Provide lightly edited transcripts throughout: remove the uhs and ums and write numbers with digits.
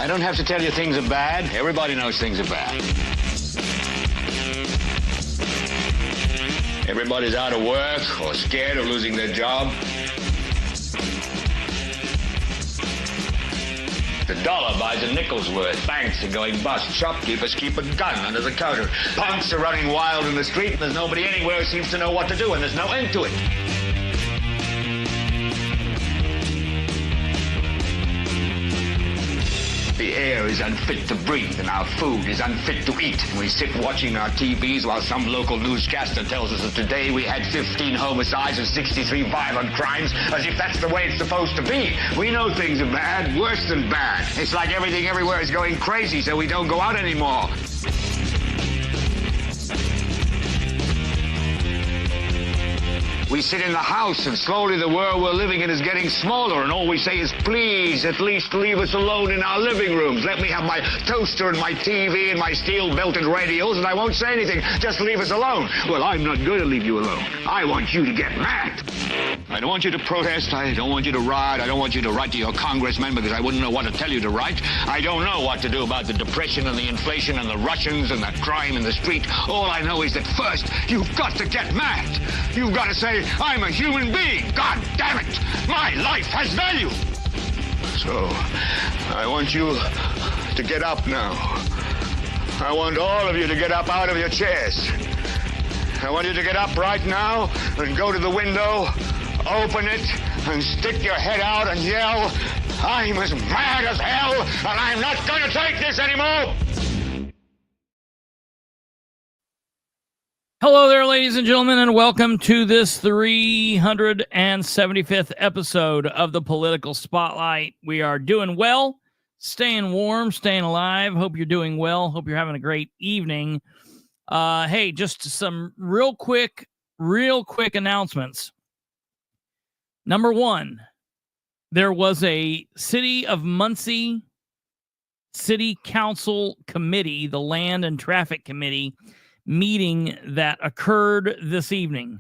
I don't have to tell you things are bad. Everybody knows things are bad. Everybody's out of work or scared of losing their job. The dollar buys a nickel's worth. Banks are going bust. Shopkeepers keep a gun under the counter. Punks are running wild in the street, and there's nobody anywhere who seems to know what to do, and there's no end to it. The air is unfit to breathe, and our food is unfit to eat. We sit watching our TVs while some local newscaster tells us that today we had 15 homicides and 63 violent crimes, as if that's the way it's supposed to be. We know things are bad, worse than bad. It's like everything everywhere is going crazy, so we don't go out anymore. We sit in the house, and slowly the world we're living in is getting smaller, and all we say is, please, at least leave us alone in our living rooms. Let me have my toaster and my TV and my steel-belted radios, and I won't say anything. Just leave us alone. Well, I'm not going to leave you alone. I want you to get mad. I don't want you to protest. I don't want you to riot. I don't want you to write to your congressman because I wouldn't know what to tell you to write. I don't know what to do about the depression and the inflation and the Russians and the crime in the street. All I know is that first, you've got to get mad. You've got to say, I'm a human being. God damn it. My life has value. So, I want you to get up now. I want all of you to get up out of your chairs. I want you to get up right now and go to the window, open it, and stick your head out and yell, I'm as mad as hell, and I'm not going to take this anymore. Hello there, ladies and gentlemen, and welcome to this 375th episode of the Political Spotlight. We are doing well, staying warm, staying alive. Hope you're doing well. Hope you're having a great evening. Hey, just some real quick announcements. Number one, there was a City of Muncie City Council Committee, the Land and Traffic Committee, meeting that occurred this evening.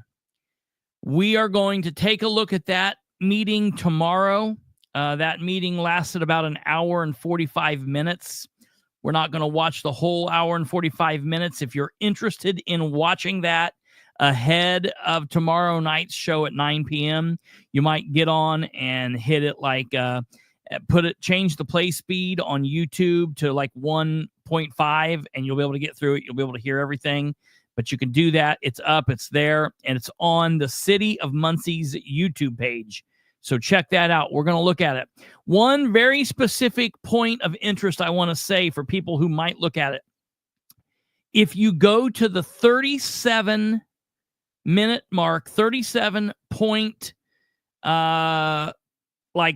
We are going to take a look at that meeting tomorrow. That meeting lasted about an hour and 45 minutes. We're not going to watch the whole hour and 45 minutes. If you're interested in watching that ahead of tomorrow night's show at 9 p.m., you might get on and hit it like, change the play speed on YouTube to like 1.5, and you'll be able to get through it. You'll be able to hear everything, but you can do that. It's up, it's there, and it's on the City of Muncie's YouTube page. So check that out. We're going to look at it. One very specific point of interest I want to say for people who might look at it. If you go to the 37-minute mark, 37 point,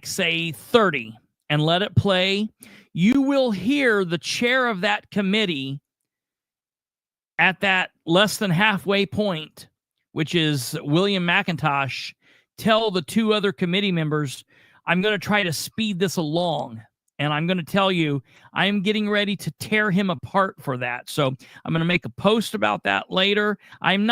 say 30, and let it play, you will hear the chair of that committee at that less than halfway point, which is William McIntosh, tell the two other committee members, I'm going to try to speed this along. And I'm going to tell you, I'm getting ready to tear him apart for that. So I'm going to make a post about that later. I'm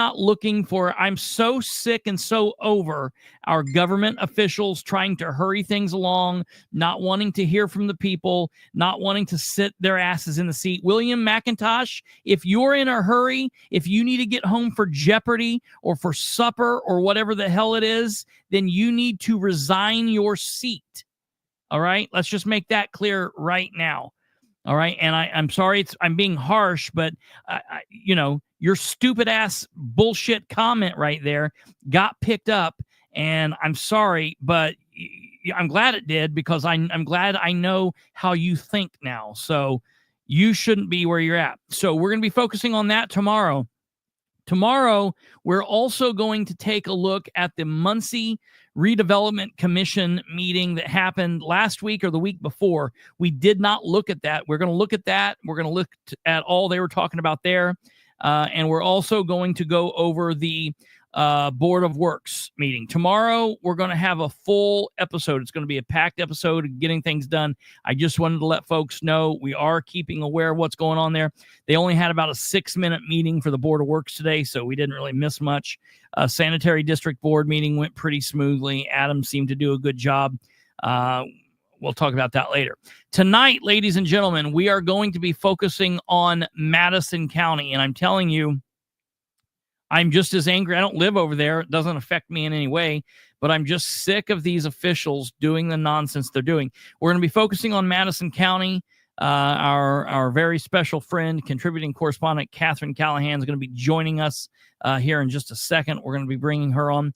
so sick and so over our government officials trying to hurry things along, not wanting to hear from the people, not wanting to sit their asses in the seat. William McIntosh, if you're in a hurry, if you need to get home for Jeopardy or for supper or whatever the hell it is, then you need to resign your seat. All right, let's just make that clear right now. All right, and I'm sorry, I'm being harsh, but your stupid ass bullshit comment right there got picked up, and I'm sorry, but I'm glad it did because I'm glad I know how you think now. So you shouldn't be where you're at. So we're going to be focusing on that tomorrow. Tomorrow, we're also going to take a look at the Muncie Redevelopment Commission meeting that happened last week or the week before. We did not look at that. We're going to look at that. We're going to look at all they were talking about there. And we're also going to go over the Board of Works meeting. Tomorrow, we're going to have a full episode. It's going to be a packed episode of getting things done. I just wanted to let folks know we are keeping aware of what's going on there. They only had about a 6-minute meeting for the Board of Works today, so we didn't really miss much. Sanitary District Board meeting went pretty smoothly. Adam seemed to do a good job. we'll talk about that later. Tonight, ladies and gentlemen, we are going to be focusing on Madison County. And I'm telling you, I'm just as angry. I don't live over there. It doesn't affect me in any way, but I'm just sick of these officials doing the nonsense they're doing. We're going to be focusing on Madison County. Our very special friend, contributing correspondent Katherine Callahan is going to be joining us here in just a second. We're going to be bringing her on.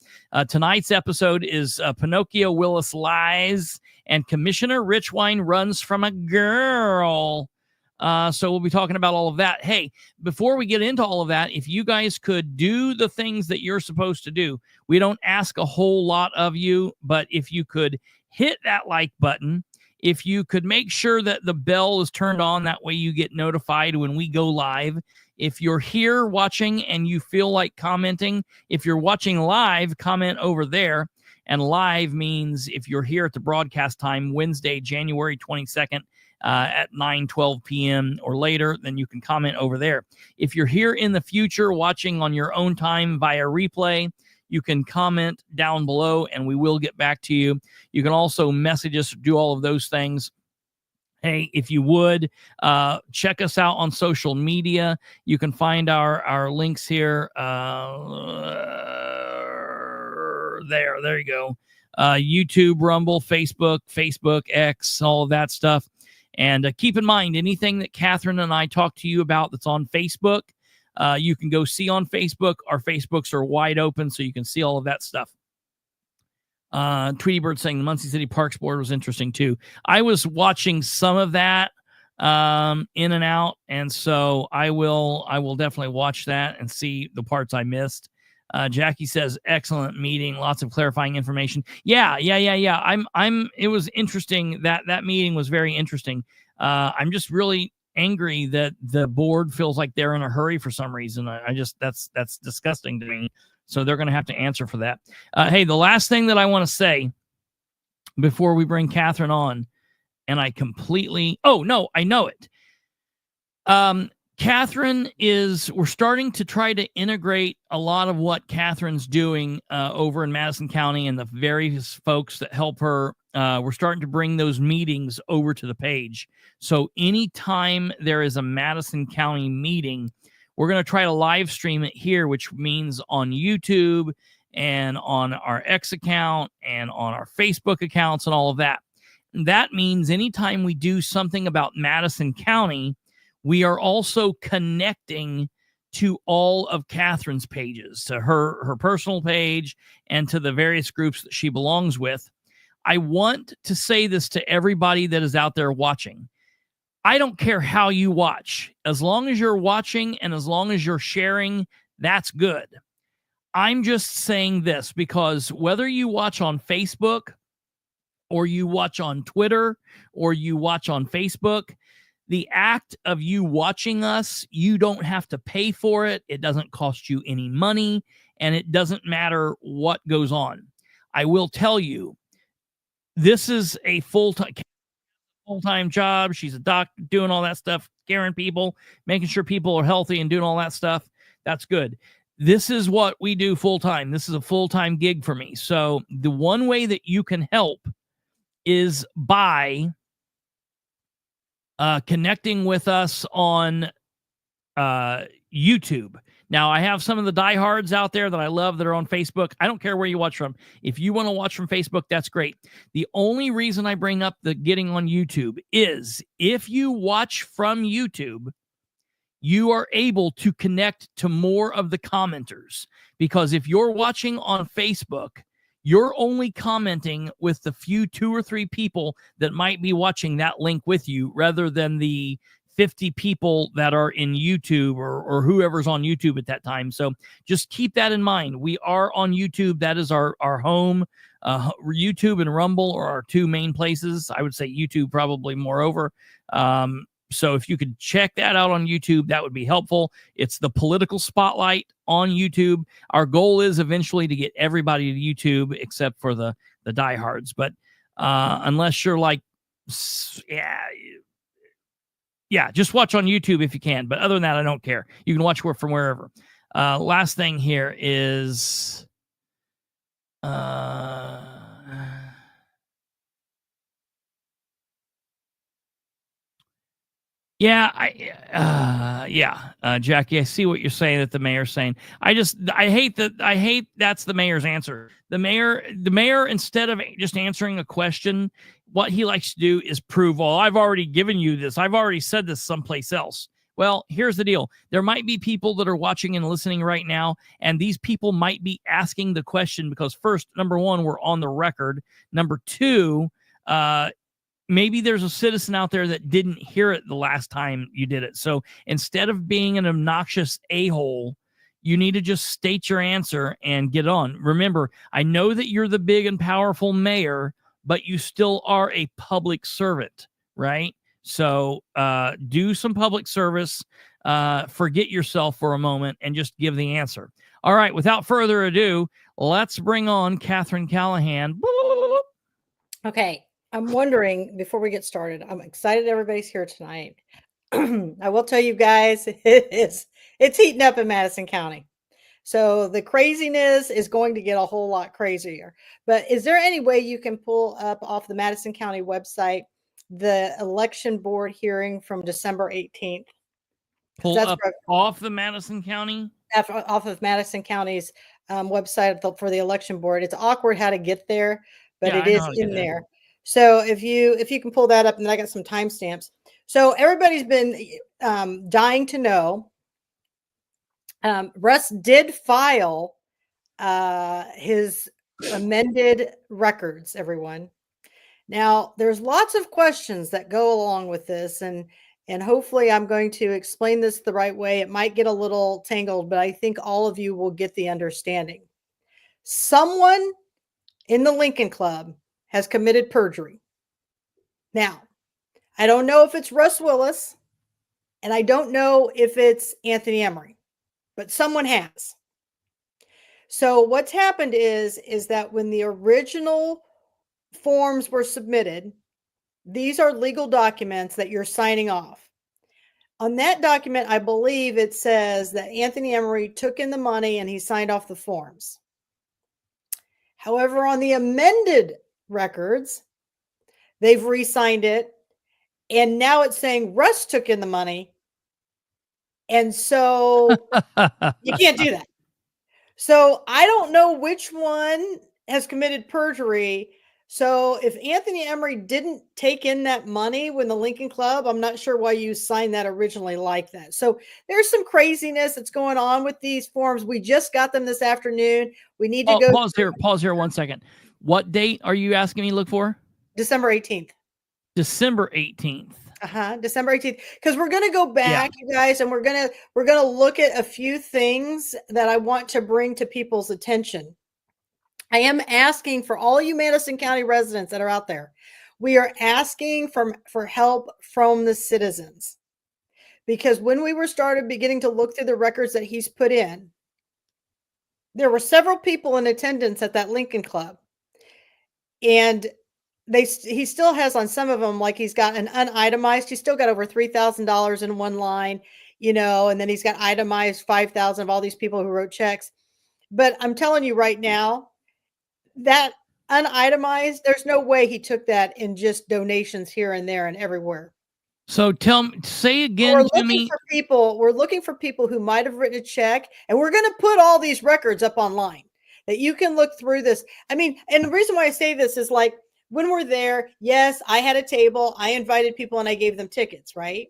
Tonight's episode is Pinocchio, Willis lies, and Commissioner Richwine runs from a girl. So we'll be talking about all of that. Hey, before we get into all of that, if you guys could do the things that you're supposed to do, we don't ask a whole lot of you, but if you could hit that like button, if you could make sure that the bell is turned on, that way you get notified when we go live. If you're here watching and you feel like commenting, if you're watching live, comment over there. And live means if you're here at the broadcast time, Wednesday, January 22nd, at 9:12 p.m. or later, then you can comment over there. If you're here in the future watching on your own time via replay, you can comment down below and we will get back to you. You can also message us, do all of those things. Hey, if you would, check us out on social media. You can find our links here. There you go. YouTube, Rumble, Facebook, X, all of that stuff. And keep in mind, anything that Katherine and I talk to you about that's on Facebook, you can go see on Facebook. Our Facebooks are wide open, so you can see all of that stuff. Tweety Bird saying the Muncie City Parks Board was interesting too. I was watching some of that in and out, and so I will definitely watch that and see the parts I missed. Jackie says excellent meeting, lots of clarifying information. Yeah. It was interesting. That meeting was very interesting. I'm just really angry that the board feels like they're in a hurry for some reason. That's disgusting to me. So they're going to have to answer for that. Hey, the last thing that I want to say before we bring Katherine on, and I know it. Katherine we're starting to try to integrate a lot of what Katherine's doing over in Madison County and the various folks that help her. We're starting to bring those meetings over to the page. So anytime there is a Madison County meeting, we're going to try to live stream it here, which means on YouTube and on our X account and on our Facebook accounts and all of that. And that means anytime we do something about Madison County, we are also connecting to all of Katherine's pages, to her personal page and to the various groups that she belongs with. I want to say this to everybody that is out there watching. I don't care how you watch. As long as you're watching and as long as you're sharing, that's good. I'm just saying this because whether you watch on Facebook or you watch on Twitter or you watch on Facebook, the act of you watching us, you don't have to pay for it. It doesn't cost you any money, and it doesn't matter what goes on. I will tell you, this is a full-time job. She's a doctor doing all that stuff, scaring people, making sure people are healthy and doing all that stuff. That's good. This is what we do full-time. This is a full-time gig for me. So the one way that you can help is by connecting with us on YouTube. Now, I have some of the diehards out there that I love that are on Facebook. I don't care where you watch from. If you want to watch from Facebook, that's great. The only reason I bring up the getting on YouTube is if you watch from YouTube, you are able to connect to more of the commenters. Because if you're watching on Facebook, you're only commenting with the few 2 or 3 people that might be watching that link with you rather than the 50 people that are in YouTube or whoever's on YouTube at that time. So just keep that in mind. We are on YouTube. That is our home. YouTube and Rumble are our 2 main places. I would say YouTube probably moreover. So if you could check that out on YouTube, that would be helpful. It's the Political Spotlight on YouTube. Our goal is eventually to get everybody to YouTube except for the diehards. But unless you're like, yeah, just watch on YouTube if you can. But other than that, I don't care. You can watch from wherever. Last thing here is... Yeah, Jackie, I see what you're saying that the mayor's saying. I hate that's the mayor's answer. The mayor, instead of just answering a question, what he likes to do is prove, well, I've already given you this. I've already said this someplace else. Well, here's the deal. There might be people that are watching and listening right now, and these people might be asking the question because first, number one, we're on the record. Number two, maybe there's a citizen out there that didn't hear it the last time you did it. So instead of being an obnoxious a-hole, you need to just state your answer and get on. Remember, I know that you're the big and powerful mayor, but you still are a public servant, right? So do some public service, forget yourself for a moment, and just give the answer. All right, without further ado, let's bring on Katherine Callahan. Okay. I'm wondering, before we get started, I'm excited everybody's here tonight. I will tell you guys, it's heating up in Madison County. So the craziness is going to get a whole lot crazier. But is there any way you can pull up off the Madison County website the election board hearing from December 18th? Pull up off the Madison County? Off of Madison County's website for the election board. It's awkward how to get there, but it is in there. So if you can pull that up, and then I got some timestamps. So everybody's been dying to know. Russ did file his amended records, everyone. Now, there's lots of questions that go along with this, and hopefully I'm going to explain this the right way. It might get a little tangled, but I think all of you will get the understanding. Someone in the Lincoln Club has committed perjury. Now, I don't know if it's Russ Willis, and I don't know if it's Anthony Emery, but someone has. So what's happened is that when the original forms were submitted, these are legal documents that you're signing off. On that document, I believe it says that Anthony Emery took in the money and he signed off the forms. However, on the amended records, they've re-signed it, and now it's saying Russ took in the money, and so you can't do that. So I don't know which one has committed perjury. So if Anthony Emery didn't take in that money when the Lincoln Club, I'm not sure why you signed that originally like that. So there's some craziness that's going on with these forms. We just got them this afternoon. We need to go. Pause here 1 second. What date are you asking me to look for? December 18th. December 18th. December 18th. Because we're going to go back, you guys, and we're going to look at a few things that I want to bring to people's attention. I am asking for all you Madison County residents that are out there. We are asking for help from the citizens, because when we started beginning to look through the records that he's put in, there were several people in attendance at that Lincoln Club, and he still has on some of them, like he's got an unitemized. He's still got over $3,000 in one line, and then he's got itemized 5,000 of all these people who wrote checks. But I'm telling you right now, that unitemized, there's no way he took that in just donations here and there and everywhere. So say again to me. We're looking for people who might have written a check, and we're going to put all these records up online that you can look through this. I mean, and the reason why I say this is, like, when we're there, yes, I had a table, I invited people, and I gave them tickets, right?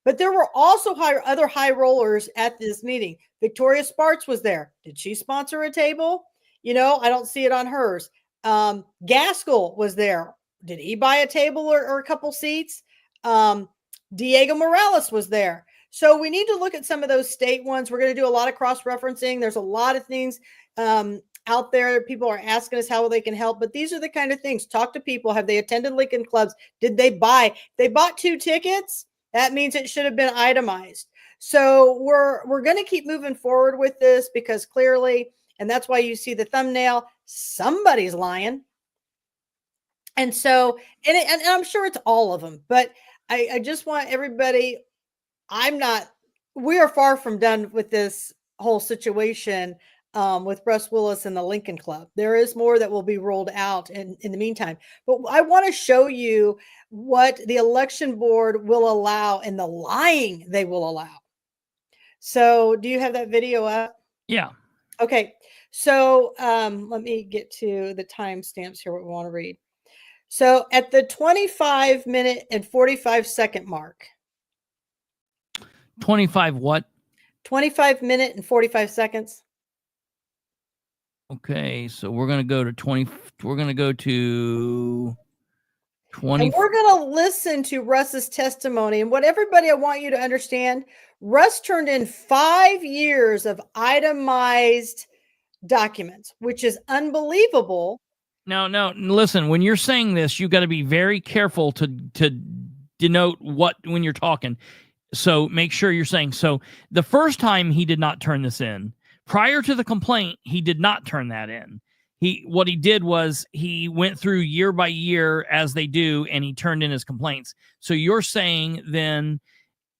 But there were also other high rollers at this meeting. Victoria Sparks was there. Did she sponsor a table? I don't see it on hers. Gaskell was there. Did he buy a table or a couple seats? Diego Morales was there. So we need to look at some of those state ones. We're going to do a lot of cross-referencing. There's a lot of things out there. People are asking us how they can help, but these are the kind of things. Talk to people. Have they attended Lincoln Clubs? Did they buy? They bought 2 tickets. That means it should have been itemized. So we're going to keep moving forward with this, because clearly, and that's why you see the thumbnail, somebody's lying. And so, and I'm sure it's all of them, but I just want everybody, we are far from done with this whole situation. with Russ Willis and the Lincoln Club. There is more that will be rolled out in the meantime. But I want to show you what the election board will allow and the lying they will allow. So do you have that video up? Yeah. Okay. So let me get to the timestamps here, what we want to read. So at the 25-minute and 45-second mark. 25 what? 25-minute and 45 seconds. Okay, so we're going to go to 20. We're going to go to 20. And we're going to listen to Russ's testimony. And what everybody, I want you to understand, Russ turned in 5 years of itemized documents, which is unbelievable. No, listen, when you're saying this, you got to be very careful to denote what when you're talking. So make sure you're saying, so the first time he did not turn this in. Prior to the complaint, he did not turn that in. What he did was he went through year by year as they do, and he turned in his complaints. So you're saying then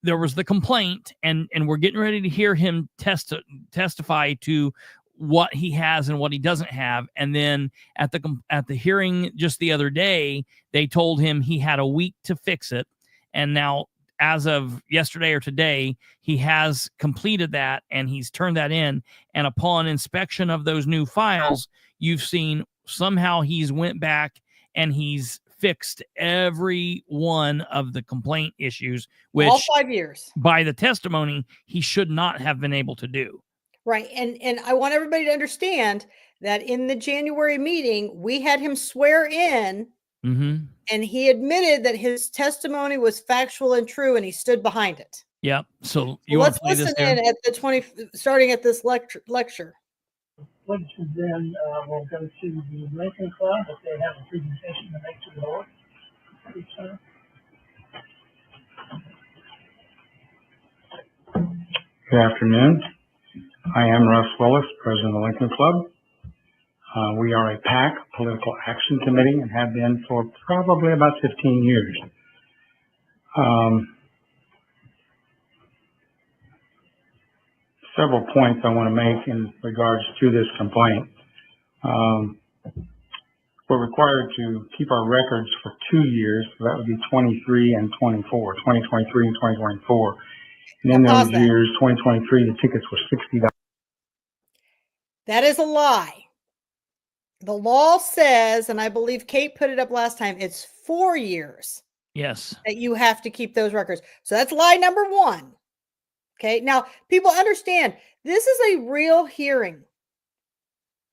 there was the complaint, and we're getting ready to hear him testify to what he has and what he doesn't have. And then at the hearing just the other day, they told him he had a week to fix it. And now, as of yesterday or today, he has completed that and he's turned that in. And upon inspection of those new files, you've seen somehow he's went back and he's fixed every one of the complaint issues, which all 5 years by the testimony, he should not have been able to do. Right. And I want everybody to understand that in the January meeting, we had him swear in. Mm-hmm. And he admitted that his testimony was factual and true, and he stood behind it. Yep. So let's listen in at the starting at this lecture. Which then we'll go to the Lincoln Club if they have a presentation to make to the board. Good afternoon. I am Russ Willis, President of the Lincoln Club. We are a PAC, Political Action Committee, and have been for probably about 15 years. Several points I want to make in regards to this complaint. We're required to keep our records for 2 years, so that would be 23 and 24, 2023 and 2024. And in those years, 2023, the tickets were $60. That is a lie. The law says, and I believe Kate put it up last time, it's 4 years. Yes. That you have to keep those records. So that's lie number one. Okay. Now, people understand this is a real hearing.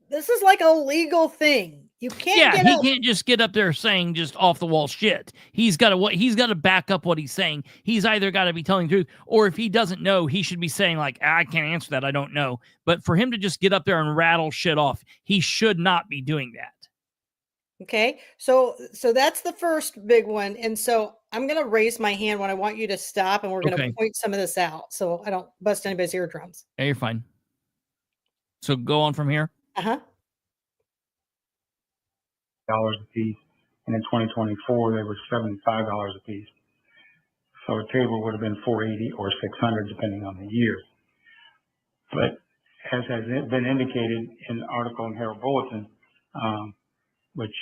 This is like a legal thing. You can't. Yeah, he can't just get up there saying just off the wall shit. He's got to back up what he's saying. He's either got to be telling the truth, or if he doesn't know, he should be saying like, I can't answer that. I don't know. But for him to just get up there and rattle shit off, he should not be doing that. Okay. So that's the first big one. And so I'm going to raise my hand when I want you to stop, and we're going to point some of this out so I don't bust anybody's eardrums. Yeah, you're fine. So go on from here. Uh-huh. $a piece, and in 2024 they were $75 a piece. So a table would have been $480 or $600 depending on the year. But as has been indicated in the article in Herald Bulletin, which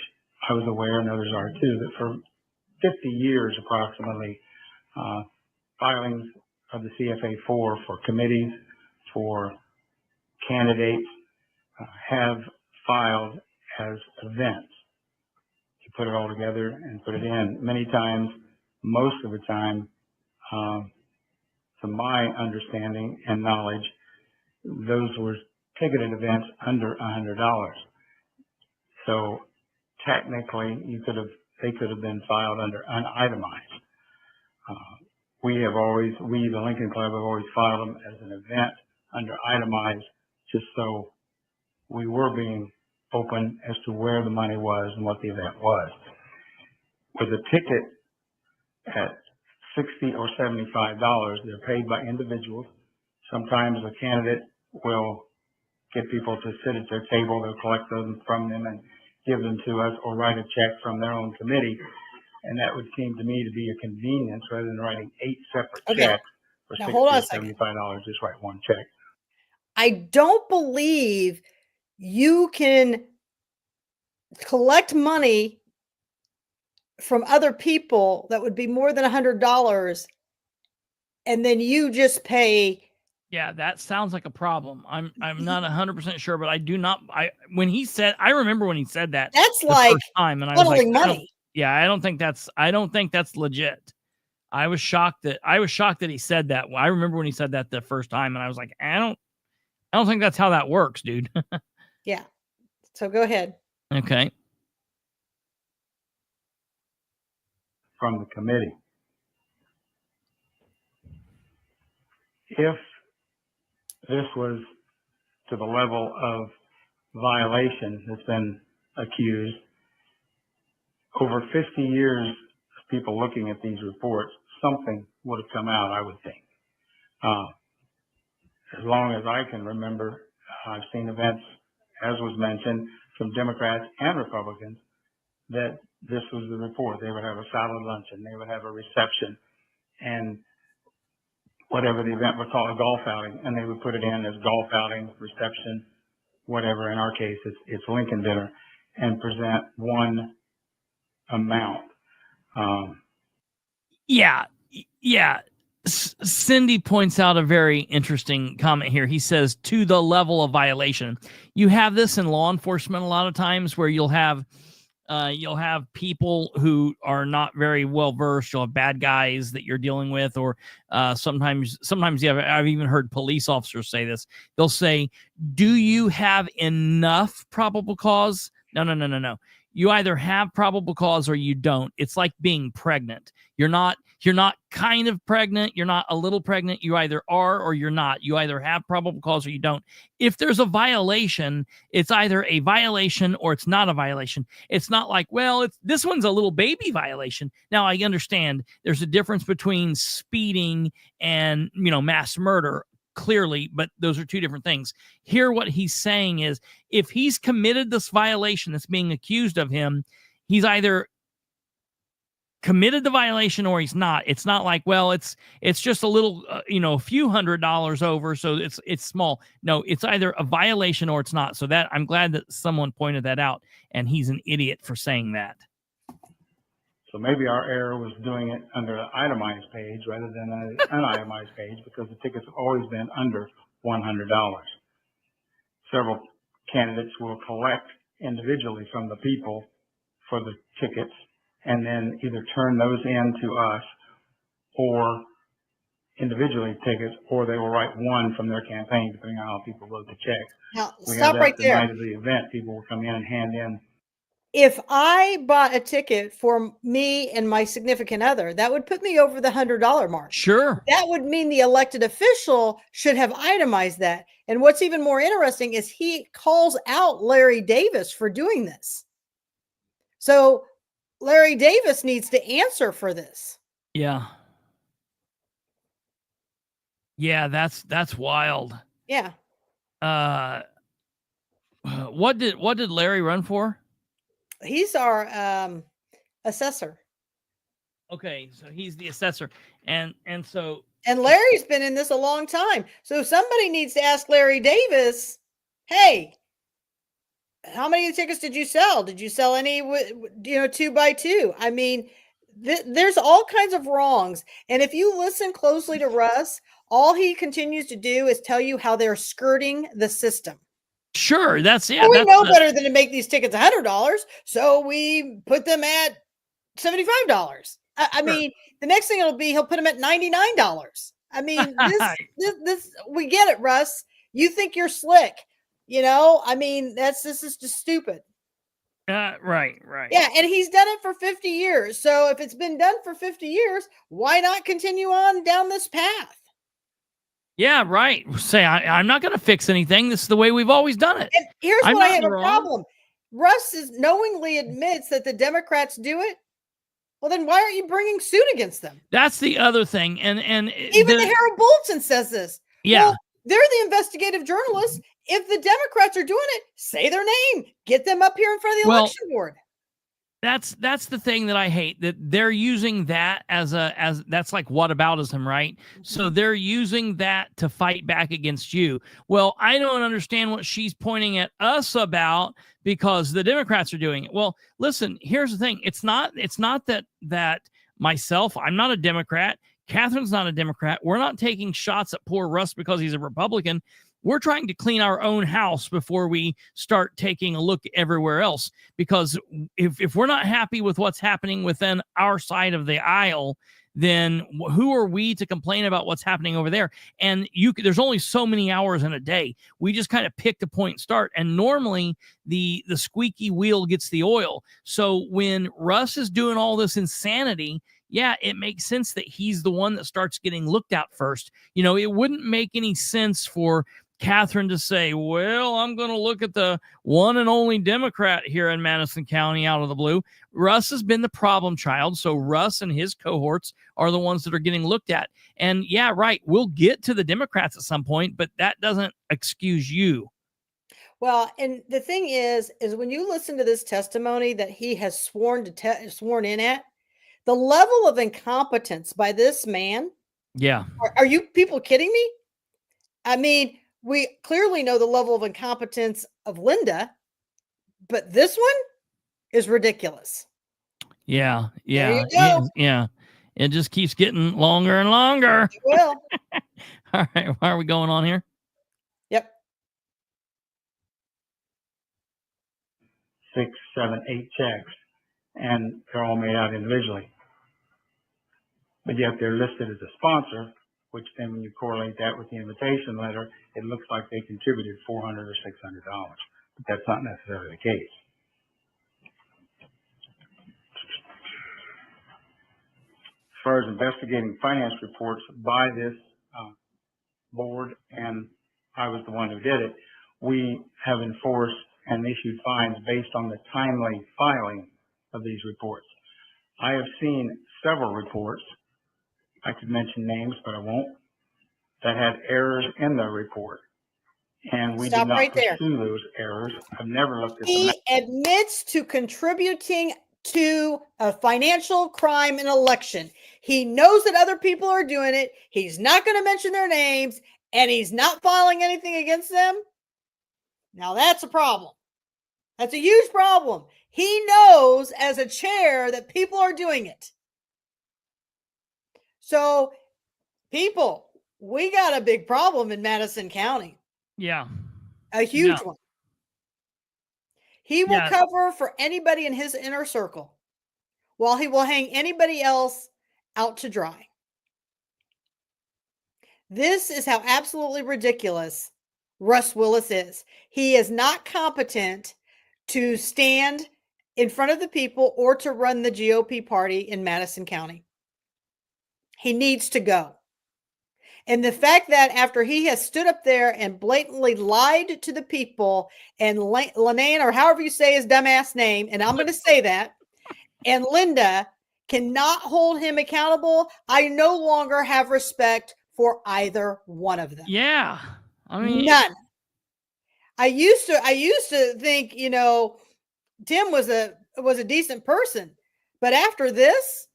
I was aware and others are too, that for 50 years approximately, filings of the CFA4 for committees, for candidates, have filed as events. You put it all together and put it in. Many times, most of the time, to my understanding and knowledge, those were ticketed events under $100. So technically, they could have been filed under unitemized. We, the Lincoln Club, have always filed them as an event under itemized, just so we were being open as to where the money was and what the event was. With a ticket at $60 or $75, they're paid by individuals. Sometimes a candidate will get people to sit at their table, they'll collect them from them and give them to us, or write a check from their own committee. And that would seem to me to be a convenience rather than writing 8 separate checks for $60 or $75, just write one check. I don't believe you can collect money from other people that would be more than $100 and then you just pay. Yeah, that sounds like a problem. I'm not 100% sure, but I remember when he said that That's the like first time, and I was like, funneling money. I don't think that's legit. I was shocked that he said that. I remember when he said that the first time, and I was like, I don't think that's how that works, dude. Yeah. So go ahead. Okay. From the committee. If this was to the level of violation that's been accused, over 50 years of people looking at these reports, something would have come out, I would think. As long as I can remember, I've seen events, as was mentioned, from Democrats and Republicans, that this was the report. They would have a salad luncheon, they would have a reception, and whatever the event was called, a golf outing, and they would put it in as golf outing, reception, whatever. In our case, it's Lincoln dinner, and present one amount. Yeah. Cindy points out a very interesting comment here. He says, to the level of violation. You have this in law enforcement a lot of times where you'll have people who are not very well versed. You'll have bad guys that you're dealing with, or sometimes I've even heard police officers say this. They'll say, do you have enough probable cause? No. You either have probable cause or you don't. It's like being pregnant. You're not kind of pregnant. You're not a little pregnant. You either are or you're not. You either have probable cause or you don't. If there's a violation, it's either a violation or it's not a violation. It's not like, well, this one's a little baby violation. Now, I understand there's a difference between speeding and, mass murder, clearly, but those are two different things. Here, what he's saying is, if he's committed this violation that's being accused of him, he's either committed the violation or he's not. It's not like, well, it's just a little, a few $100s over, so it's small. No, it's either a violation or it's not. So that, I'm glad that someone pointed that out, and he's an idiot for saying that. So maybe our error was doing it under an itemized page rather than an unitemized page, because the tickets have always been under $100. Several candidates will collect individually from the people for the tickets and then either turn those in to us or individually tickets, or they will write one from their campaign, depending on how people wrote the check. Now, stop right there. The night of the event, people will come in and hand in. If I bought a ticket for me and my significant other, that would put me over the $100 mark. Sure. That would mean the elected official should have itemized that. And what's even more interesting is he calls out Larry Davis for doing this. So Larry Davis needs to answer for this. Yeah. Yeah, that's wild. Yeah. What did Larry run for? He's our assessor. Okay, so he's the assessor, and Larry's been in this a long time. So somebody needs to ask Larry Davis, hey, how many tickets did you sell? Did you sell any, 2x2? I mean, there's all kinds of wrongs. And if you listen closely to Russ, all he continues to do is tell you how they're skirting the system. Sure, that's it. Well, we know better than to make these tickets $100, so we put them at $75. I mean, the next thing it'll be, he'll put them at $99. I mean, this we get it, Russ. You think you're slick, I mean, this is just stupid. Right. Yeah, and he's done it for 50 years. So if it's been done for 50 years, why not continue on down this path? Yeah, right. Say, I'm not going to fix anything. This is the way we've always done it. And here's what I have a problem. Russ knowingly admits that the Democrats do it. Well, then why aren't you bringing suit against them? That's the other thing. And even the Herald Bulletin says this. Yeah. Well, they're the investigative journalists. If the Democrats are doing it, say their name. Get them up here in front of the election board. That's the thing that I hate, that they're using that as that's like whataboutism, right? So they're using that to fight back against you. Well, I don't understand what she's pointing at us about because the Democrats are doing it. Well, listen, here's the thing. It's not that myself, I'm not a Democrat. Catherine's not a Democrat. We're not taking shots at poor Russ because he's a Republican. We're trying to clean our own house before we start taking a look everywhere else. Because if we're not happy with what's happening within our side of the aisle, then who are we to complain about what's happening over there? And there's only so many hours in a day. We just kind of pick the point start. And normally the squeaky wheel gets the oil. So when Russ is doing all this insanity, yeah, it makes sense that he's the one that starts getting looked at first. You know, it wouldn't make any sense for Katherine to say, well, I'm going to look at the one and only Democrat here in Madison County out of the blue. Russ has been the problem child. So Russ and his cohorts are the ones that are getting looked at. And yeah, right. We'll get to the Democrats at some point, but that doesn't excuse you. Well, and the thing is when you listen to this testimony that he has sworn in at, the level of incompetence by this man. Yeah. Are you people kidding me? I mean, we clearly know the level of incompetence of Linda, but this one is ridiculous. Yeah. There you go. Yeah. It just keeps getting longer and longer. It will. All right. Why are we going on here? Yep. 6, 7, 8 checks, and they're all made out individually. But yet they're listed as a sponsor, which then when you correlate that with the invitation letter, it looks like they contributed $400 or $600. But that's not necessarily the case. As far as investigating finance reports by this board, and I was the one who did it, we have enforced and issued fines based on the timely filing of these reports. I have seen several reports, I could mention names, but I won't, that had errors in their report. And we did not pursue those errors. I've never looked at them. He admits to contributing to a financial crime in election. He knows that other people are doing it. He's not going to mention their names, and he's not filing anything against them. Now that's a problem. That's a huge problem. He knows as a chair that people are doing it. So, people, we got a big problem in Madison County. Yeah. A huge one. He will cover for anybody in his inner circle, while he will hang anybody else out to dry. This is how absolutely ridiculous Russ Willis is. He is not competent to stand in front of the people or to run the GOP party in Madison County. He needs to go. And the fact that after he has stood up there and blatantly lied to the people, and Lanaine, or however you say his dumbass name, and I'm going to say that, and Linda cannot hold him accountable, I no longer have respect for either one of them. Yeah. I mean, none. I used to think, you know, Tim was a decent person, but after this,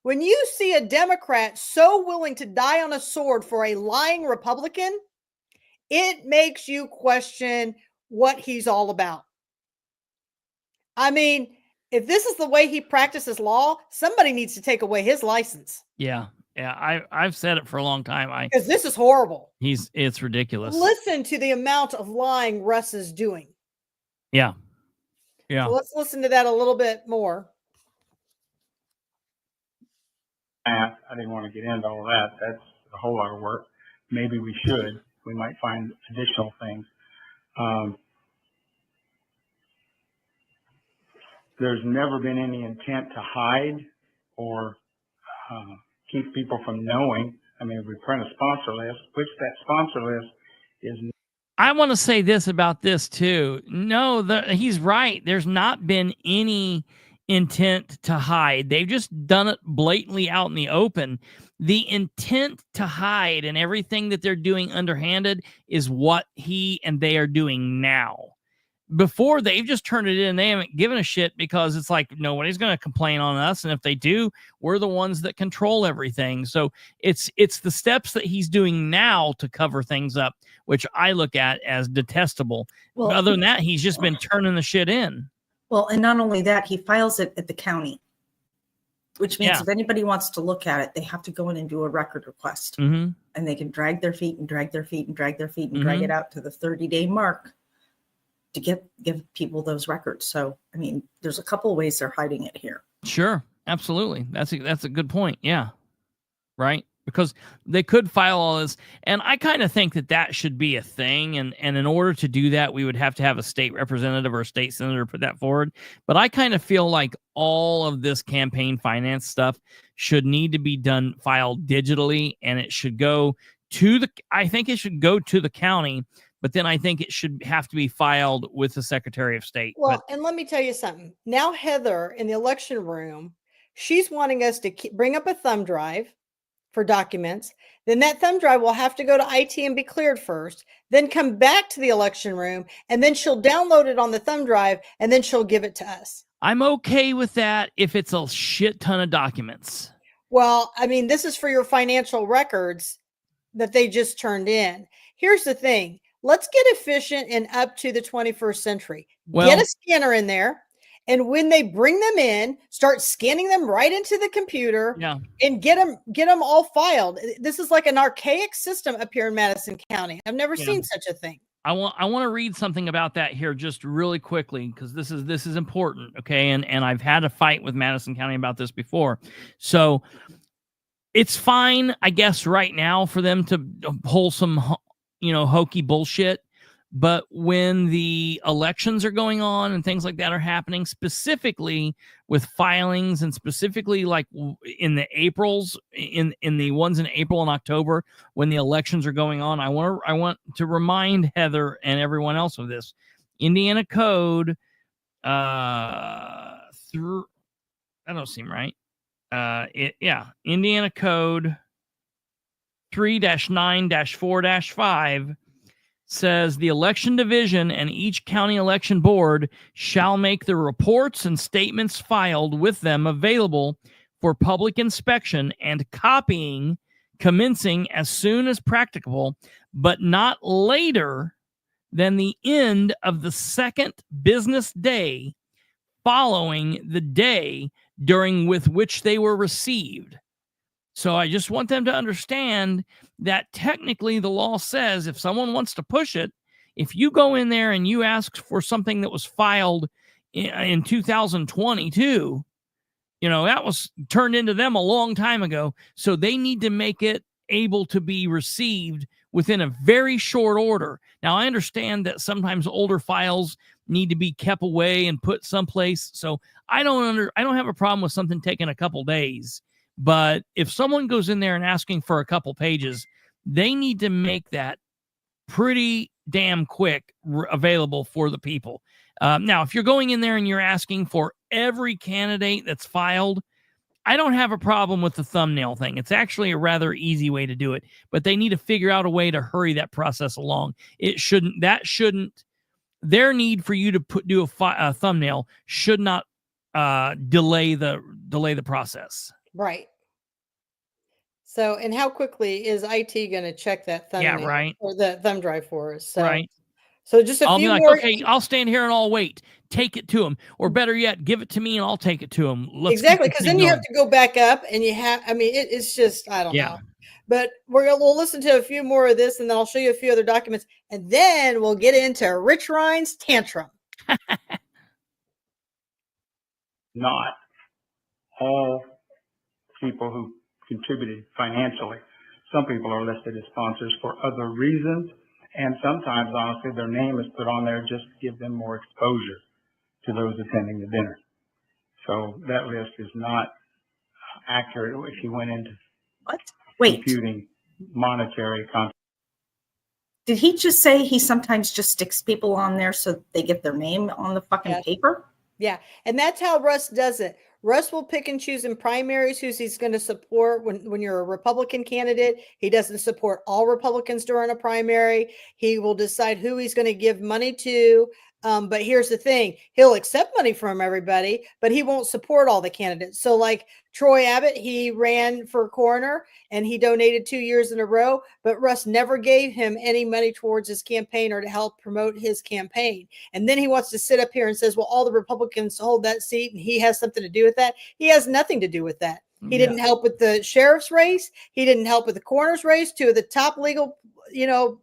when you see a Democrat so willing to die on a sword for a lying Republican, it makes you question what he's all about. I mean, if this is the way he practices law, somebody needs to take away his license. Yeah. Yeah. I've said it for a long time. Because this is horrible. It's ridiculous. Listen to the amount of lying Russ is doing. Yeah. Yeah. So let's listen to that a little bit more. I didn't want to get into all that. That's a whole lot of work. Maybe we should. We might find additional things. There's never been any intent to hide or keep people from knowing. I mean, if we print a sponsor list, which that sponsor list is. I want to say this about this too. No, he's right. There's not been any intent to hide. They've just done it blatantly out in the open. The intent to hide and everything that they're doing underhanded is what he and they are doing now. Before, they've just turned it in. They haven't given a shit because it's like nobody's going to complain on us, and if they do, we're the ones that control everything. So it's the steps that he's doing now to cover things up, which I look at as detestable. Well, Other than that, he's just been turning the shit in. Well, and not only that, he files it at the county, which means if anybody wants to look at it, they have to go in and do a record request, and they can drag their feet and drag their feet and drag their feet and drag it out to the 30-day mark to give people those records. So, I mean, there's a couple of ways they're hiding it here. Sure. Absolutely. That's a good point. Yeah. Right. Because they could file all this. And I kind of think that should be a thing. And in order to do that, we would have to have a state representative or a state senator put that forward. But I kind of feel like all of this campaign finance stuff should need to be filed digitally, and it should go to the county. But then I think it should have to be filed with the Secretary of State. Well, and let me tell you something. Now, Heather in the election room, she's wanting us to bring up a thumb drive for documents. Then that thumb drive will have to go to IT and be cleared first, then come back to the election room, and then she'll download it on the thumb drive, and then she'll give it to us. I'm okay with that if it's a shit ton of documents. Well, I mean, this is for your financial records that they just turned in. Here's the thing. Let's get efficient and up to the 21st century. Get a scanner in there. And when they bring them in, start scanning them right into the computer and get them all filed. This is like an archaic system up here in Madison County. I've never seen such a thing. I want to read something about that here just really quickly, because this is important. Okay. And I've had a fight with Madison County about this before. So it's fine, I guess, right now for them to pull some hokey bullshit. But when the elections are going on and things like that are happening, specifically with filings and specifically like in the Aprils, in the ones in April and October, when the elections are going on, I want to remind Heather and everyone else of this. Indiana Code, that don't seem right. Indiana Code 3-9-4-5 says the election division and each county election board shall make the reports and statements filed with them available for public inspection and copying commencing as soon as practicable, but not later than the end of the second business day following the day during with which they were received. So I just want them to understand that technically the law says if someone wants to push it, if you go in there and you ask for something that was filed in 2022, that was turned into them a long time ago. So they need to make it able to be received within a very short order. Now, I understand that sometimes older files need to be kept away and put someplace. So I don't have a problem with something taking a couple days. But if someone goes in there and asking for a couple pages, they need to make that pretty damn quick available for the people. Now, if you're going in there and you're asking for every candidate that's filed, I don't have a problem with the thumbnail thing. It's actually a rather easy way to do it, but they need to figure out a way to hurry that process along. Their need for you to do a thumbnail should not delay the process. Right. So, and how quickly is IT going to check that thumbnail or the thumb drive for us? So, right. So just a I'll few be like, more. okay, I'll stand here and I'll wait. Take it to them, or better yet, give it to me and I'll take it to them. Exactly, because then you have to go back up, and it's just I don't know. But we'll listen to a few more of this, and then I'll show you a few other documents, and then we'll get into Richwine's tantrum. Not all people who contributed financially. Some people are listed as sponsors for other reasons, and sometimes, honestly, their name is put on there just to give them more exposure to those attending the dinner. So that list is not accurate if you went into computing monetary contributions. Did he just say he sometimes just sticks people on there so they get their name on the fucking paper? Yeah, and that's how Russ does it. Russ will pick and choose in primaries who he's going to support. When you're a Republican candidate, he doesn't support all Republicans during a primary. He will decide who he's going to give money to But here's the thing, he'll accept money from everybody, but he won't support all the candidates. So like Troy Abbott, he ran for coroner and he donated 2 years in a row, but Russ never gave him any money towards his campaign or to help promote his campaign. And then he wants to sit up here and says, well, all the Republicans hold that seat and he has something to do with that. He has nothing to do with that. He didn't help with the sheriff's race. He didn't help with the coroner's race, two of the top legal,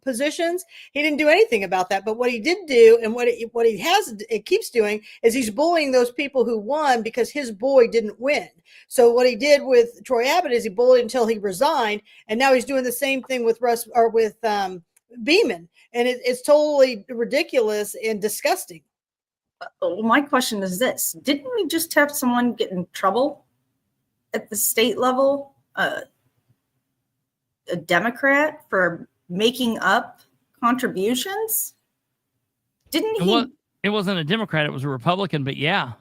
positions. He didn't do anything about that. But what he did do, and what it keeps doing, is he's bullying those people who won because his boy didn't win. So what he did with Troy Abbott is he bullied until he resigned, and now he's doing the same thing with Russ or with Beeman, and it's totally ridiculous and disgusting. Well, my question is this: didn't we just have someone get in trouble at the state level, a Democrat, for making up contributions? Didn't he? It wasn't a Democrat, it was a Republican, but yeah.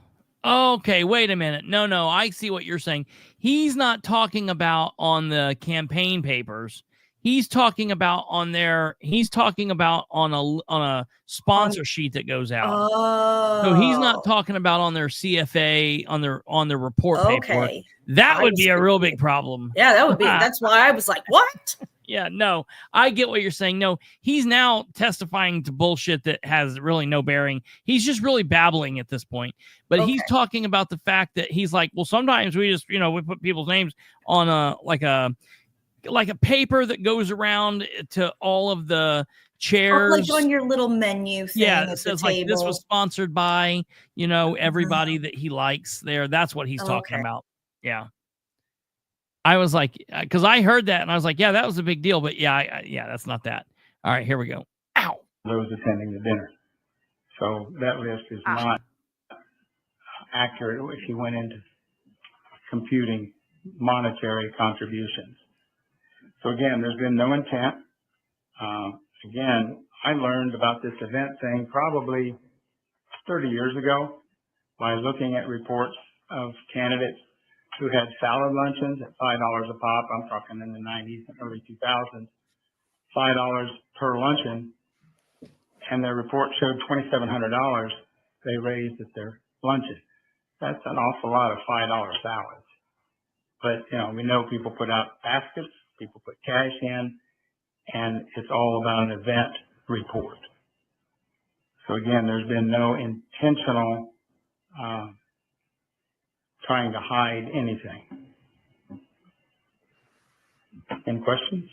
Okay, wait a minute. No, I see what you're saying. He's not talking about on the campaign papers. He's talking about on a sponsor sheet that goes out. Oh. So he's not talking about on their CFA, on their report paperwork. That would be a real big problem. Yeah, that would be. That's why I was like, what? Yeah, no, I get what you're saying. No, he's now testifying to bullshit that has really no bearing. He's just really babbling at this point. But he's talking about the fact that he's like, well, sometimes we just, we put people's names on a paper that goes around to all of the chairs. Like on your little menu thing. Yeah, it says like this was sponsored by, everybody that he likes there. That's what he's talking about. Yeah. I was like, because I heard that and I was like, yeah, that was a big deal. But yeah, that's not that. All right, here we go. Ow. Those attending the dinner. So that list is not accurate if you went into computing monetary contributions. So again, there's been no intent. Again, I learned about this event thing probably 30 years ago by looking at reports of candidates who had salad luncheons at $5 a pop. I'm talking in the 90s and early 2000s, $5 per luncheon, and their report showed $2,700 they raised at their luncheon. That's an awful lot of $5 salads. But, we know people put out baskets, people put cash in, and it's all about an event report. So again, there's been no intentional trying to hide anything. Any questions?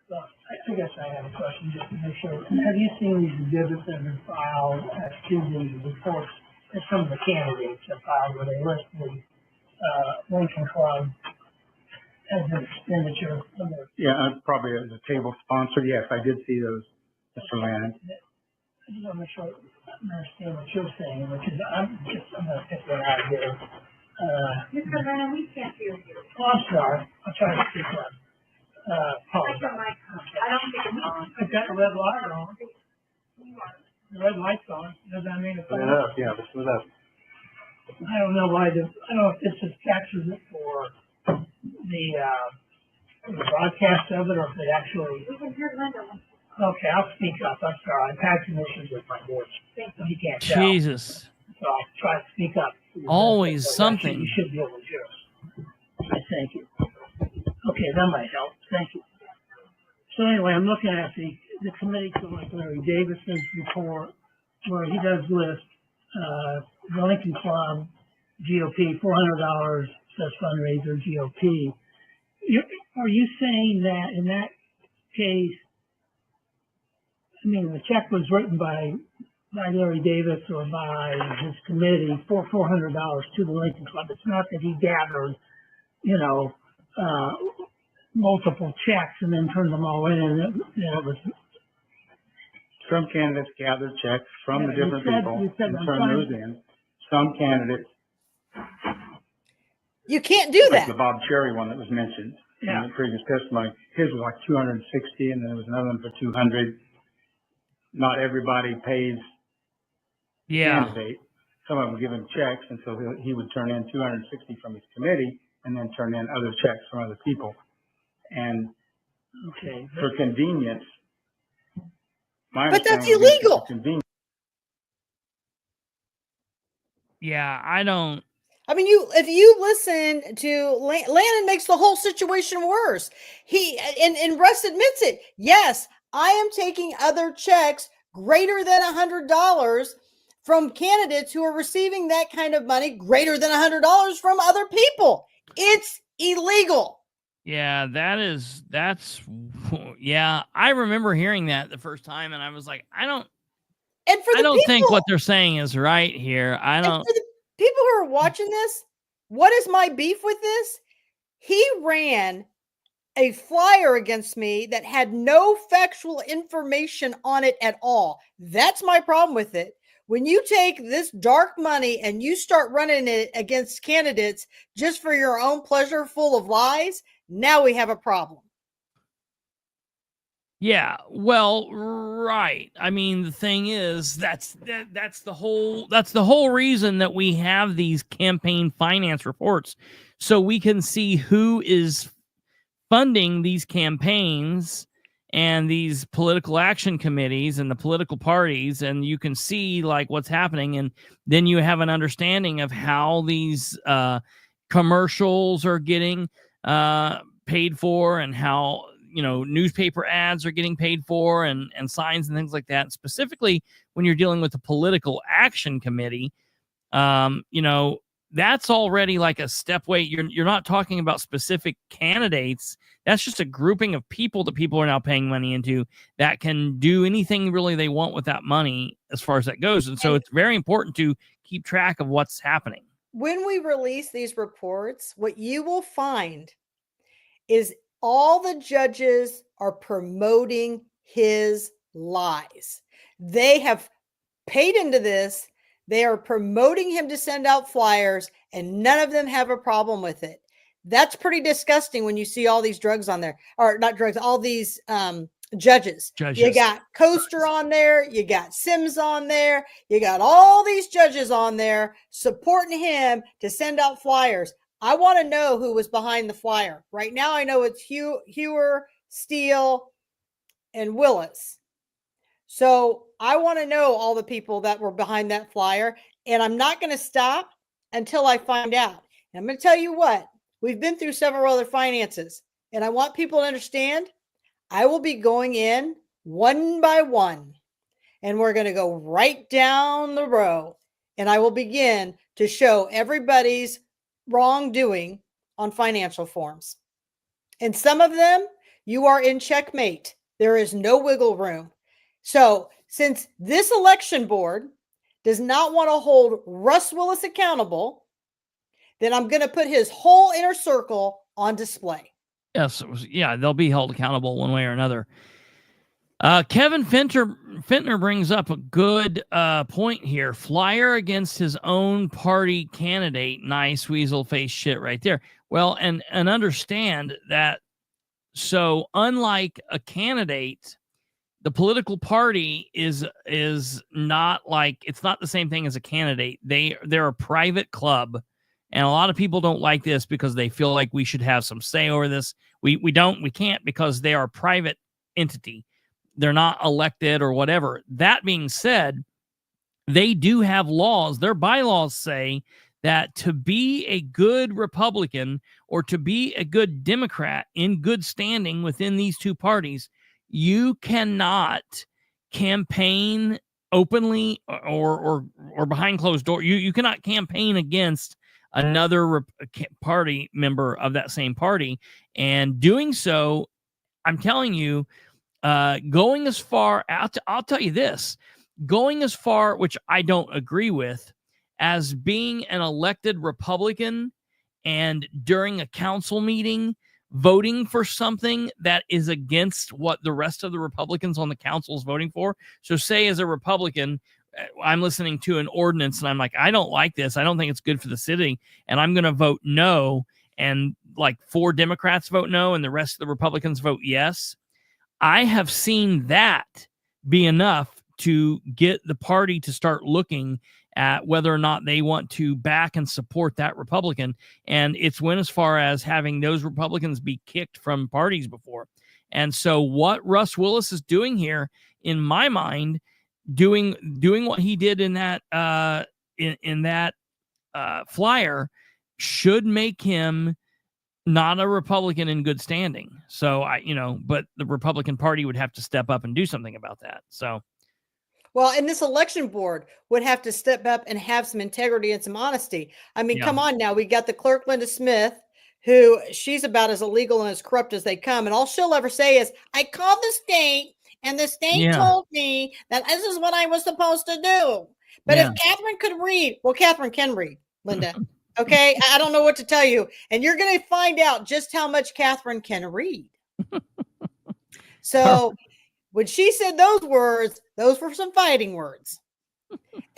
Well, I guess I have a question just to make sure. Have you seen these exhibits that have been filed as to the reports that some of the candidates have filed where they list the Lincoln Club as an expenditure? Yeah, probably as a table sponsor. Yes, I did see those, Mr. Lannon. I just want to make sure I understand what you're saying, which is I'm going to pick one out here. Mr. Lannon, we can't hear you. Oh, I'm sorry. I'll try to speak up. Take your mic on. I don't think it's on. I've got the red light on. The red light's on. Does that mean it's on? Yeah, this is up. I don't know why I don't know if this just captures it for the broadcast of it or if it actually. We can hear Linda. Okay, I'll speak up. I'm sorry. I'm having issues with my voice. You can't tell. Jesus. So I'll try to speak up. Always something. You should be able to hear us. Thank you. Okay, that might help. Thank you. So anyway, I'm looking at the committee to like Larry Davison's report where he does list the Lincoln Club, GOP, $400 says fundraiser, GOP. Are you saying that in that case, I mean, the check was written by Larry Davis or by his committee for $400 to the Lincoln Club. It's not that he gathered, multiple checks and then turned them all in. And it was. Some candidates gathered checks from the different people and turned those in. Some candidates. You can't do that. Like the Bob Cherry one that was mentioned in the previous testimony. His was like 260, and then there was another one for 200. Not everybody pays candidate. Some of them give him checks, and so he would turn in 260 from his committee and then turn in other checks from other people. And for convenience, But that's illegal. Yeah, I don't. I mean, if you listen to Lannon, makes the whole situation worse. And Russ admits it. Yes, I am taking other checks greater than $100 from candidates who are receiving that kind of money greater than $100 from other people. It's illegal. Yeah, yeah. I remember hearing that the first time, and I was like, I don't think what they're saying is right here. I don't. For the people who are watching this, what is my beef with this? He ran a flyer against me that had no factual information on it at all. That's my problem with it. When you take this dark money and you start running it against candidates just for your own pleasure, full of lies, now we have a problem. Yeah, well, right. I mean, the thing is, that's the whole reason that we have these campaign finance reports, so we can see who is funding these campaigns and these political action committees and the political parties, and you can see like what's happening, and then you have an understanding of how these commercials are getting paid for, and how newspaper ads are getting paid for, and signs and things like that. And specifically when you're dealing with the political action committee, that's already like a step way. You're not talking about specific candidates. That's just a grouping of people that people are now paying money into that can do anything really they want with that money as far as that goes. And so it's very important to keep track of what's happening. When we release these reports, what you will find is all the judges are promoting his lies. They have paid into this. They are promoting him to send out flyers, and none of them have a problem with it. That's pretty disgusting when you see all these drugs on there, or not drugs, all these judges. You got Coaster on there. You got Sims on there. You got all these judges on there supporting him to send out flyers. I want to know who was behind the flyer. Right now, I know it's Hewer, Steele, and Willis. So I want to know all the people that were behind that flyer, and I'm not going to stop until I find out. And I'm going to tell you what, we've been through several other finances, and I want people to understand I will be going in one by one, and we're going to go right down the row, and I will begin to show everybody's wrongdoing on financial forms. And some of them, you are in checkmate. There is no wiggle room. So since this election board does not want to hold Russ Willis accountable, then I'm going to put his whole inner circle on display. Yes, yeah, they'll be held accountable one way or another. Kevin Fintner brings up a good point here. Flyer against his own party candidate. Nice weasel face shit right there. Well, and understand that. So unlike a candidate, the political party is not like, it's not the same thing as a candidate. They're a private club, and a lot of people don't like this because they feel like we should have some say over this. We can't, because they are a private entity. They're not elected or whatever. That being said, they do have laws. Their bylaws say that to be a good Republican or to be a good Democrat in good standing within these two parties, you cannot campaign openly or behind closed door. You cannot campaign against another party member of that same party. And doing so, I'm telling you, going as far out, I'll tell you this, going as far, which I don't agree with, as being an elected Republican and during a council meeting voting for something that is against what the rest of the Republicans on the council is voting for. So say as a Republican, I'm listening to an ordinance and I'm like, I don't like this. I don't think it's good for the city. And I'm going to vote no. And like 4 Democrats vote no and the rest of the Republicans vote yes. I have seen that be enough to get the party to start looking at whether or not they want to back and support that Republican. And it's went as far as having those Republicans be kicked from parties before. And so what Russ Willis is doing here in my mind, doing what he did in that in that flyer should make him not a Republican in good standing. So but the Republican Party would have to step up and do something about that. So, well, and this election board would have to step up and have some integrity and some honesty. I mean, come on now. We got the clerk, Linda Smith, who she's about as illegal and as corrupt as they come. And all she'll ever say is, I called the state and the state told me that this is what I was supposed to do. But if Catherine could read, well, Catherine can read, Linda. Okay. I don't know what to tell you. And you're going to find out just how much Catherine can read. So when she said those words, those were some fighting words.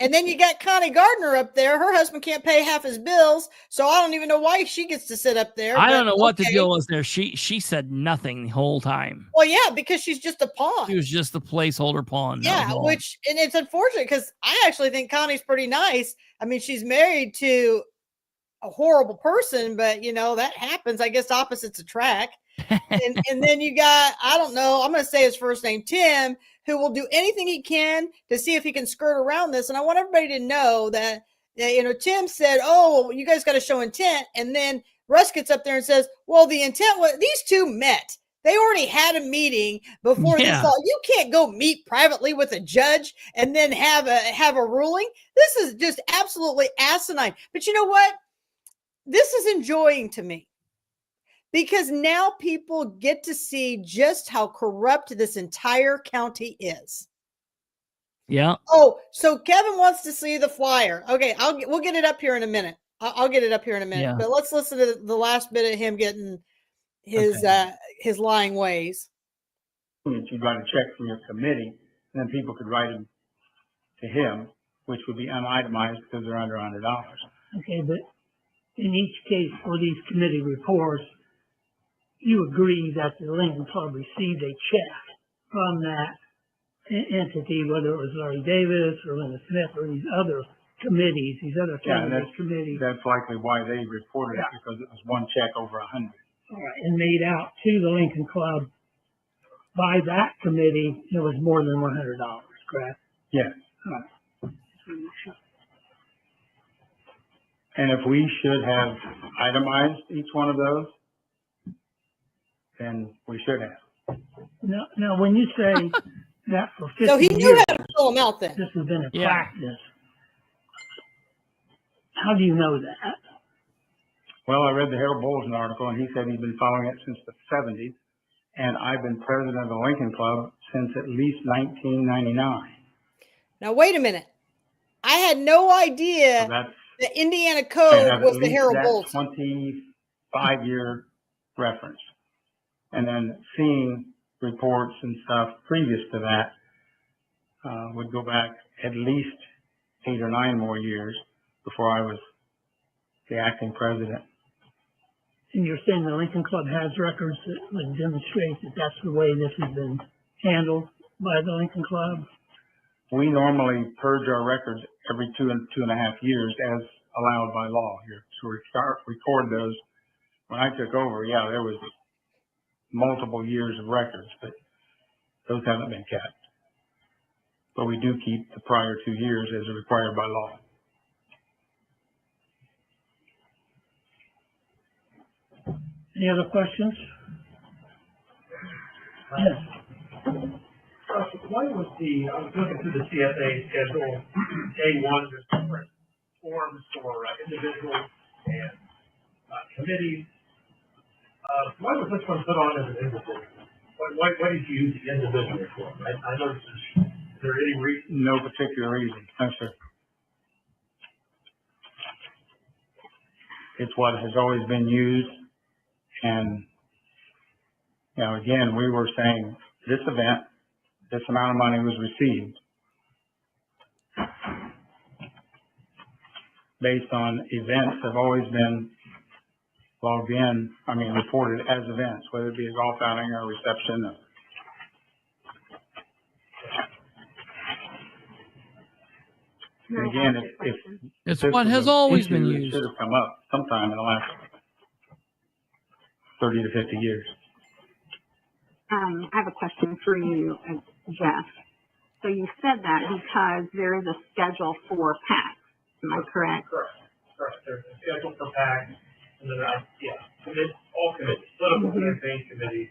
And then you got Connie Gardner up there. Her husband can't pay half his bills. So I don't even know why she gets to sit up there. I don't know what the deal was there. She said nothing the whole time. Well, yeah, because she's just a pawn. She was just the placeholder pawn. Yeah, and it's unfortunate because I actually think Connie's pretty nice. I mean, she's married to a horrible person, but that happens. I guess opposites attract. and then you got, I don't know, I'm going to say his first name, Tim, who will do anything he can to see if he can skirt around this. And I want everybody to know that Tim said, oh, you guys got to show intent. And then Russ gets up there and says, well, the intent was these two met. They already had a meeting before this all. You can't go meet privately with a judge and then have a ruling. This is just absolutely asinine. But you know what? This is enjoying to me. Because now people get to see just how corrupt this entire county is. Yeah. Oh, so Kevin wants to see the flyer. Okay, we'll get it up here in a minute. I'll get it up here in a minute. Yeah. But let's listen to the last bit of him getting his lying ways. You'd write a check from your committee, and then people could write them to him, which would be unitemized because they're under $100. Okay, but in each case for these committee reports, you agree that the Lincoln Club received a check from that entity, whether it was Larry Davis or Linda Smith or these other committees, these other committees. That's likely why they reported it, because it was one check over 100. All right, and made out to the Lincoln Club by that committee, it was more than $100, correct? Yes. All right. And if we should have itemized each one of those, then we should have. Now, when you say that for 50 so he knew years, how to fill them out then. This has been a practice. How do you know that? Well, I read the Herald Bulletin article, and he said he'd been following it since the 70s, and I've been president of the Lincoln Club since at least 1999. Now, wait a minute. I had no idea the Indiana Code was the Herald Bulletin. 25-year reference. And then seeing reports and stuff previous to that would go back at least 8 or 9 more years before I was the acting president. And you're saying the Lincoln Club has records that would demonstrate that that's the way this has been handled by the Lincoln Club? We normally purge our records every 2.5 years as allowed by law here. So we record those. When I took over, there was multiple years of records, but those haven't been kept. But we do keep the prior 2 years as required by law. Any other questions? Yes. Why was I was looking through the CFA schedule, A1, there's different forms for individuals and committees. Why was this one put on as an individual? Why did you use the individual form? I noticed is there any reason? No particular reason. No, sir. It's what has always been used. And, again, we were saying this event, this amount of money was received based on events that have always been logged in, reported as events, whether it be a golf outing or a reception. And again, if it's what has always been used. It should have come up sometime in the last 30 to 50 years. I have a question for you, Jeff. So you said that because there is a schedule for PAC. Am I correct? Correct. There's a schedule for PAC, and then all committees, political campaign committees,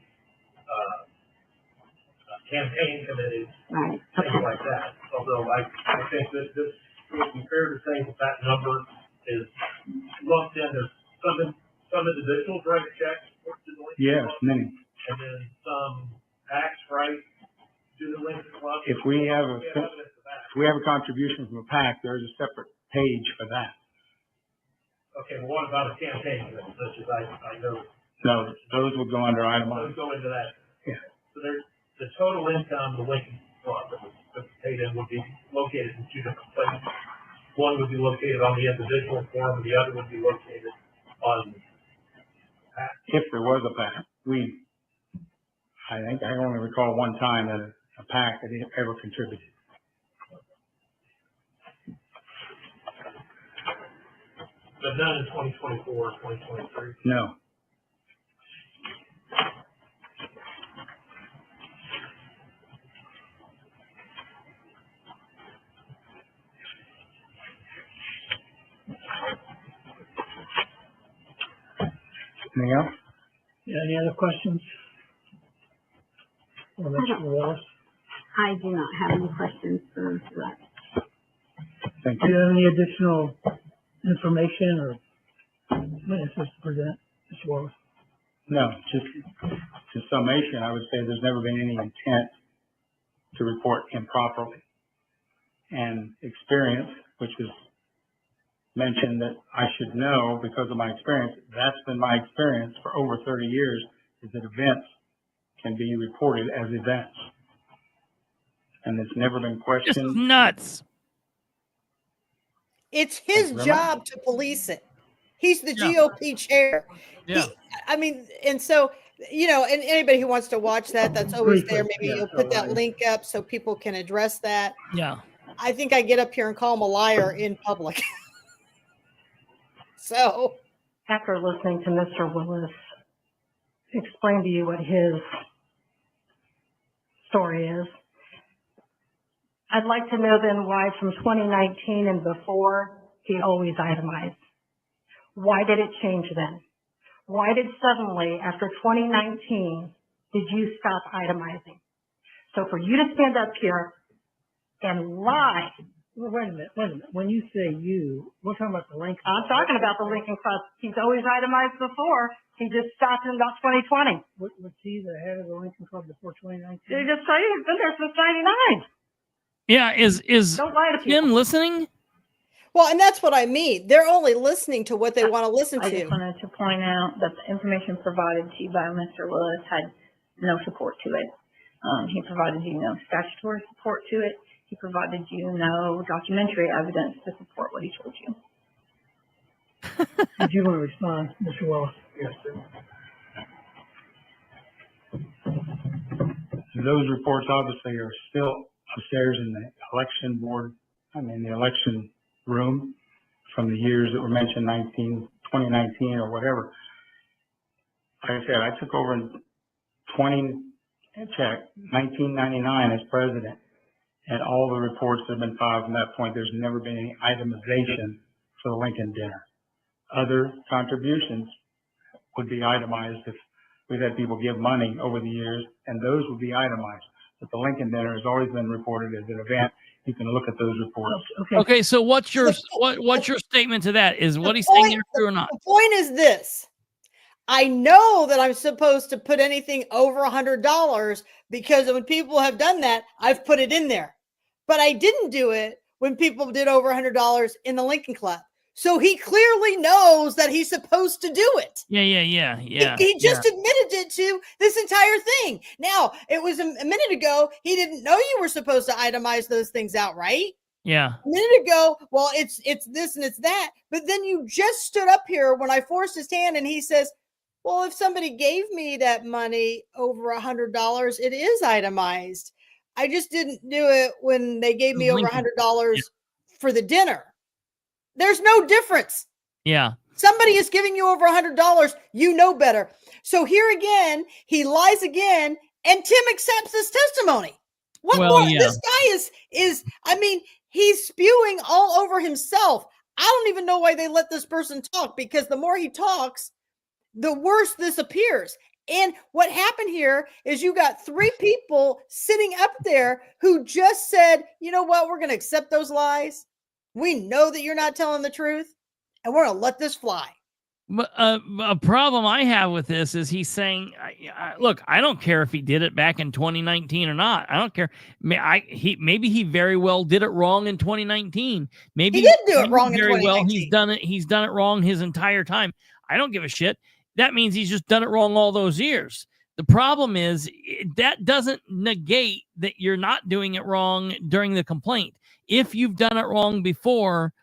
campaign committees, Right. things like that. Although I think that this would be fair to say that number is lumped in. There's some individuals write checks to the Lincoln Yes, Club, many. and then some PACs write to the Lincoln Club. If we have a evidence of that. If we have a contribution from a PAC, there's a separate page for that. Okay, well, what about a campaign committee, such as I know? No, those would go under item Those I. go into that. Yeah. So there's the total income of the Lincoln Club that was paid in would be located in two different places. One would be located on the individual form, and the other would be located on PAC. If there was a PAC, I think I only recall one time that a PAC had ever contributed. But none in 2024, 2023. No. Anything else? Yeah, any other questions? Or Mr. Willis? I do not have any questions for Mr. Rex. Thank Do you you. have any additional information or witnesses to present, Mr. Willis? No, just to summation, I would say there's never been any intent to report improperly. And experience, which was mentioned that I should know because of my experience, that's been my experience for over 30 years, is that events can be reported as events. And it's never been Just questioned. nuts. It's his Thank you very job to police it. He's the Yeah. GOP chair. Yeah. And so, and anybody who wants to watch that, that's always there. Maybe Yeah, you'll put that so, link up so people can address that. Yeah. I think I get up here and call him a liar in public. So, After listening to Mr. Willis explain to you what his story is, I'd like to know then why from 2019 and before he always itemized. Why did it change then? Why did suddenly, after 2019, did you stop itemizing? So for you to stand up here and lie. Well, wait a minute. When you say you, we're talking about the Lincoln. I'm talking about the Lincoln Club. He's always itemized before. He just stopped in about 2020. Was he the head of the Lincoln Club before 2019? Did he just say he's been there since 99? Yeah. Is Don't lie to people. Jim listening? well, and that's what I mean. They're only listening to what they want to listen I just to. wanted to point out that the information provided to you by Mr. Willis had no support to it. He provided you no statutory support to it. He provided you no documentary evidence to support what he told you. Did you want to respond, Mr. Willis? Yes, sir. Those reports obviously are still upstairs in the election the election room from the years that were mentioned, 2019 or whatever. Like I said, I took over in 1999 as president, and all the reports that have been filed from that point, there's never been any itemization for the Lincoln dinner. Other contributions would be itemized if we've had people give money over the years, and those would be itemized. But the Lincoln dinner has always been reported as an event. You can look at those reports. Okay. So what's your statement to that? Is what he's saying here true or not? The point is this. I know that I'm supposed to put anything over $100 because when people have done that, I've put it in there. But I didn't do it when people did over $100 in the Lincoln Club. So he clearly knows that he's supposed to do it. Yeah. He just admitted it to this entire thing. Now, it was a minute ago, he didn't know you were supposed to itemize those things out, right? Yeah. A minute ago, well, it's this and it's that. But then you just stood up here when I forced his hand and he says, well, if somebody gave me that money over $100, it is itemized. I just didn't do it when they gave me over $100 for the dinner. There's no difference. Yeah. Somebody is giving you over $100. You know better. So here again, he lies again, and Tim accepts his testimony. What Well, more? yeah. This guy is, I mean, he's spewing all over himself. I don't even know why they let this person talk, because the more he talks, the worse this appears. And what happened here is you got three people sitting up there who just said, you know what, we're going to accept those lies. We know that you're not telling the truth, and we're going to let this fly. But a problem I have with this is he's saying, look, I don't care if he did it back in 2019 or not. I don't care. Maybe he very well did it wrong in 2019. Maybe he did do it wrong very in 2019. well. He's done it wrong his entire time. I don't give a shit. That means he's just done it wrong all those years. The problem is that doesn't negate that you're not doing it wrong during the complaint. If you've done it wrong before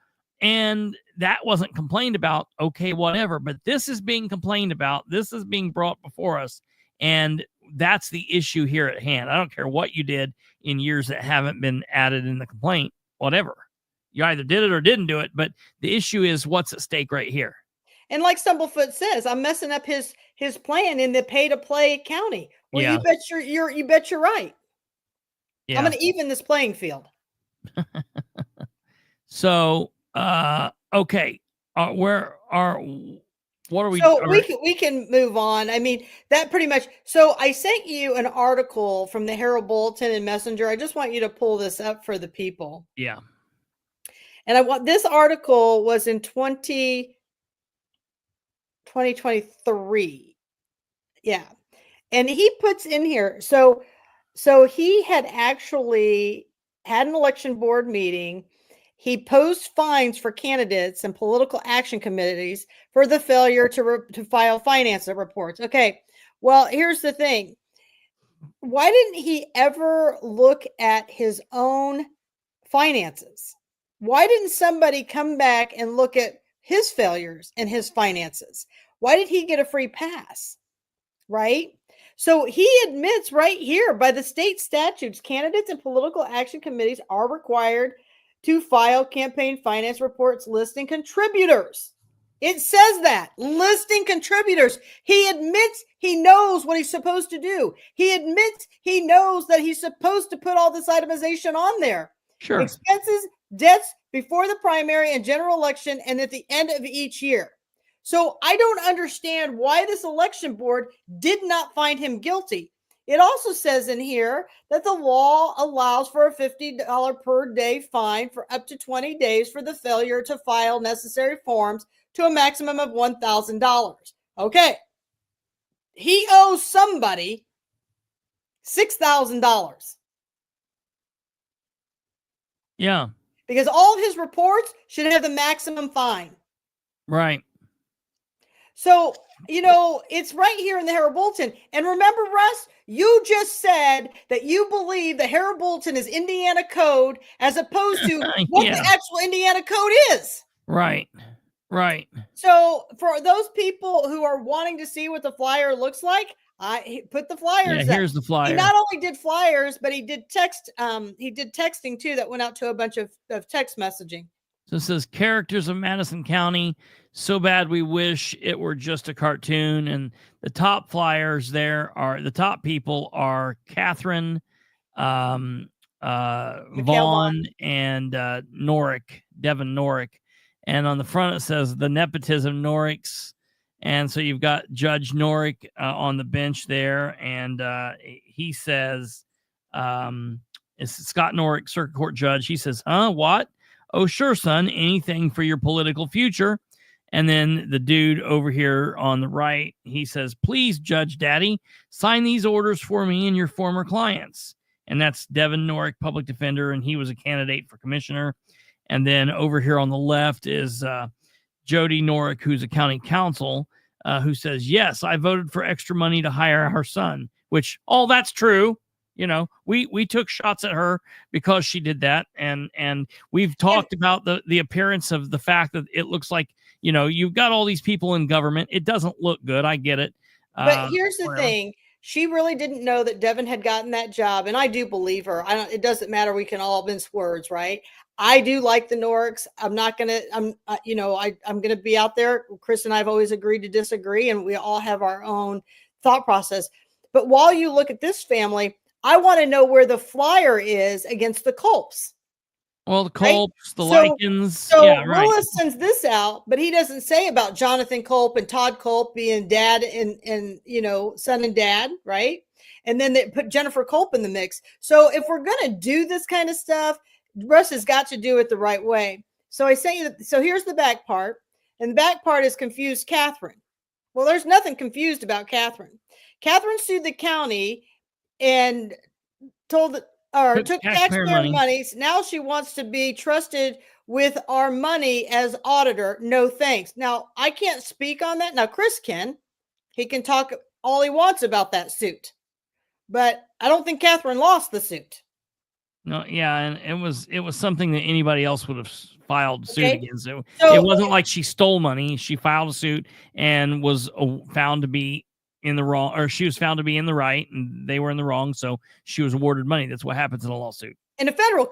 and that wasn't complained about, okay, whatever. But this is being complained about. This is being brought before us. And that's the issue here at hand. I don't care what you did in years that haven't been added in the complaint, whatever. You either did it or didn't do it. But the issue is what's at stake right here. And like Stumblefoot says, I'm messing up his plan in the pay-to-play county. Well, Yeah. you bet you're right. Yeah. I'm going to even this playing field. So, okay. What are we? So we can move on. I mean, that pretty much. So I sent you an article from the Herald Bulletin and Messenger. I just want you to pull this up for the people. Yeah. And this article was in 2023. Yeah. And he puts in here. So he had actually had an election board meeting. He posed fines for candidates and political action committees for the failure to file finance reports. Okay. Well, here's the thing. Why didn't he ever look at his own finances? Why didn't somebody come back and look at his failures and his finances? Why did he get a free pass? Right? So he admits right here, by the state statutes, candidates and political action committees are required to file campaign finance reports listing contributors. It says that, listing contributors. He admits he knows what he's supposed to do. He admits he knows that he's supposed to put all this itemization on there. Sure. Expenses, debts before the primary and general election and at the end of each year. So I don't understand why this election board did not find him guilty. It also says in here that the law allows for a $50 per day fine for up to 20 days for the failure to file necessary forms to a maximum of $1,000. Okay. He owes somebody $6,000. Yeah. Because all of his reports should have the maximum fine. Right. So, it's right here in the Herald Bulletin. And remember, Russ, you just said that you believe the Herald Bulletin is Indiana code as opposed to what the actual Indiana code is. Right. Right. So for those people who are wanting to see what the flyer looks like, I put the flyers. Yeah, here's the flyer. He not only did flyers, but he did text. He did texting too that went out to a bunch of text messaging. So it says characters of Madison County. So bad we wish it were just a cartoon. And the top flyers there are the top people are Katherine, Vaughn, and Devin Norick. And on the front it says the nepotism Noricks. And so you've got Judge Norick on the bench there. And he says, it's Scott Norick, circuit court judge. He says, what? Oh, sure, son. Anything for your political future. And then the dude over here on the right, he says, please, Judge Daddy, sign these orders for me and your former clients. And that's Devin Norick, public defender, and he was a candidate for commissioner. And then over here on the left is Jody Norick, who's a county council, who says, yes, I voted for extra money to hire our son, which all that's true. We took shots at her because she did that. And we've talked about the appearance of the fact that it looks like, you've got all these people in government. It doesn't look good. I get it. But here's the thing. She really didn't know that Devin had gotten that job. And I do believe her. It doesn't matter. We can all mince words, right? I do like the Noricks. I'm going to be out there. Chris and I have always agreed to disagree, and we all have our own thought process. But while you look at this family, I want to know where the flyer is against the Culps. Well, the Right? Culps, the Lycans. So Yeah, right. Willis sends this out, but he doesn't say about Jonathan Culp and Todd Culp being dad and son and dad, right? And then they put Jennifer Culp in the mix. So if we're gonna do this kind of stuff, Russ has got to do it the right way. So I say that. So here's the back part, and the back part is confused Katherine. Well, there's nothing confused about Katherine. Katherine sued the county and took taxpayer monies. Now she wants to be trusted with our money as auditor. No thanks. Now, I can't speak on that. Now, Chris can. He can talk all he wants about that suit. But I don't think Katherine lost the suit. No, yeah, and it was something that anybody else would have filed suit against. So it wasn't like she stole money. She filed a suit and was found to be in the wrong, or she was found to be in the right, and they were in the wrong. So she was awarded money. That's what happens in a lawsuit. In a federal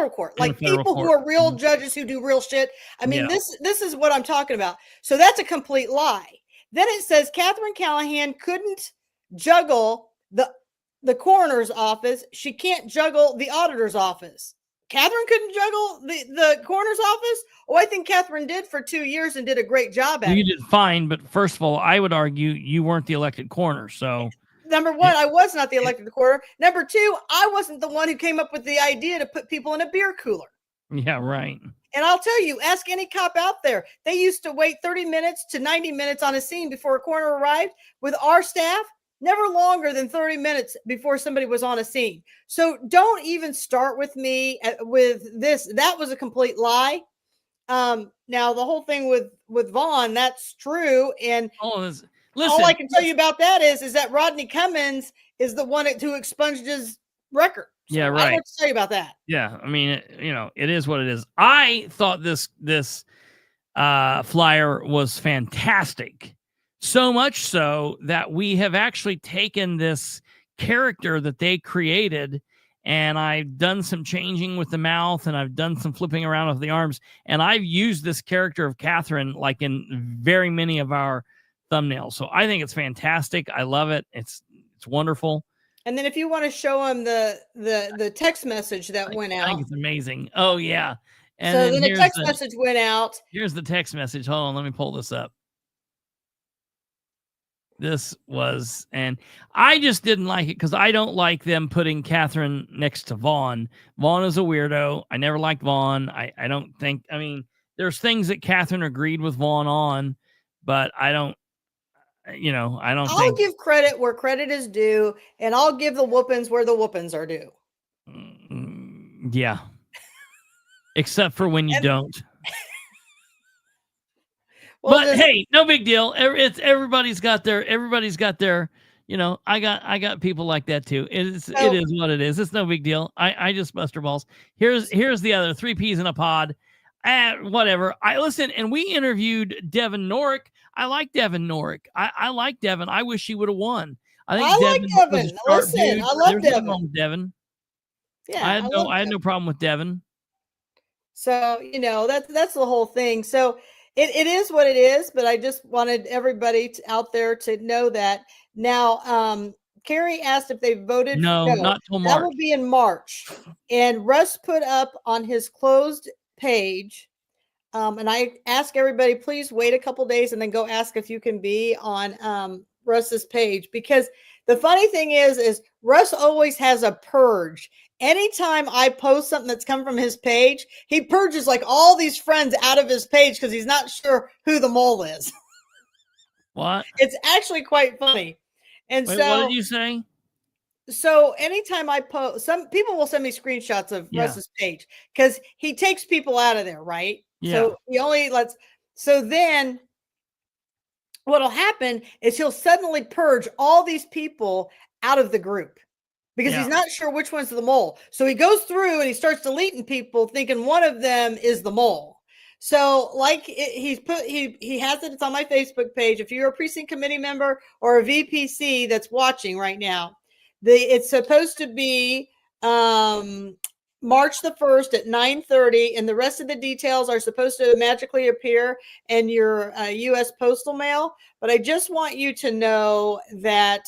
court, like people who are real judges who do real shit. I mean, this is what I'm talking about. So that's a complete lie. Then it says Katherine Callahan couldn't juggle the coroner's office. She can't juggle the auditor's office. Katherine couldn't juggle the coroner's office? Oh, I think Katherine did for 2 years and did a great job at it. You did fine, but first of all, I would argue you weren't the elected coroner. So number one, I was not the elected coroner. Number two, I wasn't the one who came up with the idea to put people in a beer cooler. Yeah, right. And I'll tell you, ask any cop out there. They used to wait 30 minutes to 90 minutes on a scene before a coroner arrived. With our staff, never longer than 30 minutes before somebody was on a scene. So don't even start with me with this. That was a complete lie. Now the whole thing with Vaughn, that's true. And listen, all I can tell you about that is that Rodney Cummins is the one who expunged his record. So yeah, right. I don't know what to tell you about that. Yeah, I mean, it is what it is. I thought this flyer was fantastic. So much so that we have actually taken this character that they created, and I've done some changing with the mouth, and I've done some flipping around of the arms, and I've used this character of Katherine like in very many of our thumbnails. So I think it's fantastic. I love it. It's wonderful. And then if you want to show them the text message that went out, I think it's amazing. Oh yeah. And so then the text message went out. Here's the text message. Hold on, let me pull this up. This was, and I just didn't like it because I don't like them putting Katherine next to Vaughn. Vaughn is a weirdo. I never liked Vaughn. I don't think, I mean, there's things that Katherine agreed with Vaughn on, but I don't I'll give credit where credit is due, and I'll give the whoopings where the whoopings are due. Yeah. Except for when you don't. Well, but hey, no big deal. Everybody's got their, I got people like that too. It is what it is. It's no big deal. I just bust her balls. Here's the other 3 peas in a pod. Whatever. Listen, and we interviewed Devin Norick. I like Devin Norick. I like Devin. I wish he would have won. I like Devin. Listen, I love Devin. Devin. Yeah, I had no problem with Devin. So that's the whole thing. So it is what it is. But I just wanted everybody out there to know that. Now, Carrie asked if they voted. No, not till March. That will be in March. And Russ put up on his closed page. And I ask everybody, please wait a couple days and then go ask if you can be on Russ's page, because the funny thing is Russ always has a purge. Anytime I post something that's come from his page, he purges like all these friends out of his page because he's not sure who the mole is. What? It's actually quite funny. And Wait, so what did you say? So anytime I post, some people will send me screenshots of Russ's page because he takes people out of there, right? Yeah. So he only lets. So then what'll happen is he'll suddenly purge all these people out of the group because he's not sure which one's the mole. So he goes through and he starts deleting people thinking one of them is the mole. So like he has it. It's on my Facebook page. If you're a precinct committee member or a VPC that's watching right now, it's supposed to be March the 1st at 9:30, and the rest of the details are supposed to magically appear in your U.S. postal mail. But I just want you to know that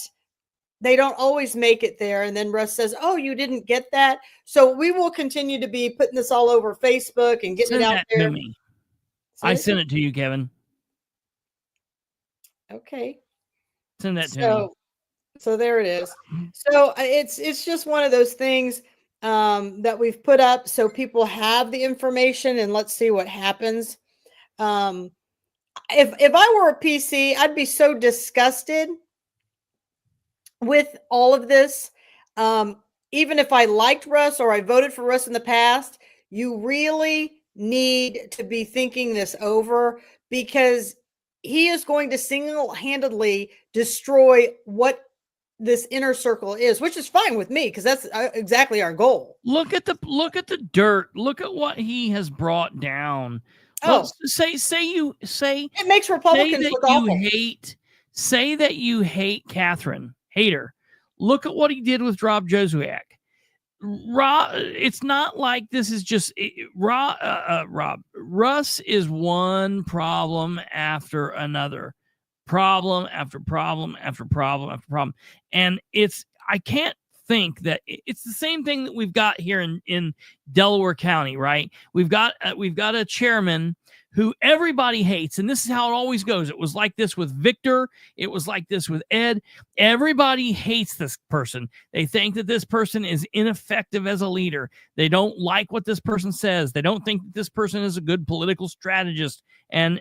they don't always make it there. And then Russ says, oh, you didn't get that. So we will continue to be putting this all over Facebook and getting Send it out that there. to me. I sent it to you, Kevin. Okay. Send that to me. So there it is. So it's just one of those things that we've put up so people have the information, and let's see what happens. If I were a PC, I'd be so disgusted with all of this. Even if I liked Russ or I voted for Russ in the past, you really need to be thinking this over, because he is going to single-handedly destroy what this inner circle is, which is fine with me because that's exactly our goal. Look at the dirt. Look at what he has brought down. Oh, say it makes Republicans look awful. Say that you hate Katherine. Hate her. Look at what he did with Rob Josuak. It's not like this is just Rob. Russ is one problem after another. Problem after problem after problem after problem. And I can't think that it's the same thing that we've got here in Delaware County, right? We've got a chairman who everybody hates, and this is how it always goes. It was like this with Victor. It was like this with Ed. Everybody hates this person. They think that this person is ineffective as a leader. They don't like what this person says. They don't think that this person is a good political strategist. And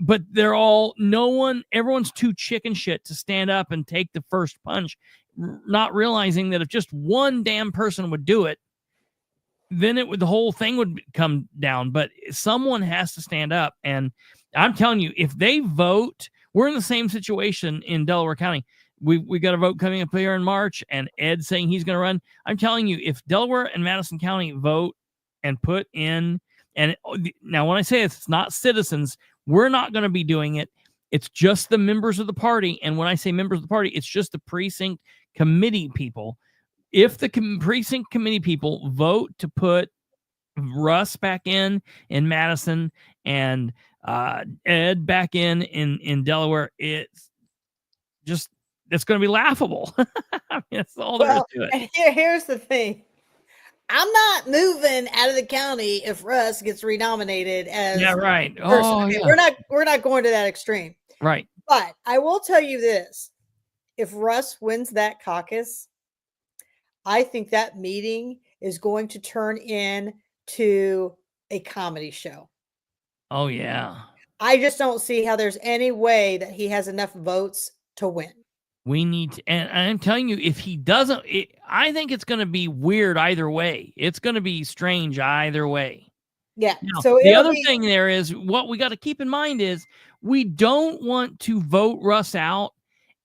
but everyone's too chicken shit to stand up and take the first punch, not realizing that if just one damn person would do it, then the whole thing would come down. But someone has to stand up. And I'm telling you, if they vote, we're in the same situation in Delaware County. We got a vote coming up here in March, and Ed saying he's going to run. I'm telling you, if Delaware and Madison County vote and put in, and now when I say it's not citizens, we're not going to be doing it. It's just the members of the party. And when I say members of the party, it's just the precinct committee people. If the precinct committee people vote to put Russ back in Madison and Ed back in Delaware, it's going to be laughable. I mean, that's all there is to it. Here's the thing. I'm not moving out of the county if Russ gets renominated as right. We're not going to that extreme. Right. But I will tell you this. If Russ wins that caucus, I think that meeting is going to turn into a comedy show. Oh, yeah. I just don't see how there's any way that he has enough votes to win. We need to, and I'm telling you, if he doesn't, I think it's going to be weird either way. It's going to be strange either way. Yeah. Now, so the other thing there is what we got to keep in mind is we don't want to vote Russ out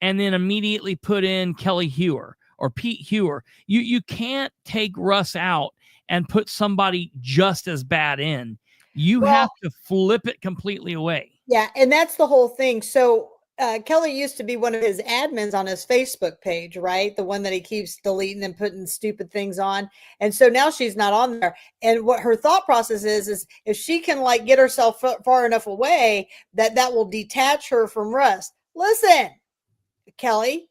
and then immediately put in Kelly Hewer or Pete Hewer. You can't take Russ out and put somebody just as bad in. You have to flip it completely away. Yeah. And that's the whole thing. So Kelly used to be one of his admins on his Facebook page, right? The one that he keeps deleting and putting stupid things on. And so now she's not on there. And what her thought process is if she can get herself far enough away that will detach her from Russ. Listen, Kelly,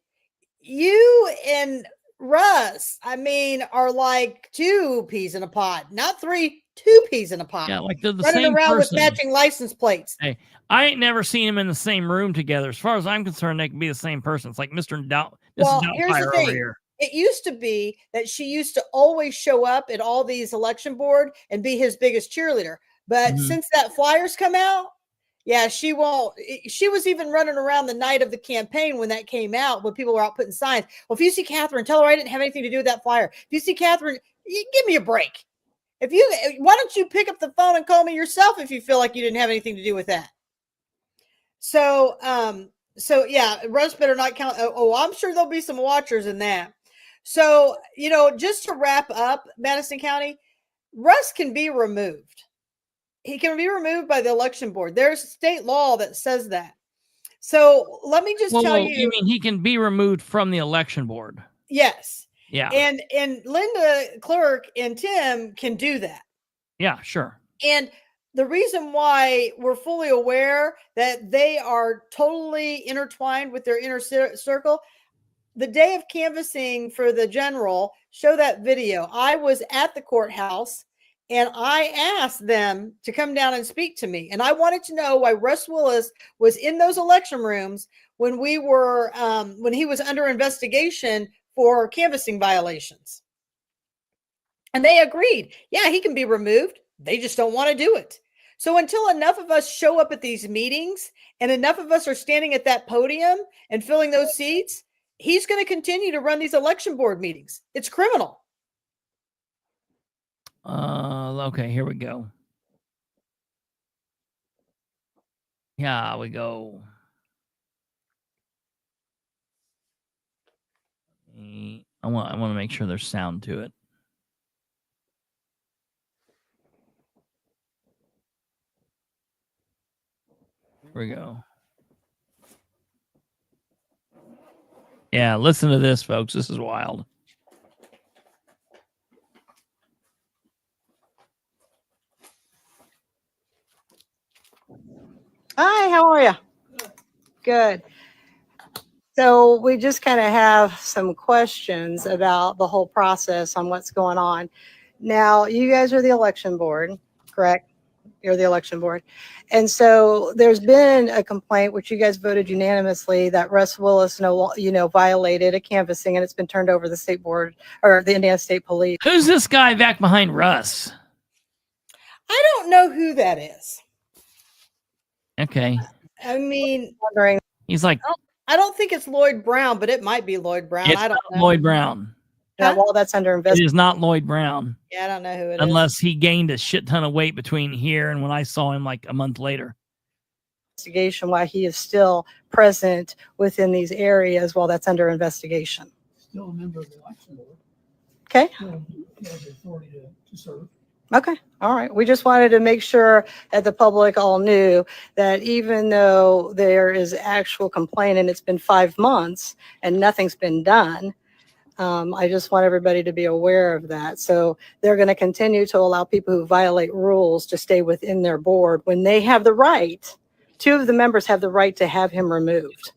you and Russ, are like two peas in a pod, not three, two peas in a pod. Yeah, like they're the running same around person. with matching license plates. Hey, I ain't never seen them in the same room together. As far as I'm concerned, they can be the same person. It's like Mr. Here's the thing. over here. It used to be that she used to always show up at all these election board and be his biggest cheerleader. But since that flyers come out, yeah, she won't. She was even running around the night of the campaign when that came out, when people were out putting signs. Well, if you see Katherine, tell her I didn't have anything to do with that flyer. If you see Katherine, give me a break. Why don't you pick up the phone and call me yourself if you feel like you didn't have anything to do with that? So yeah, Russ better not count. Oh, I'm sure there'll be some watchers in that. So, just to wrap up Madison County, Russ can be removed. He can be removed by the election board. There's state law that says that. So let me just tell you. You mean he can be removed from the election board? Yes. Yeah. And Linda Clerk and Tim can do that. Yeah, sure. And the reason why we're fully aware that they are totally intertwined with their inner circle, the day of canvassing for the general, show that video. I was at the courthouse and I asked them to come down and speak to me. And I wanted to know why Russ Willis was in those election rooms when we were, when he was under investigation for canvassing violations. And they agreed, yeah, he can be removed. They just don't want to do it. So until enough of us show up at these meetings and enough of us are standing at that podium and filling those seats, he's going to continue to run these election board meetings. It's criminal. Okay, here we go. Yeah, we go. I want to make sure there's sound to it. Here we go. Yeah, listen to this, folks. This is wild. Hi, how are you? Good. So we just kind of have some questions about the whole process on what's going on. Now, you guys are the election board, correct? You're the election board. And so there's been a complaint, which you guys voted unanimously, that Russ Willis violated a canvassing, and it's been turned over to the state board or the Indiana State Police. Who's this guy back behind Russ? I don't know who that is. Okay. I mean, wondering. He's like, I don't think it's Lloyd Brown, but it might be Lloyd Brown. It's I don't not know. Lloyd Brown. Yeah, well, that's under It investigation. is not Lloyd Brown. Yeah, I don't know who it is. Unless he gained a shit ton of weight between here and when I saw him like a month later. Investigation why he is still present within these areas while that's under investigation. Still a member of the election board. Okay. Still has the authority to serve. Okay. All right. We just wanted to make sure that the public all knew that even though there is actual complaint and it's been 5 months and nothing's been done, I just want everybody to be aware of that. So they're going to continue to allow people who violate rules to stay within their board when they have the right. 2 of the members have the right to have him removed.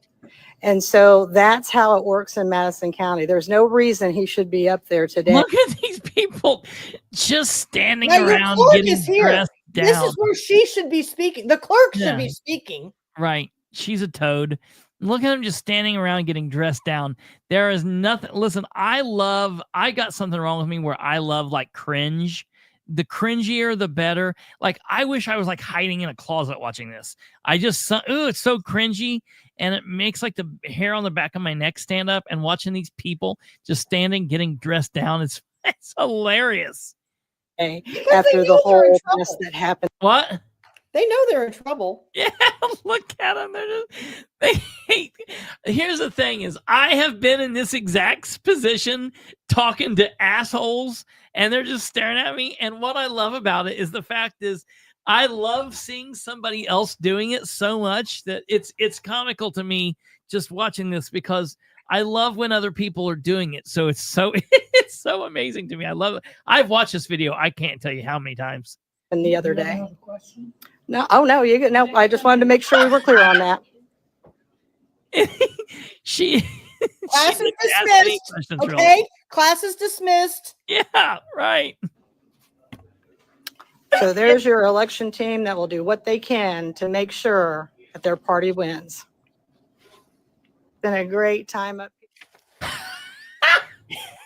And so that's how it works in Madison County. There's no reason he should be up there today. Look at these people just standing Now, your around clerk getting is here. dressed down. This is where she should be speaking. The clerk Yeah. should be speaking. Right. She's a toad. Look at him just standing around getting dressed down. There is nothing. Listen, I got something wrong with me where I love like cringe. The cringier, the better. Like, I wish I was like hiding in a closet watching this. It's so cringy. And it makes like the hair on the back of my neck stand up, and watching these people just standing, getting dressed down. It's hilarious. After the whole mess that happened. What? They know they're in trouble. Yeah, look at them. They hate. Here's the thing is, I have been in this exact position talking to assholes, and they're just staring at me. And what I love about it is the fact is, I love seeing somebody else doing it so much that it's comical to me just watching this, because I love when other people are doing it. So it's so amazing to me. I love it. I've watched this video. I can't tell you how many times. And the other day. No, oh no, I just wanted to make sure we were clear on that. Class is dismissed. Okay, class is dismissed. Yeah, right. So there's your election team that will do what they can to make sure that their party wins. It's been a great time up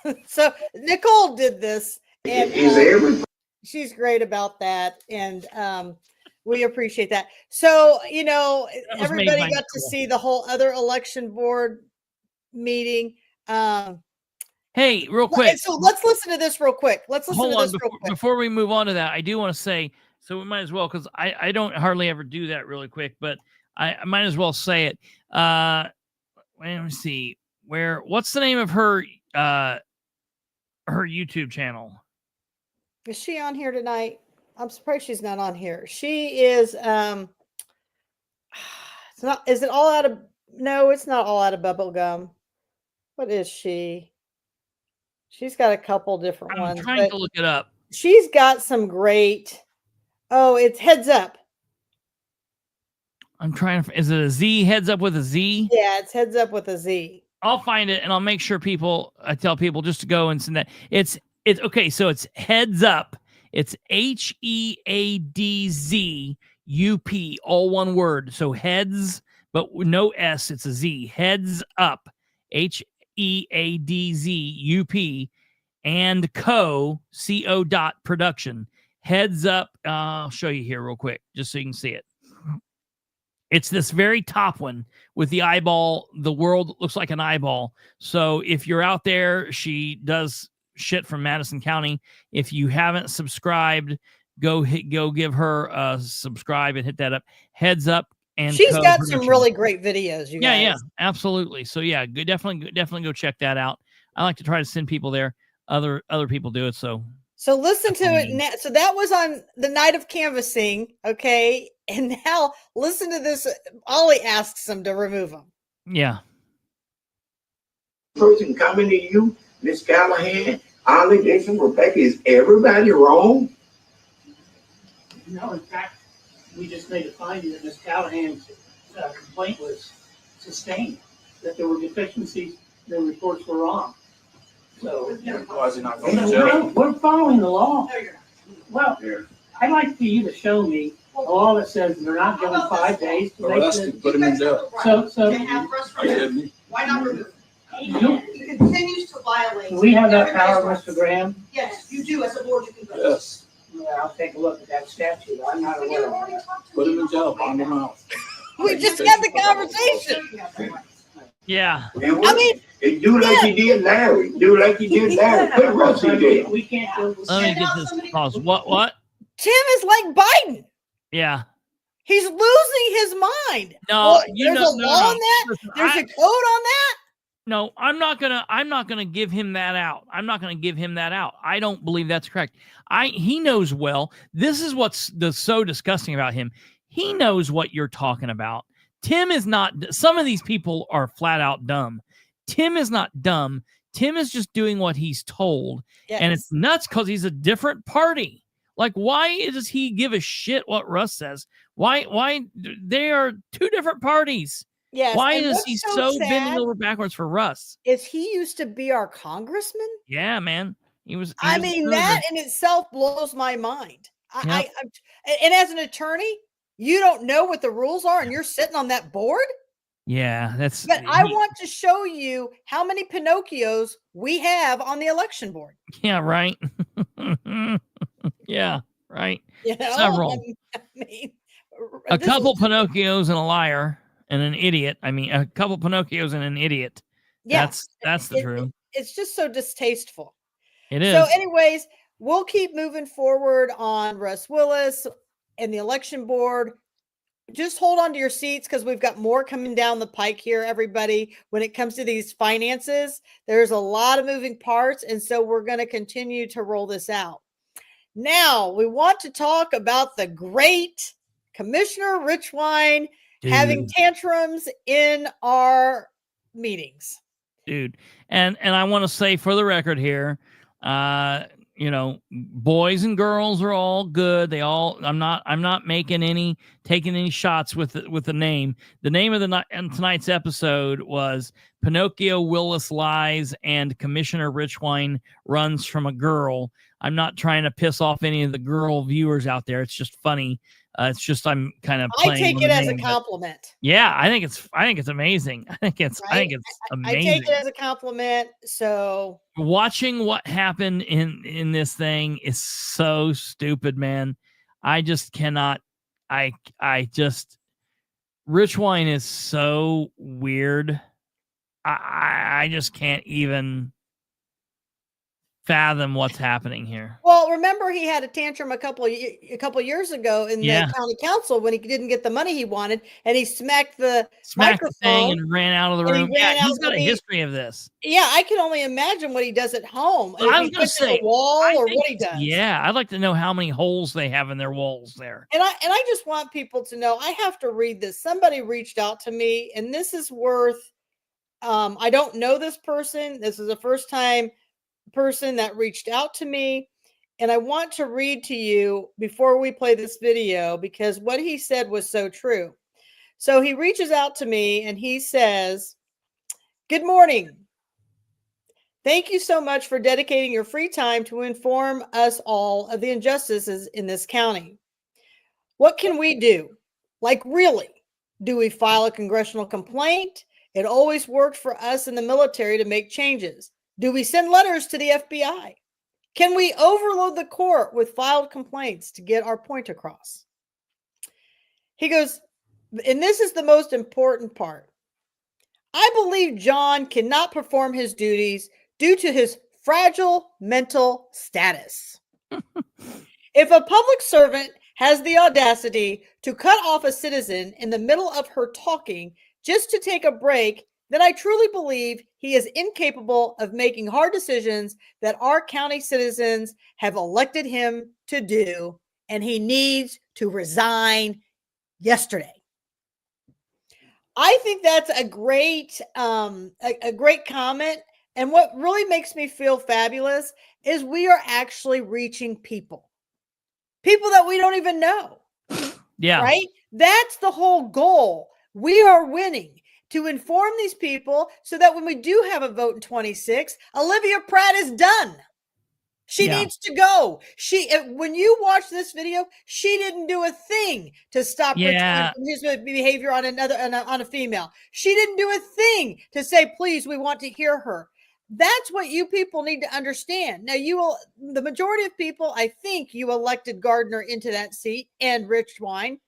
here. So Nicole did this, and she's great about that, and we appreciate that. So, everybody got to see the whole other election board meeting. Hey, real quick. So let's listen to this real quick. Before we move on to that, I do want to say, so we might as well, because I don't hardly ever do that really quick, but I might as well say it. Let me see. What's the name of her YouTube channel? Is she on here tonight? I'm surprised she's not on here. She is it's not, is it all out of, no, it's not all out of bubble gum. What is she? She's got a couple different ones. I'm trying to look it up. She's got some great. Oh, it's Heads Up. I'm trying to. Is it a Z? Heads Up with a Z? Yeah, it's Heads Up with a Z. I'll find it and I'll make sure I tell people just to go and send that. It's okay. So it's Heads Up. It's HEADZUP, all one word. So heads, but no S. It's a Z. Heads Up. HEADZUP and co production. Heads Up. I'll show you here real quick, just so you can see it. It's this very top one with the eyeball. The world looks like an eyeball. So if you're out there, she does shit from Madison County. If you haven't subscribed, go give her a subscribe and hit that up. Heads Up. And she's got some really great videos. You guys. Yeah, absolutely. So yeah, definitely go check that out. I like to try to send people there. Other people do it. So listen to it now. So that was on the night of canvassing. Okay. And now listen to this. Ollie asks him to remove him. Yeah. Person coming to you, Miss Callahan, Ollie, Dixon, Rebecca, is everybody wrong? No, in fact, we just made a finding that Ms. Callahan's complaint was sustained, that there were deficiencies, the reports were wrong. So, Why is it not going to jail? we're following the law. Well, I'd like for you to show me a law that says they're not given 5 days to make the. Put him in jail. So, Why not remove you, He continues to violate. do we have that power, Mr. Graham? Yes, you do, as a board, you can vote. Yes. Well, I'll take a look at that statute. I'm not aware of that. Put him in jail, bond him out. We just had the conversation. Yeah. I mean, do like you did Larry. Do like you did Larry. Put Russ in jail. We can't do it. Let me get this pause. What? Tim is like Biden. Yeah. He's losing his mind. No, there's a law on that. Listen, There's a code on that. No, I'm not gonna give him that out. I don't believe that's correct. He knows well. This is what's so disgusting about him. He knows what you're talking about. Tim is not. Some of these people are flat out dumb. Tim is not dumb. Tim is just doing what he's told, and it's nuts because he's a different party. Like, why does he give a shit what Russ says? Why they are two different parties. Yes. Why is he so bending over backwards for Russ? Is he used to be our congressman? Yeah, man. He was I mean, that in itself blows my mind. And as an attorney, you don't know what the rules are, and you're sitting on that board. Yeah, But I want to show you how many Pinocchios we have on the election board. Yeah, right. Yeah, right. You know? Several. I mean, a couple Pinocchios and a liar and an idiot. I mean, a couple Pinocchios and an idiot. Yeah, that's the truth. It's just so distasteful. It is. So, anyways, we'll keep moving forward on Russ Willis and the election board. Just hold on to your seats because we've got more coming down the pike here, everybody. When it comes to these finances, there's a lot of moving parts. And so we're going to continue to roll this out. Now, we want to talk about the great Commissioner Richwine having tantrums in our meetings. Dude. And I want to say for the record here, boys and girls are all good. I'm not taking any shots with the name. The name of tonight's episode was Pinocchio, Willis lies, and Commissioner Richwine runs from a girl. I'm not trying to piss off any of the girl viewers out there. It's just funny. It's just I'm kind of playing. I take it as a compliment. Yeah, I think it's amazing. I think it's amazing. I take it as a compliment. So watching what happened in this thing is so stupid, man. I just cannot. Richwine is so weird. I just can't even fathom what's happening here. Well, remember he had a tantrum a couple years ago in the county council when he didn't get the money he wanted, and he smacked the thing and ran out of the room. Yeah, he's got a history of this. Yeah, I can only imagine what he does at home. I was going to say a wall or what he does. Yeah, I'd like to know how many holes they have in their walls there. And I just want people to know. I have to read this. Somebody reached out to me, and this is worth. I don't know this person. This is the first time person that reached out to me, and I want to read to you before we play this video because what he said was so true. So he reaches out to me and he says, Good morning. Thank you so much for dedicating your free time to inform us all of the injustices in this county. What can we do? Like, really? Do we file a congressional complaint? It always worked for us in the military to make changes. Do we send letters to the FBI? Can we overload the court with filed complaints to get our point across? He goes, and this is the most important part. I believe John cannot perform his duties due to his fragile mental status. If a public servant has the audacity to cut off a citizen in the middle of her talking just to take a break, then I truly believe he is incapable of making hard decisions that our county citizens have elected him to do, and he needs to resign yesterday. I think that's a great comment. And what really makes me feel fabulous is we are actually reaching people that we don't even know. Yeah. Right? That's the whole goal. We are winning to inform these people so that when we do have a vote in 26, Olivia Pratt is done. She needs to go. When you watch this video, she didn't do a thing to stop Richwine from his behavior on on a female. She didn't do a thing to say, please, we want to hear her. That's what you people need to understand. Now, the majority of people, I think you elected Gardner into that seat and Richwine,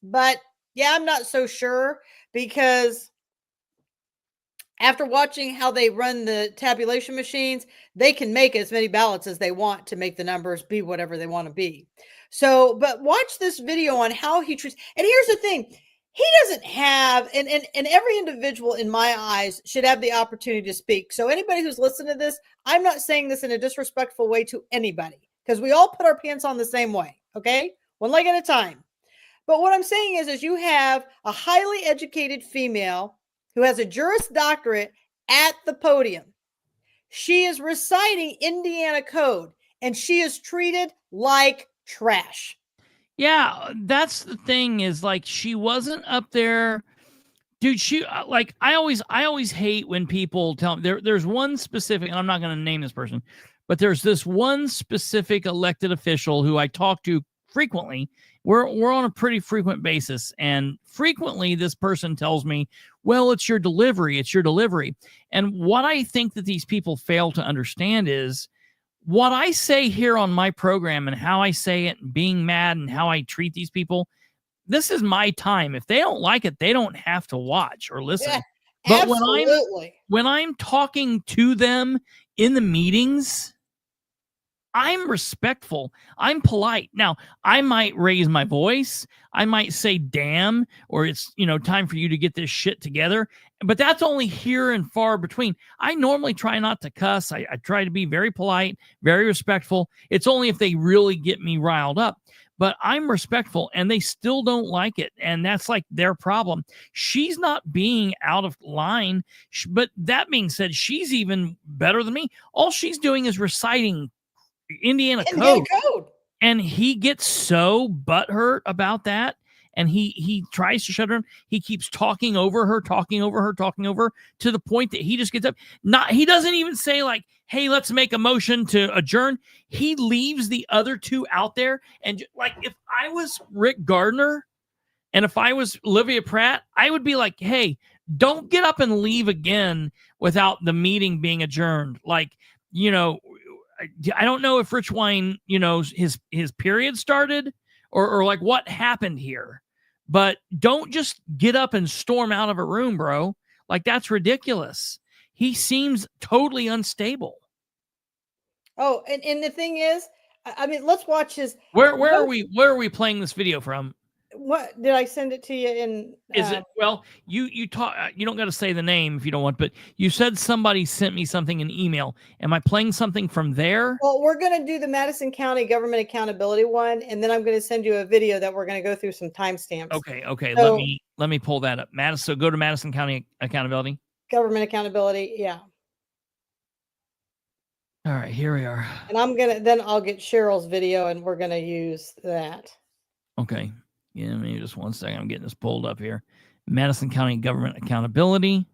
but yeah, I'm not so sure, because after watching how they run the tabulation machines, they can make as many ballots as they want to make the numbers be whatever they want to be. So, but watch this video on how he treats. And here's the thing. He doesn't have, and every individual in my eyes should have the opportunity to speak. So anybody who's listening to this, I'm not saying this in a disrespectful way to anybody, because we all put our pants on the same way. Okay. One leg at a time. But what I'm saying is you have a highly educated female who has a Juris Doctorate at the podium. She is reciting Indiana code, and she is treated like trash. Yeah, that's the thing, is like, she wasn't up there. Dude, I always hate when people tell me there's one specific, and I'm not going to name this person, but there's this one specific elected official who I talk to frequently. We're on a pretty frequent basis, and frequently this person tells me, well, it's your delivery. And what I think that these people fail to understand is what I say here on my program and how I say it, and being mad and how I treat these people. This is my time. If they don't like it, they don't have to watch or listen. Yeah, but absolutely. when I'm talking to them in the meetings, I'm respectful. I'm polite. Now, I might raise my voice. I might say, damn, or it's, time for you to get this shit together. But that's only here and far between. I normally try not to cuss. I try to be very polite, very respectful. It's only if they really get me riled up. But I'm respectful, and they still don't like it. And that's like their problem. She's not being out of line. But that being said, she's even better than me. All she's doing is reciting Indiana code. And he gets so butthurt about that. And he tries to shut her down. He keeps talking over her to the point that he just gets up. He doesn't even say like, hey, let's make a motion to adjourn. He leaves the other two out there. And like, if I was Rick Gardner and if I was Olivia Pratt, I would be like, hey, don't get up and leave again without the meeting being adjourned. Like, I don't know if Richwine, his period started or like what happened here, but don't just get up and storm out of a room, bro. Like, that's ridiculous. He seems totally unstable. Oh, and the thing is, I mean, let's watch his. Where are we playing this video from? What did I send it to you in? Is it, well, you talk, you don't got to say the name if you don't want, but you said somebody sent me something in email. Am I playing something from there? Well, we're going to do the Madison County Government Accountability one, and then I'm going to send you a video that we're going to go through some timestamps. Okay. So, let me pull that up. So go to Madison County Accountability. Government Accountability, yeah. All right, here we are. And then I'll get Cheryl's video, and we're going to use that. Okay. Yeah, maybe just one second. I'm getting this pulled up here. Madison County Government Accountability.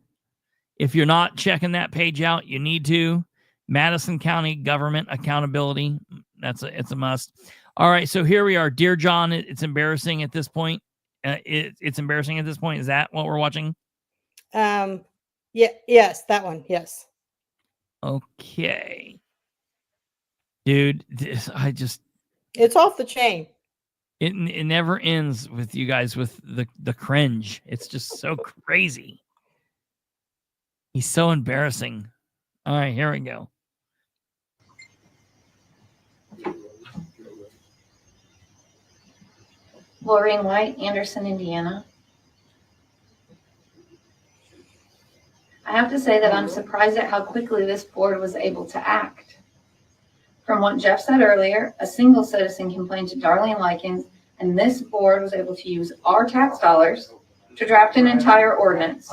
If you're not checking that page out, you need to. Madison County Government Accountability. It's a must. All right, so here we are. Dear John, it's embarrassing at this point. It's embarrassing at this point. Is that what we're watching? Yeah. Yes, that one. Yes. Okay. Dude, it's off the chain. It never ends with you guys with the cringe. It's just so crazy. He's so embarrassing. All right, here we go. Laureen White, Anderson, Indiana. I have to say that I'm surprised at how quickly this board was able to act. From what Jeff said earlier, a single citizen complained to Darlene Likens, and this board was able to use our tax dollars to draft an entire ordinance.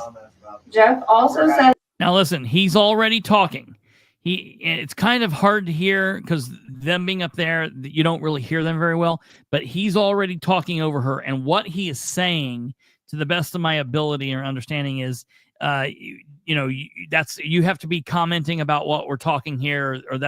Jeff also said... Now listen, he's already talking. It's kind of hard to hear because them being up there, you don't really hear them very well, but he's already talking over her. And what he is saying, to the best of my ability or understanding, is, you have to be commenting about what we're talking here, or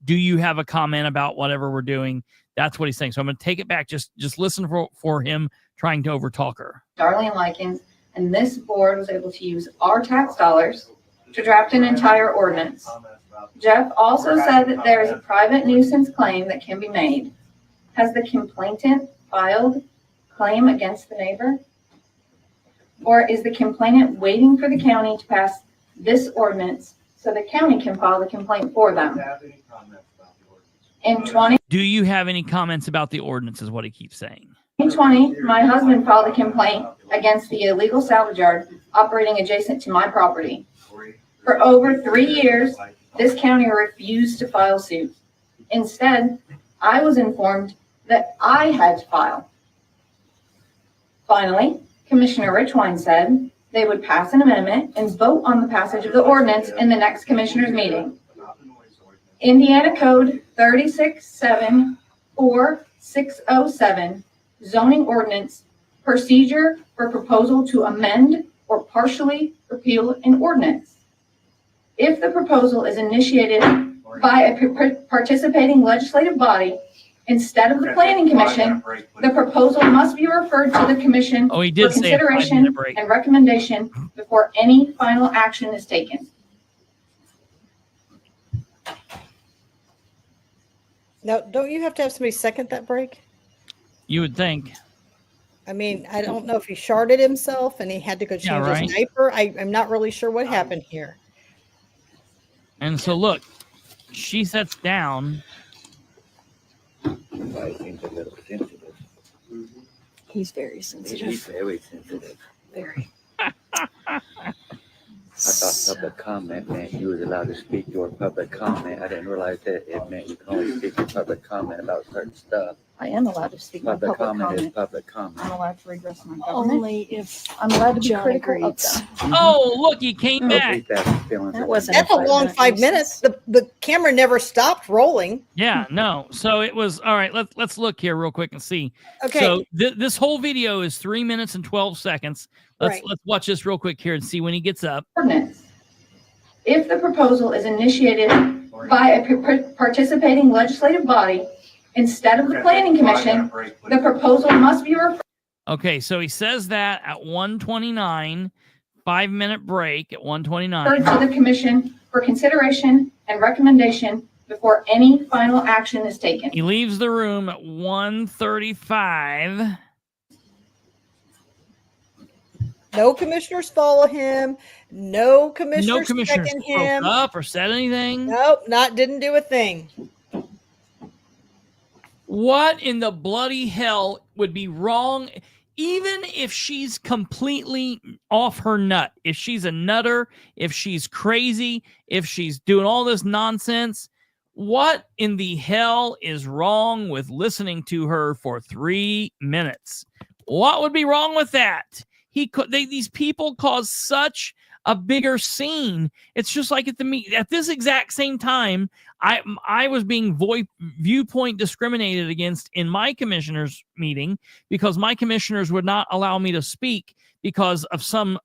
do you have a comment about whatever we're doing? That's what he's saying. So I'm going to take it back. Just listen for him trying to overtalk her. Darlene Likens, and this board was able to use our tax dollars to draft an entire ordinance. Jeff also said that there is a private nuisance claim that can be made. Has the complainant filed claim against the neighbor? Or is the complainant waiting for the county to pass this ordinance so the county can file the complaint for them? Do you have any comments about the ordinance, is what he keeps saying. In 2020, my husband filed a complaint against the illegal salvage yard operating adjacent to my property. For over 3 years, this county refused to file suit. Instead, I was informed that I had to file. Finally, Commissioner Richwine said they would pass an amendment and vote on the passage of the ordinance in the next commissioner's meeting. Indiana Code 3674-607, zoning ordinance, procedure for proposal to amend or partially repeal an ordinance. If the proposal is initiated by a participating legislative body instead of the Planning Commission, the proposal must be referred to the Commission for consideration and recommendation before any final action is taken. Now, don't you have to have somebody second that break? You would think. I mean, I don't know if he sharded himself and he had to go change his diaper. I'm not really sure what happened here. And so, look, she sits down. Seems a little sensitive. He's very sensitive. He's very sensitive. Very. I thought public comment meant you was allowed to speak your public comment. I didn't realize that it meant you can only speak your public comment about certain stuff. I am allowed to speak my public comment. Is public comment. I'm allowed to regress my government. Only if I'm allowed to be John critical of agrees. them. Oh, look, he came back. That wasn't That's a long 5 minutes. The camera never stopped rolling. Yeah, no. So it was all right. Let's look here real quick and see. Okay. So this whole video is 3 minutes and 12 seconds. Let's watch this real quick here and see when he gets up. Ordinance. If the proposal is initiated by a participating legislative body instead of the Planning Commission, the proposal must be referred. Okay, so he says that at 1:29, 5-minute break at 1:29. To the Commission for consideration and recommendation before any final action is taken. He leaves the room at 1:35. No commissioners follow him. No commissioners spoke him up or said anything. Nope, didn't do a thing. What in the bloody hell would be wrong? Even if she's completely off her nut, if she's a nutter, if she's crazy, if she's doing all this nonsense, what in the hell is wrong with listening to her for 3 minutes? What would be wrong with that? These people cause such a bigger scene. It's just like at this exact same time, I was being viewpoint discriminated against in my commissioners meeting because my commissioners would not allow me to speak because of some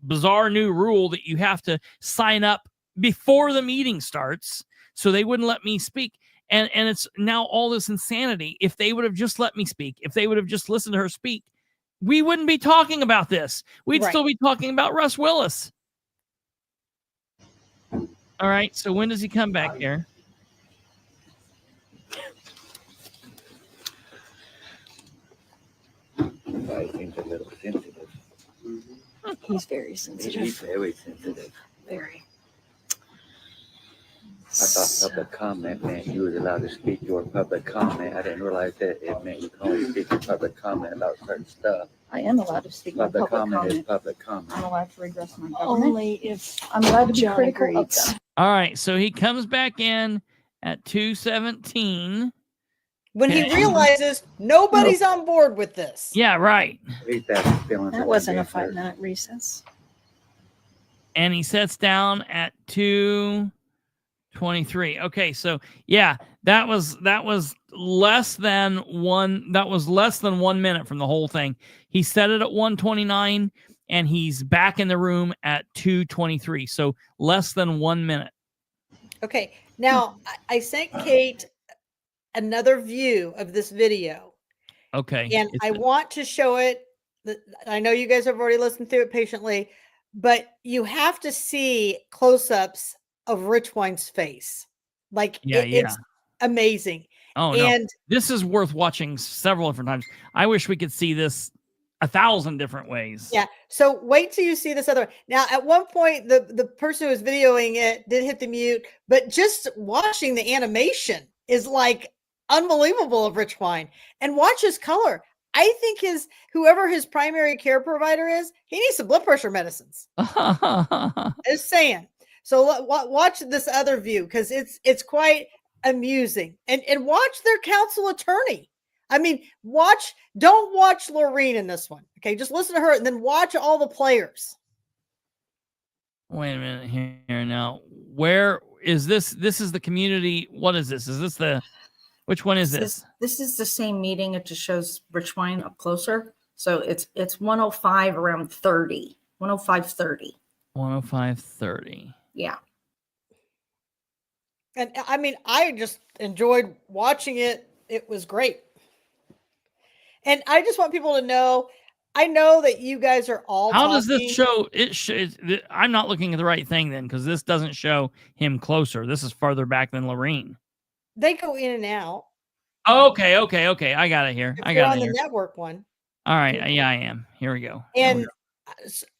bizarre new rule that you have to sign up before the meeting starts. So they wouldn't let me speak. And it's now all this insanity. If they would have just let me speak, if they would have just listened to her speak, we wouldn't be talking about this. We'd still be talking about Russ Willis. All right. So when does he come back here? I seems a little sensitive. He's very sensitive. He's very sensitive. Very. I thought public comment meant you was allowed to speak your public comment. I didn't realize that it meant you can only speak your public comment about certain stuff. I am allowed to speak my Public public comment is comment. public comment. I'm allowed to redress my government. Only if I'm allowed to be John critical of agrees. them. All right. So he comes back in at 2:17. When he realizes nobody's on board with this. Yeah, right. That wasn't a 5-minute recess. And he sits down at 2:23. Okay, so yeah, that was less than 1 minute from the whole thing. He set it at 1:29 and he's back in the room at 2:23. So less than 1 minute. Okay. Now I sent Kate another view of this video. Okay. And I want to show it. I know you guys have already listened through it patiently, but you have to see close-ups of Richwine's face. Like it's amazing. Oh, and no. This is worth watching several different times. I wish we could see this 1,000 different ways. Yeah. So wait till you see this other. Now, at one point, the person who was videoing it did hit the mute, but just watching the animation is like unbelievable of Richwine. And watch his color. I think whoever his primary care provider is, he needs some blood pressure medicines. Just saying. So watch this other view because it's quite amusing. And watch their counsel attorney. I mean, don't watch Laureen in this one. Okay, just listen to her and then watch all the players. Wait a minute here now. Where is this? This is the community. What is this? Is this which one is this? This is the same meeting. It just shows Richwine up closer. So it's 105 around 30. 105:30. 105:30. Yeah. And I mean, I just enjoyed watching it. It was great. And I just want people to know, I know that you guys are all How does this show? I'm not looking at the right thing then, because this doesn't show him closer. This is farther back than Laureen. They go in and out. Okay. I got it here. I got it on here. the network one. All right. Yeah, I am. Here we go. And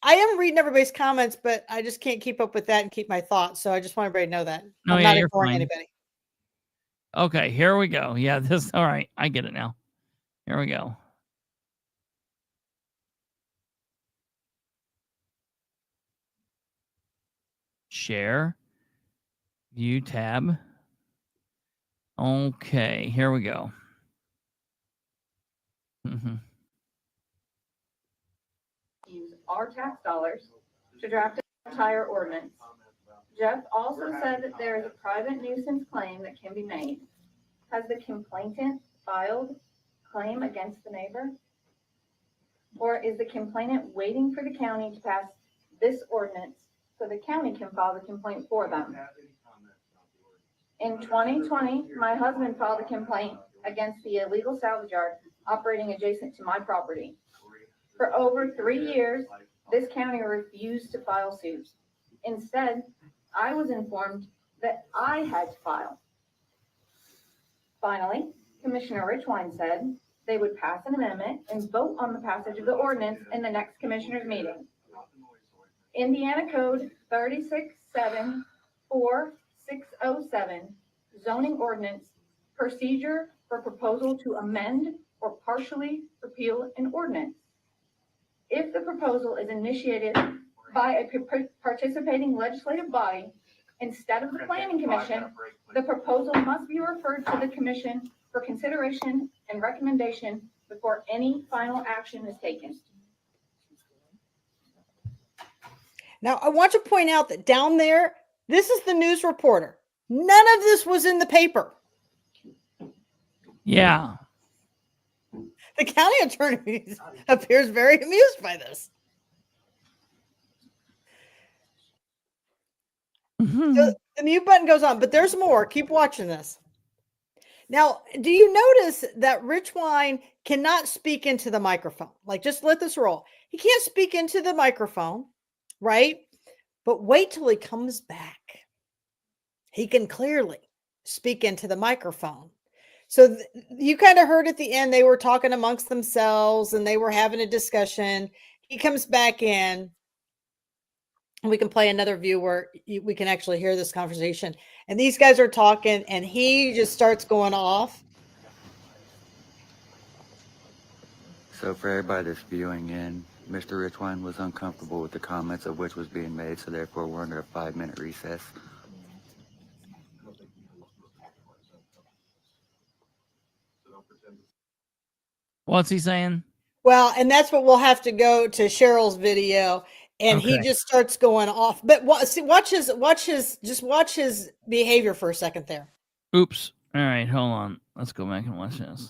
I am reading everybody's comments, but I just can't keep up with that and keep my thoughts. So I just want everybody to know that. No, I'm yeah, not you're ignoring fine. anybody. Okay, here we go. Yeah, all right. I get it now. Here we go. Share. View tab. Okay, here we go. Use our tax dollars to draft an entire ordinance. Jeff also said that there is a private nuisance claim that can be made. Has the complainant filed claim against the neighbor? Or is the complainant waiting for the county to pass this ordinance so the county can file the complaint for them? In 2020, my husband filed a complaint against the illegal salvage yard operating adjacent to my property. For over 3 years, this county refused to file suit. Instead, I was informed that I had to file. Finally, Commissioner Richwine said they would pass an amendment and vote on the passage of the ordinance in the next commissioner's meeting. Indiana Code 3674-607, zoning ordinance, procedure for proposal to amend or partially repeal an ordinance. If the proposal is initiated by a participating legislative body instead of the planning commission, the proposal must be referred to the commission for consideration and recommendation before any final action is taken. Now, I want to point out that down there, this is the news reporter. None of this was in the paper. Yeah. The county attorney appears very amused by this. So the mute button goes on, but there's more. Keep watching this. Now, do you notice that Richwine cannot speak into the microphone? Like, just let this roll. He can't speak into the microphone, right? But wait till he comes back. He can clearly speak into the microphone. So you kind of heard at the end, they were talking amongst themselves and they were having a discussion. He comes back in. We can play another view where we can actually hear this conversation. And these guys are talking and he just starts going off. So for everybody that's viewing in, Mr. Richwine was uncomfortable with the comments of which was being made, so therefore we're under a 5-minute recess. What's he saying? Well, and that's what we'll have to go to Cheryl's video. And he just starts going off. But watch his behavior for a second there. Oops. All right, hold on. Let's go back and watch this.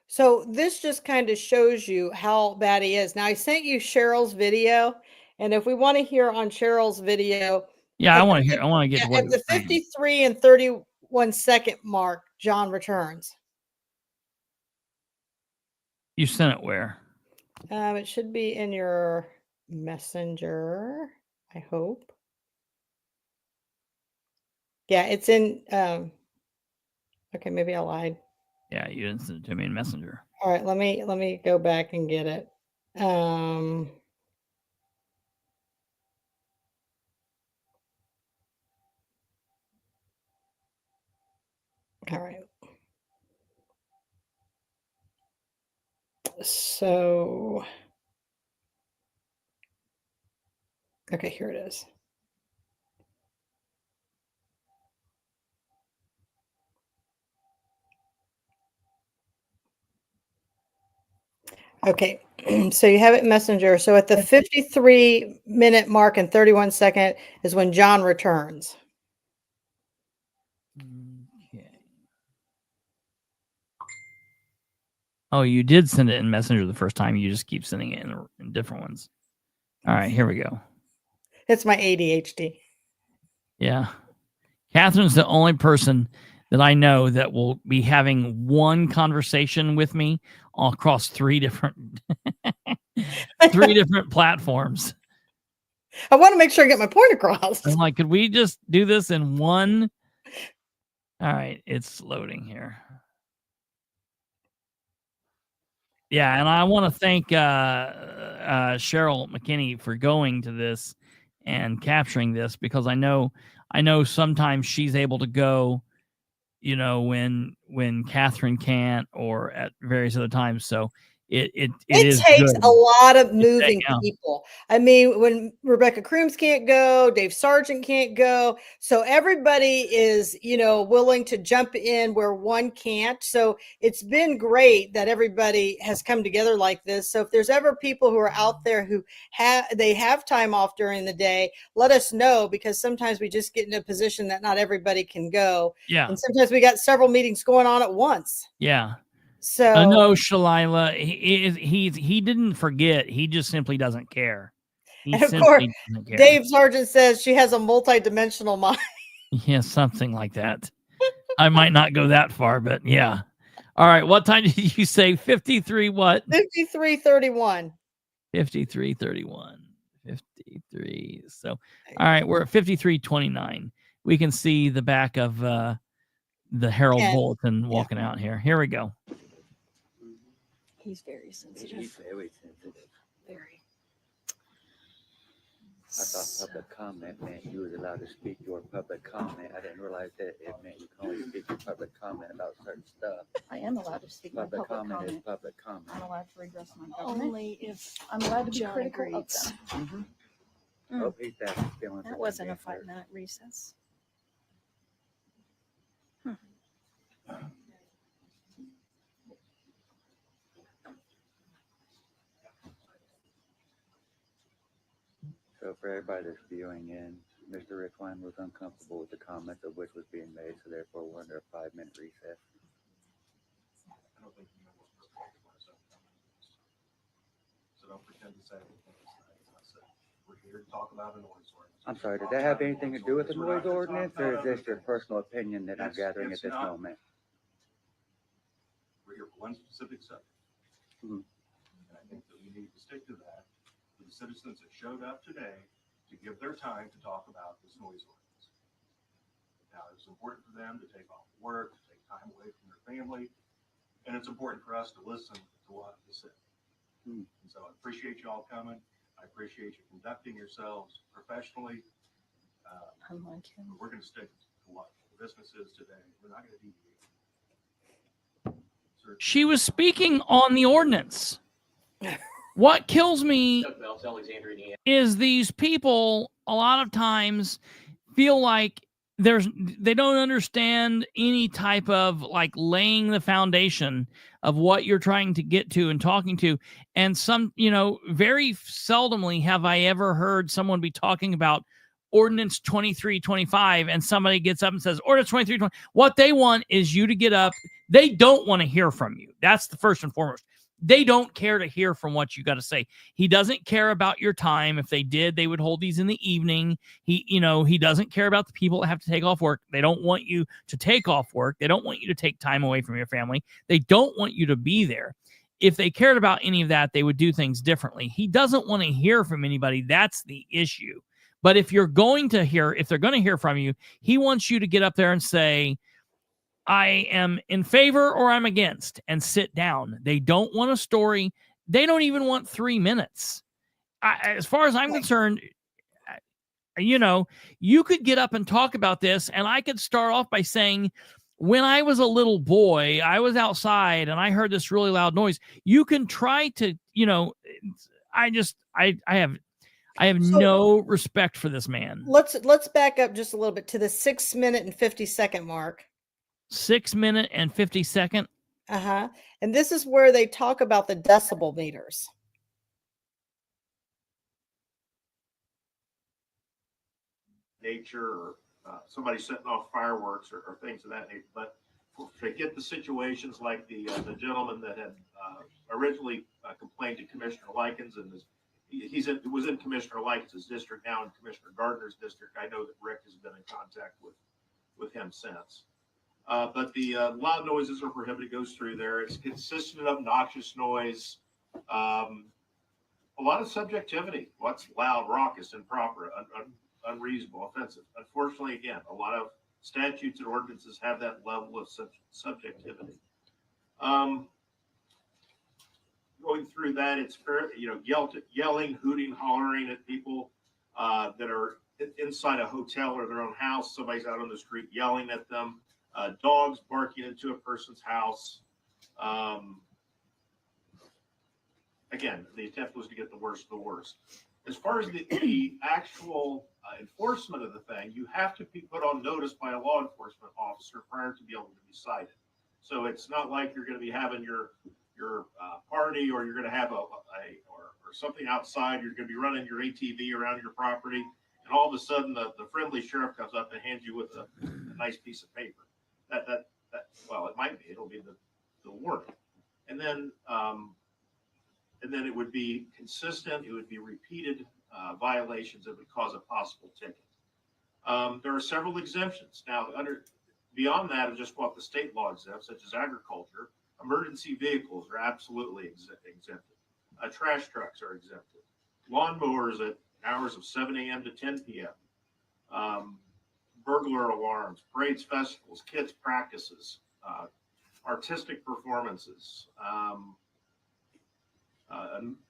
So this just kind of shows you how bad he is. Now I sent you Cheryl's video, and if we want to hear on Cheryl's video, yeah, I want to hear. I want to get at the 53 and 31 second mark. John returns. You sent it where? It should be in your messenger. I hope. Yeah, it's in. Okay, maybe I lied. Yeah, you didn't send it to me in Messenger. All right, let me go back and get it. All right. So, okay, here it is. Okay, so you have it in Messenger. So at the 53-minute mark and 31 second is when John returns. Okay. Oh, you did send it in Messenger the first time. You just keep sending it in different ones. All right, here we go. It's my ADHD. Yeah. Catherine's the only person that I know that will be having one conversation with me all across three different platforms. I want to make sure I get my point across. I'm like, could we just do this in one? All right, it's loading here. Yeah, and I want to thank Cheryl McKinney for going to this and capturing this, because I know sometimes she's able to go, you know, when Katherine can't, or at various other times. So it takes a lot of moving people. I mean, when Rebecca Crooms can't go, Dave Sargent can't go. So everybody is, you know, willing to jump in where one can't. So it's been great that everybody has come together like this. So if there's ever people who are out there who have time off during the day, let us know, because sometimes we just get in a position that not everybody can go. Yeah. And sometimes we got several meetings going on at once. Yeah. So no, Shalila, he didn't forget. He just simply doesn't care. And of course, Dave Sargent says she has a multi-dimensional mind. Yeah, something like that. I might not go that far, but yeah. All right. What time did you say? 53 what? 53:31. 53:31. 53. So, all right, we're at 53:29. We can see the back of the Herald Bulletin walking out here. Here we go. He's very sensitive. He's very sensitive. Very. I thought public comment meant you was allowed to speak your public comment. I didn't realize that it meant you can only speak your public comment about certain stuff. I am allowed to speak my public comment. Is public comment. I'm allowed to redress my government. Only if I'm allowed to be John critical of agrees. them. Oh, he's back. He's feeling That wasn't a 5-minute recess. So for everybody that's viewing in, Mr. Richwine was uncomfortable with the comments of which was being made, so therefore we're under a 5-minute recess. I don't think you know what we're talking about. So don't pretend to say anything. We're here to talk about a noise ordinance. I'm sorry, did that have anything to do with the noise ordinance, or is this your personal opinion that I'm gathering at this moment? We're here for one specific subject. And I think that we need to stick to that for the citizens that showed up today to give their time to talk about this noise ordinance. Now, it's important for them to take off work, to take time away from their family, and it's important for us to listen to what they say. And so I appreciate you all coming. I appreciate you conducting yourselves professionally. We're going to stick to what the business is today. We're not going to deviate. She was speaking on the ordinance. What kills me is these people a lot of times feel like they don't understand any type of like laying the foundation of what you're trying to get to and talking to. And some, very seldomly have I ever heard someone be talking about Ordinance 2325 and somebody gets up and says, Ordinance 2320. What they want is you to get up. They don't want to hear from you. That's the first and foremost. They don't care to hear from what you got to say. He doesn't care about your time. If they did, they would hold these in the evening. He doesn't care about the people that have to take off work. They don't want you to take off work. They don't want you to take time away from your family. They don't want you to be there. If they cared about any of that, they would do things differently. He doesn't want to hear from anybody. That's the issue. But if they're going to hear from you, he wants you to get up there and say, I am in favor or I'm against, and sit down. They don't want a story. They don't even want 3 minutes. As far as I'm concerned, you could get up and talk about this, and I could start off by saying, when I was a little boy, I was outside and I heard this really loud noise. You can try to, I have no respect for this man. Let's back up just a little bit to the 6 minute and 50-second mark. 6 minute and 50-second. And this is where they talk about the decibel meters. Nature or somebody setting off fireworks or things of that nature. But to get the situations like the gentleman that had originally complained to Commissioner Likens, and was in Commissioner Likens' district, now in Commissioner Gardner's district. I know that Rick has been in contact with him since. But the loud noises are prohibited, goes through there. It's consistent, obnoxious noise. A lot of subjectivity. What's loud, raucous, improper, unreasonable, offensive. Unfortunately, again, a lot of statutes and ordinances have that level of subjectivity. Going through that, it's fair, yelling, hooting, hollering at people that are inside a hotel or their own house. Somebody's out on the street yelling at them. Dogs barking into a person's house. Again, the attempt was to get the worst of the worst. As far as the actual enforcement of the thing, you have to be put on notice by a law enforcement officer prior to be able to be cited. So it's not like you're going to be having your party, or you're going to have or something outside. You're going to be running your ATV around your property, and all of a sudden the friendly sheriff comes up and hands you with a nice piece of paper. Well, it might be. It'll be the warning, and then it would be consistent. It would be repeated violations that would cause a possible ticket. There are several exemptions. Now, beyond that is just what the state law exempts, such as agriculture. Emergency vehicles are absolutely exempted. Trash trucks are exempted. Lawnmowers hours of 7 a.m. to 10 p.m. Burglar alarms, parades, festivals, kids practices, artistic performances,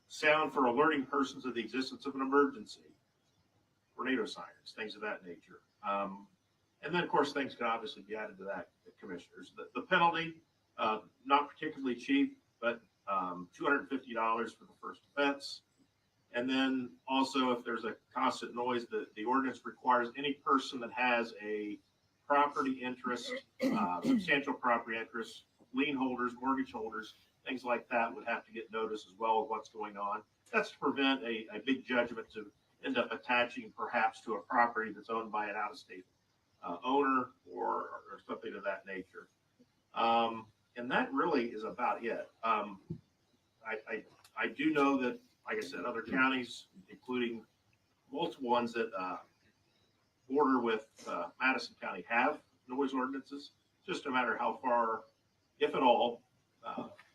sound for alerting persons of the existence of an emergency, tornado sirens, things of that nature. And then, of course, things can obviously be added to that, the commissioners. The penalty, not particularly cheap, but $250 for the first offense. And then also, if there's a constant noise, the ordinance requires any person that has a property interest, substantial property interest, lien holders, mortgage holders, things like that would have to get notice as well of what's going on. That's to prevent a big judgment to end up attaching perhaps to a property that's owned by an out-of-state owner or something of that nature. And that really is about it. I do know that, like I said, other counties, including multiple ones that border with Madison County, have noise ordinances. It's just a matter how far, if at all,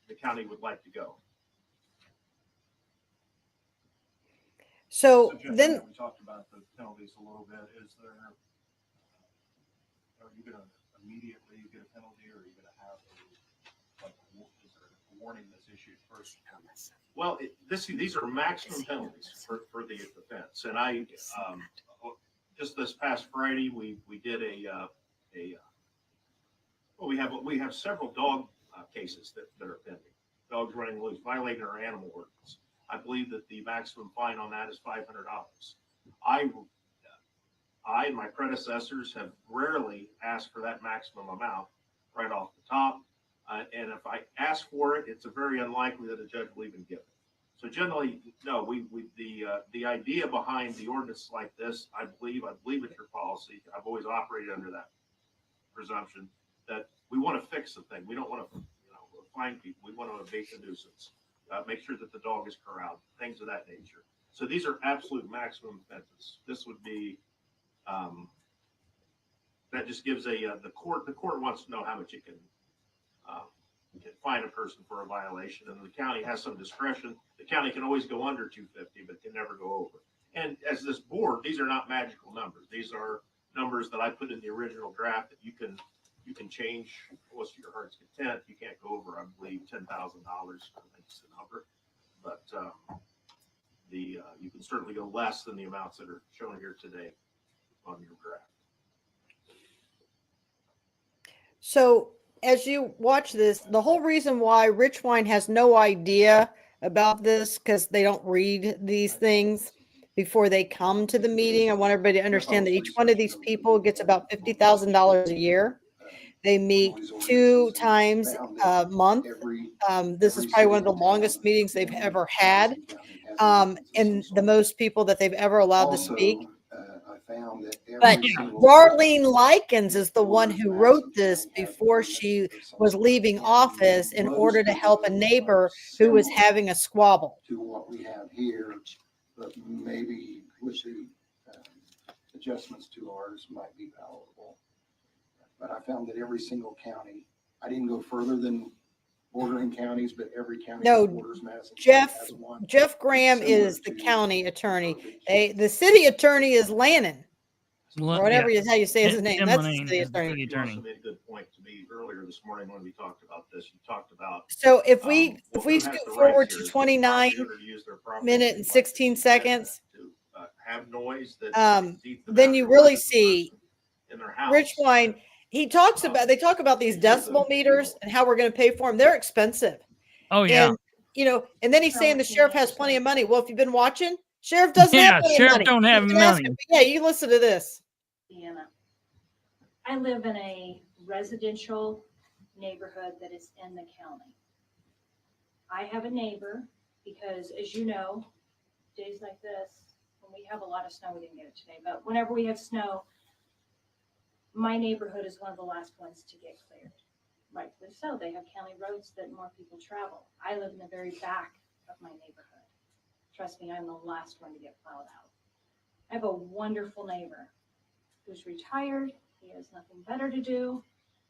the county would like to go. So Jeff, then we talked about the penalties a little bit. Is there, are you going to immediately get a penalty, or are you going to have is there a warning that's issued first? Well, these are maximum penalties for the offense. And I just this past Friday we did we have several dog cases that are pending. Dogs running loose, violating our animal ordinance. I believe that the maximum fine on that is $500. I and my predecessors have rarely asked for that maximum amount right off the top. And if I ask for it, it's very unlikely that a judge will even give it. So generally, no, the idea behind the ordinance like this, I believe it's your policy. I've always operated under that presumption that we want to fix the thing. We don't want to, fine people. We want to abate the nuisance, make sure that the dog is corralled, things of that nature. So these are absolute maximum offenses. This would be, that just gives the court wants to know how much it can fine a person for a violation, and the county has some discretion. The county can always go under 250, but can never go over. And as this board, these are not magical numbers. These are numbers that I put in the original draft that you can change almost to your heart's content. You can't go over, I believe, $10,000. I think it's the number, but you can certainly go less than the amounts that are shown here today on your draft. So as you watch this, the whole reason why Richwine has no idea about this, because they don't read these things before they come to the meeting. I want everybody to understand that each one of these people gets about $50,000 a year. They meet 2 times a month. This is probably one of the longest meetings they've ever had, and the most people that they've ever allowed to speak. But Darlene Likens is the one who wrote this before she was leaving office in order to help a neighbor who was having a squabble. To what we have here, but maybe with the adjustments to ours might be palatable. But I found that every single county, I didn't go further than bordering counties, but every county that borders Madison County has one. Jeff Graham is the county attorney. The city attorney is Lannon. Or whatever how you say his name. That's the city attorney. You also made a good point to me earlier this morning when we talked about this. You talked about. So if we scoot forward to 29 minutes and 16 seconds, have noise that then you really see in their house. Richwine. They talk about these decibel meters and how we're going to pay for them. They're expensive. Oh yeah. And and then he's saying the sheriff has plenty of money. Well, if you've been watching, sheriff doesn't have money. Sheriff don't have money. Yeah, you listen to this. I live in a residential neighborhood that is in the county. I have a neighbor because, as you know, days like this, when we have a lot of snow, we didn't get it today, but whenever we have snow, my neighborhood is one of the last ones to get cleared. Rightfully so. They have county roads that more people travel. I live in the very back of my neighborhood. Trust me, I'm the last one to get plowed out. I have a wonderful neighbor who's retired. He has nothing better to do.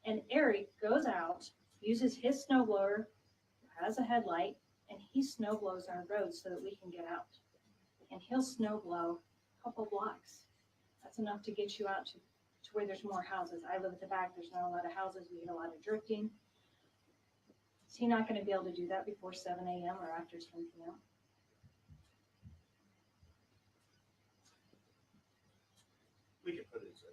And Eric goes out, uses his snowblower, has a headlight, and he snow blows our roads so that we can get out. and he'll snow blow a couple blocks. That's enough to get you out to where there's more houses. I live at the back. There's not a lot of houses. We get a lot of drifting. Is he not going to be able to do that before 7 a.m. or after 10 p.m.? We can put it in section.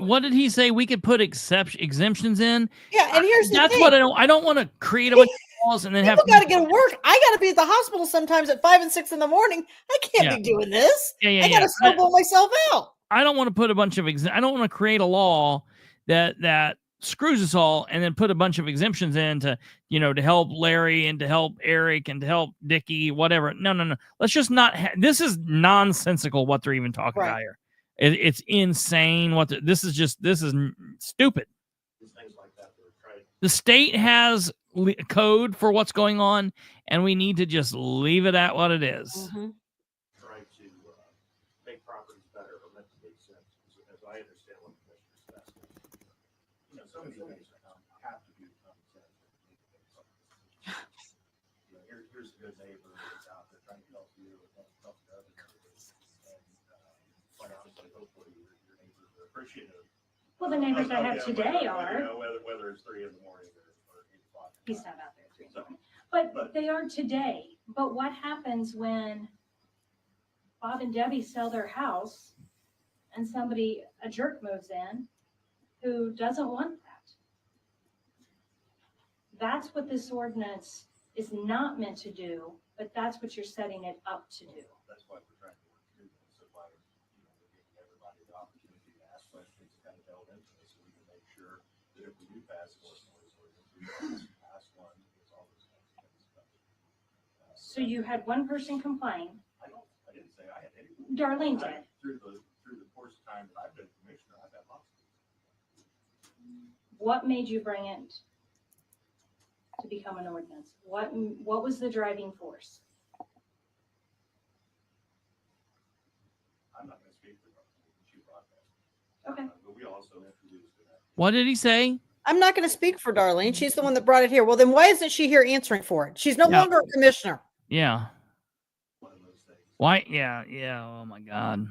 What did he say? We could put exemptions in. Yeah, and here's the that's thing. what I don't want to create a bunch of laws and then People got to get to work. I got to be at the hospital sometimes at 5 and 6 in the morning. I can't be doing this. I got to snowball myself out. I don't want to put a bunch of I don't want to create a law that screws us all and then put a bunch of exemptions in to help Larry and to help Eric and to help Dickie, whatever. No. Let's just not. This is nonsensical what they're even talking about here. It's insane. This is stupid. The state has code for what's going on, and we need to just leave it at what it is. Try to make properties better or meant to make sense, as I understand what the commissioner's asking. Some of these things have to do common sense. Here's a good neighbor that's out there trying to help you and help the other neighbors. And quite honestly, hopefully your neighbors are appreciative. Well, the neighbors I have today are. Whether it's 3 in the morning or 8 o'clock. He's not out there at 3 in the morning. But they are today. But what happens when Bob and Debbie sell their house and a jerk moves in who doesn't want that? That's what this ordinance is not meant to do, but that's what you're setting it up to do. That's why we're trying to work through this. So why we're giving everybody the opportunity to ask questions, kind of delve into this, so we can make sure that if we do pass one, we pass one, it's all those kinds of things. So you had one person complain. I didn't say I had any. Darlene did. Through the course of time that I've been commissioner, I've had lots of things. What made you bring it to become an ordinance? What was the driving force? I'm not going to speak for she brought that. Okay. But we also introduced it. What did he say? I'm not going to speak for Darlene. She's the one that brought it here. Well, then why isn't she here answering for it? She's no longer a commissioner. Yeah. Why? Yeah. Oh my God.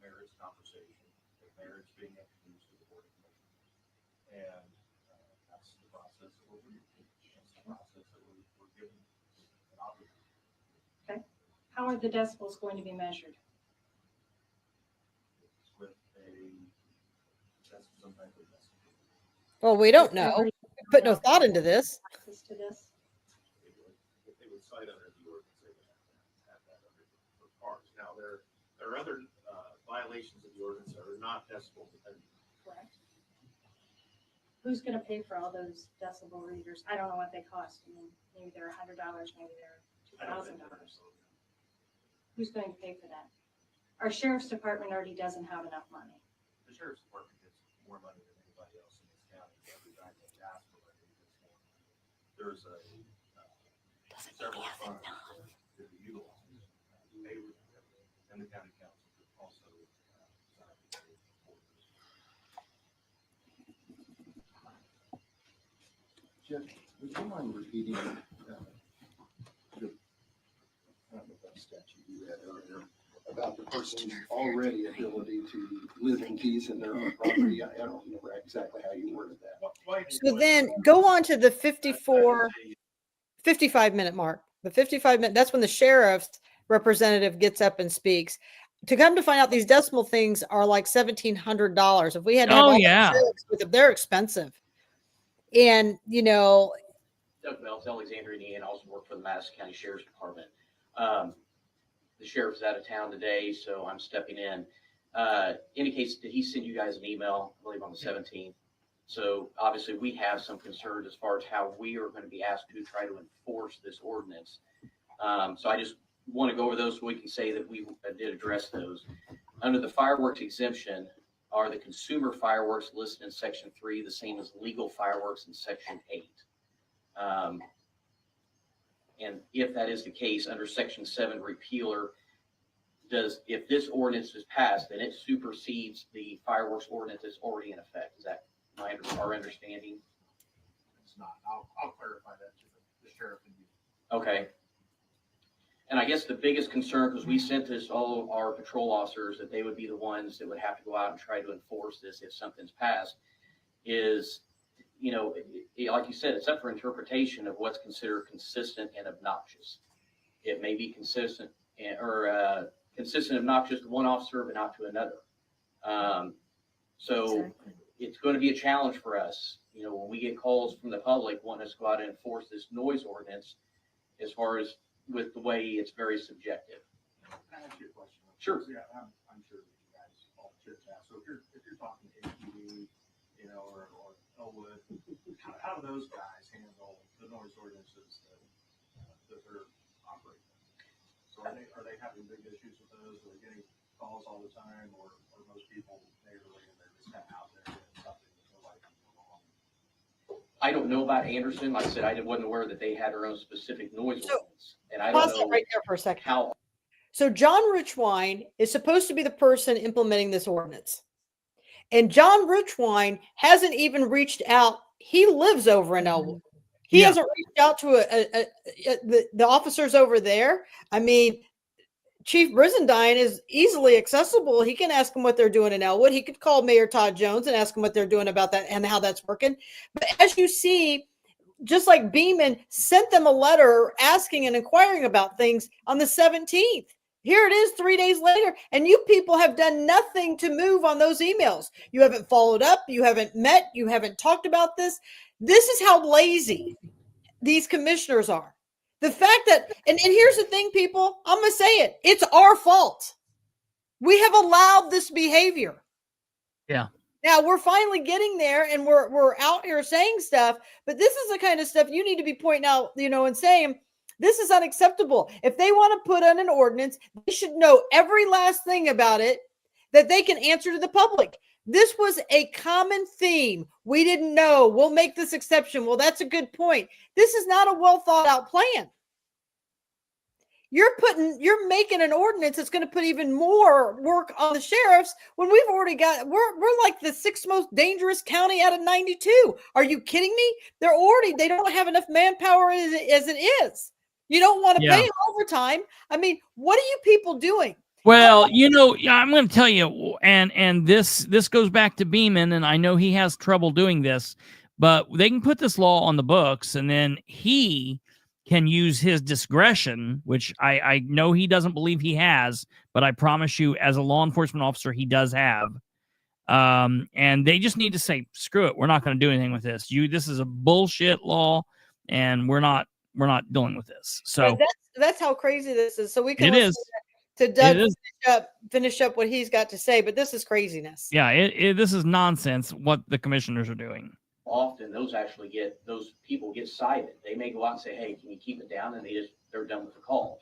Marriage conversation, marriage being introduced to the board of commissioners, and that's the process that we're giving an opportunity. Okay. How are the decibels going to be measured? With some type of decimal. Well, we don't know. We put no thought into this. Access to this? If they would cite under the ordinance, they would have that under for cars. Now, there are other violations of the ordinance that are not decibel dependent. Correct. Who's going to pay for all those decibel readers? I don't know what they cost. I mean, maybe they're $100, maybe they're $2,000. Who's going to pay for that? Our sheriff's department already doesn't have enough money. The sheriff's department gets more money than anybody else in this county. Every time they ask for money, it gets more money. There's several funds that we utilize. And the county council also Jeff, would you mind repeating I don't know if that statute you read earlier about the person's already ability to live in peace in their own property? I don't remember exactly how you worded that. So then go on to the 55-minute mark. The 55-minute, that's when the sheriff's representative gets up and speaks. To come to find out, these decimal things are like $1,700. If we had to have all the sheriffs with them, they're expensive. And, Doug Meltz, Alexandria, Indiana, also work for the Madison County Sheriff's Department. The sheriff's out of town today, so I'm stepping in. Indicates that he sent you guys an email, I believe on the 17th. So obviously we have some concerns as far as how we are going to be asked to try to enforce this ordinance. So I just want to go over those so we can say that we did address those. Under the fireworks exemption, are the consumer fireworks listed in section 3 the same as legal fireworks in section 8? And if that is the case, under section 7 repealer, if this ordinance is passed, then it supersedes the fireworks ordinance that's already in effect. Is that our understanding? It's not. I'll clarify that to the sheriff and you. Okay. guess the biggest concern, because we sent this all of our patrol officers that they would be the ones that would have to go out and try to enforce this if something's passed, is, you know, like you said, it's up for interpretation of what's considered consistent and obnoxious. It may be consistent or consistent obnoxious to one officer, but not to another. So exactly. It's going to be a challenge for us. You know, when we get calls from the public wanting us to go out and enforce this noise ordinance, as far as with the way it's very subjective. Can I ask you a question? Sure. Yeah, I'm sure that you guys all chit chat. So if you're talking to HPD, you know, or Elwood, how do those guys handle the noise ordinances that they're operating? So are they having big issues with those? Are they getting calls all the time, or most people neighborly and they're just kind of out there doing something that nobody can go wrong? I don't know about Anderson. Like I said, I wasn't aware that they had their own specific noise ordinance. And I don't know right there for a second. how. So John Richwine is supposed to be the person implementing this ordinance. And John Richwine hasn't even reached out. He lives over in Elwood. He hasn't reached out to the officers over there. I mean, Chief Brizendine is easily accessible. He can ask them what they're doing in Elwood. He could call Mayor Todd Jones and ask him what they're doing about that and how that's working. But as you see, just like Beeman sent them a letter asking and inquiring about things on the 17th. Here it is 3 days later, and you people have done nothing to move on those emails. You haven't followed up. You haven't met. You haven't talked about this. This is how lazy these commissioners are. The fact that, and here's the thing, people, I'm going to say it. It's our fault. We have allowed this behavior. Yeah. Now we're finally getting there and we're out here saying stuff, but this is the kind of stuff you need to be pointing out, you know, and saying, this is unacceptable. If they want to put on an ordinance, they should know every last thing about it that they can answer to the public. This was a common theme. We didn't know. We'll make this exception. Well, that's a good point. This is not a well thought out plan. You're making an ordinance that's going to put even more work on the sheriffs when we've already got, we're like the 6th most dangerous county out of 92. Are you kidding me? They don't have enough manpower as it is. You don't want to pay overtime. I mean, what are you people doing? Well, you know, I'm going to tell you, and this goes back to Beeman, and I know he has trouble doing this, but they can put this law on the books, and then he can use his discretion, which I know he doesn't believe he has, but I promise you, as a law enforcement officer, he does have. And they just need to say, screw it, we're not going to do anything with this. This is a bullshit law, and we're not dealing with this. So that's how crazy this is. So we can to Doug finish up what he's got to say, but this is craziness. Yeah, this is nonsense what the commissioners are doing. Often those people get cited. They may go out and say, hey, can you keep it down? And they're done with the call.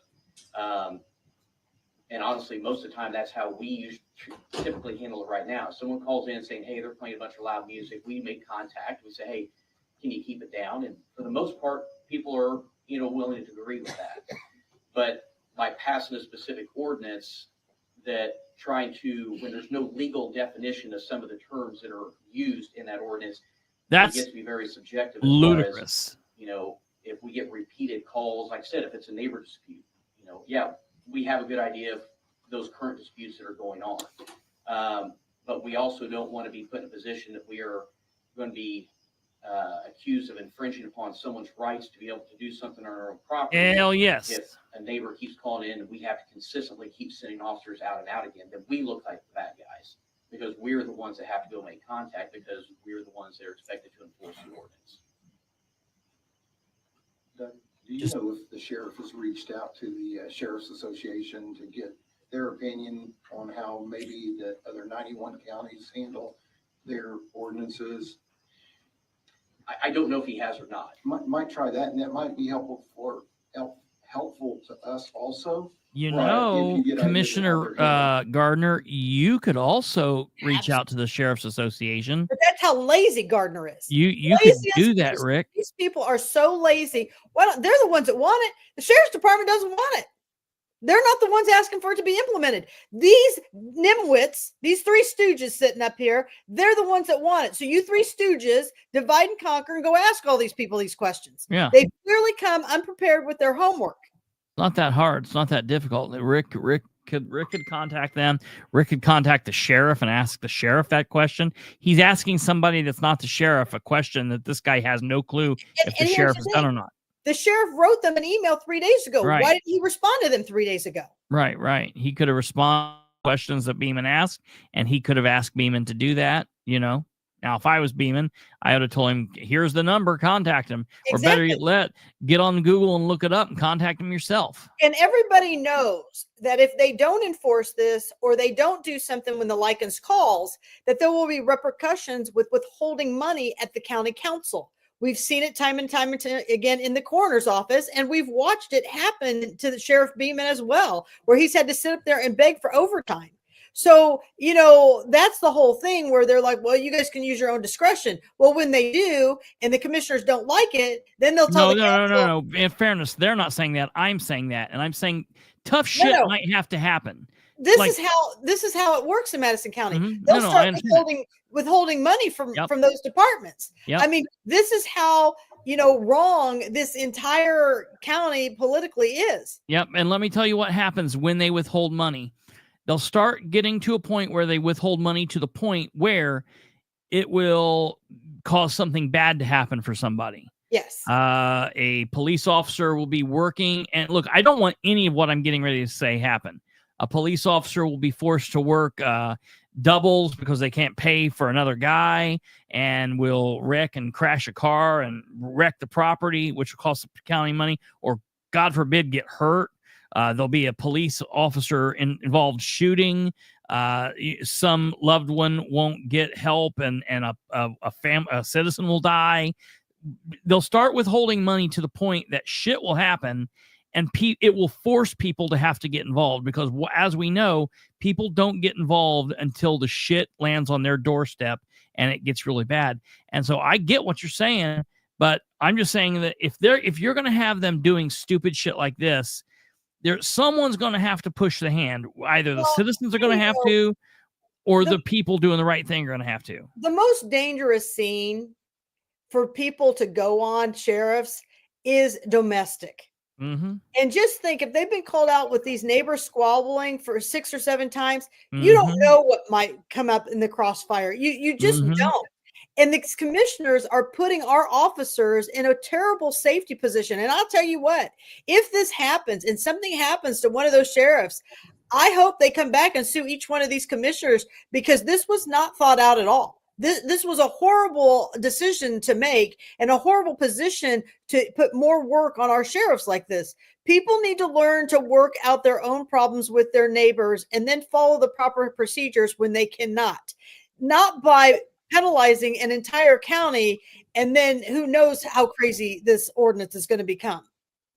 And honestly, most of the time, that's how we typically handle it right now. Someone calls in saying, hey, they're playing a bunch of loud music. We make contact. We say, hey, can you keep it down? And for the most part, people are, you know, willing to agree with that. But by passing a specific ordinance that trying to, when there's no legal definition of some of the terms that are used in that ordinance, it gets to be very subjective. Ludicrous. As, you know, if we get repeated calls, like I said, if it's a neighbor dispute, you know, we have a good idea of those current disputes that are going on. But we also don't want to be put in a position that we are going to be accused of infringing upon someone's rights to be able to do something on our own property. Hell yes. If a neighbor keeps calling in and we have to consistently keep sending officers out and out again, then we look like the bad guys because we're the ones that have to go make contact because we're the ones that are expected to enforce the ordinance. Doug, do you know if the sheriff has reached out to the Sheriff's Association to get their opinion on how maybe the other 91 counties handle their ordinances? I don't know if he has or not. Might try that, and that might be helpful to us also. You know, Commissioner Gardner, you could also reach out to the Sheriff's Association. But that's how lazy Gardner is. You could do that, Rick. These people are so lazy. Well, they're the ones that want it. The Sheriff's Department doesn't want it. They're not the ones asking for it to be implemented. These nimwits, these 3 stooges sitting up here, they're the ones that want it. So you 3 stooges divide and conquer and go ask all these people these questions. Yeah. They clearly come unprepared with their homework. Not that hard. It's not that difficult. Rick could contact them. Rick could contact the sheriff and ask the sheriff that question. He's asking somebody that's not the sheriff a question that this guy has no clue if the sheriff has done or not. The sheriff wrote them an email 3 days ago. Right. Why didn't he respond to them 3 days ago? Right. He could have responded to questions that Beeman asked, and he could have asked Beeman to do that, Now, if I was Beeman, I would have told him, here's the number, contact him. Or better yet, get on Google and look it up and contact him yourself. And everybody knows that if they don't enforce this or they don't do something when the lichens calls, that there will be repercussions with withholding money at the county council. We've seen it time and time again in the coroner's office, and we've watched it happen to the Sheriff Beeman as well, where he's had to sit up there and beg for overtime. So, that's the whole thing where they're like, well, you guys can use your own discretion. Well, when they do and the commissioners don't like it, then they'll tell the council. No. In fairness, they're not saying that. I'm saying that. And I'm saying tough shit might have to happen. This is how it works in Madison County. Mm-hmm. They'll start withholding money from those departments. Yep. I mean, this is how wrong this entire county politically is. Yep. And let me tell you what happens when they withhold money. They'll start getting to a point where they withhold money to the point where it will cause something bad to happen for somebody. Yes. A police officer will be working. And look, I don't want any of what I'm getting ready to say happen. A police officer will be forced to work doubles because they can't pay for another guy, and will wreck and crash a car and wreck the property, which will cost the county money, or God forbid, get hurt. There'll be a police officer involved shooting. Some loved one won't get help, and a citizen will die. They'll start withholding money to the point that shit will happen, and it will force people to have to get involved, because as we know, people don't get involved until the shit lands on their doorstep and it gets really bad. And so I get what you're saying, but I'm just saying that if you're going to have them doing stupid shit like this, someone's going to have to push the hand. Either the citizens are going to have to, or the people doing the right thing are going to have to. The most dangerous scene for people to go on, sheriffs, is domestic. Mm-hmm. And just think, if they've been called out with these neighbors squabbling for 6 or 7 times, you don't know what might come up in the crossfire. You just don't. And the commissioners are putting our officers in a terrible safety position. And I'll tell you what, if this happens and something happens to one of those sheriffs, I hope they come back and sue each one of these commissioners, because this was not thought out at all. This was a horrible decision to make, and a horrible position to put more work on our sheriffs like this. People need to learn to work out their own problems with their neighbors and then follow the proper procedures when they cannot. Not by penalizing an entire county, and then who knows how crazy this ordinance is going to become.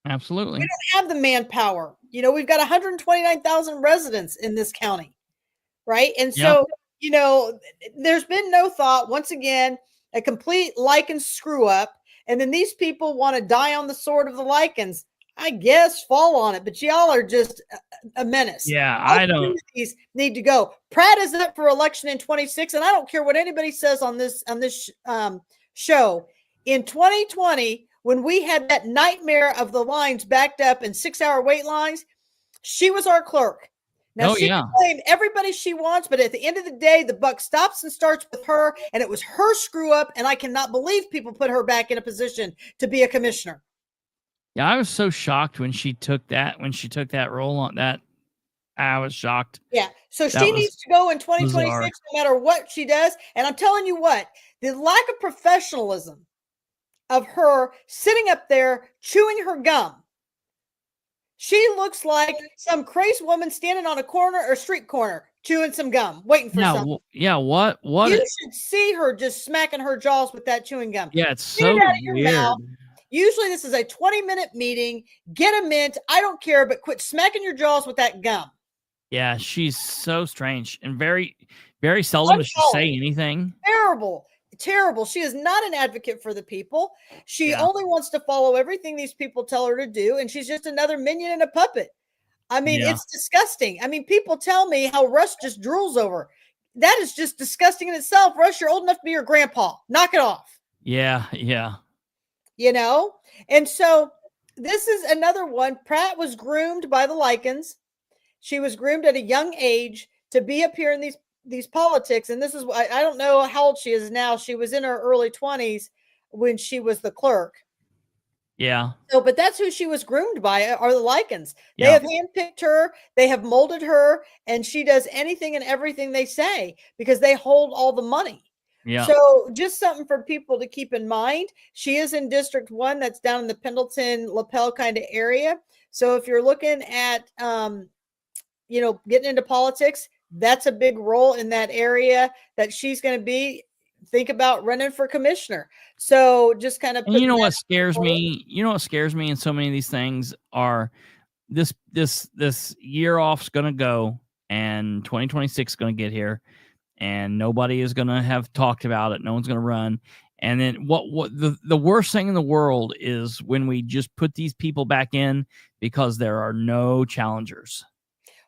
Absolutely. We don't have the manpower. We've got 129,000 residents in this county, right? And so, there's been no thought. Once again, a complete lichen screw up. And then these people want to die on the sword of the lichens. I guess fall on it, but y'all are just a menace. Yeah, I don't. These need to go. Pratt is up for election in 26, and I don't care what anybody says on this show. In 2020, when we had that nightmare of the lines backed up in 6-hour wait lines, she was our clerk. Now, she can blame everybody she wants, but at the end of the day, the buck stops and starts with her, and it was her screw up, and I cannot believe people put her back in a position to be a commissioner. Yeah, I was so shocked when she took that role on that. I was shocked. Yeah, so she needs to go in 2026, bizarre. no matter what she does. And I'm telling you what, the lack of professionalism of her sitting up there chewing her gum. She looks like some crazy woman standing on a corner or street corner chewing some gum, waiting for something. What? You should see her just smacking her jaws with that chewing gum. Yeah, it's Get so it out of your weird. mouth. Usually this is a 20-minute meeting. Get a mint. I don't care, but quit smacking your jaws with that gum. Yeah, she's so strange, and very, very seldom does she say anything. Terrible. She is not an advocate for the people. She only wants to follow everything these people tell her to do, and she's just another minion and a puppet. I mean, it's disgusting. I mean, people tell me how Russ just drools over. That is just disgusting in itself. Russ, you're old enough to be your grandpa. Knock it off. Yeah. And so this is another one. Pratt was groomed by the Likens. She was groomed at a young age to be up here in these politics. And this is, I don't know how old she is now. She was in her early 20s when she was the clerk. Yeah. So, but that's who she was groomed by, are the Likens. They Yeah. have handpicked her, they have molded her, and she does anything and everything they say because they hold all the money. Yeah. So just something for people to keep in mind. She is in District 1, that's down in the Pendleton, Lapel kind of area. So if you're looking at, getting into politics, that's a big role in that area that she's going to be. Think about running for commissioner. So just kind of. And you know what scares me? You know what scares me in so many of these things are this year off's going to go and 2026 is going to get here and nobody is going to have talked about it. No one's going to run. And then what the worst thing in the world is when we just put these people back in because there are no challengers.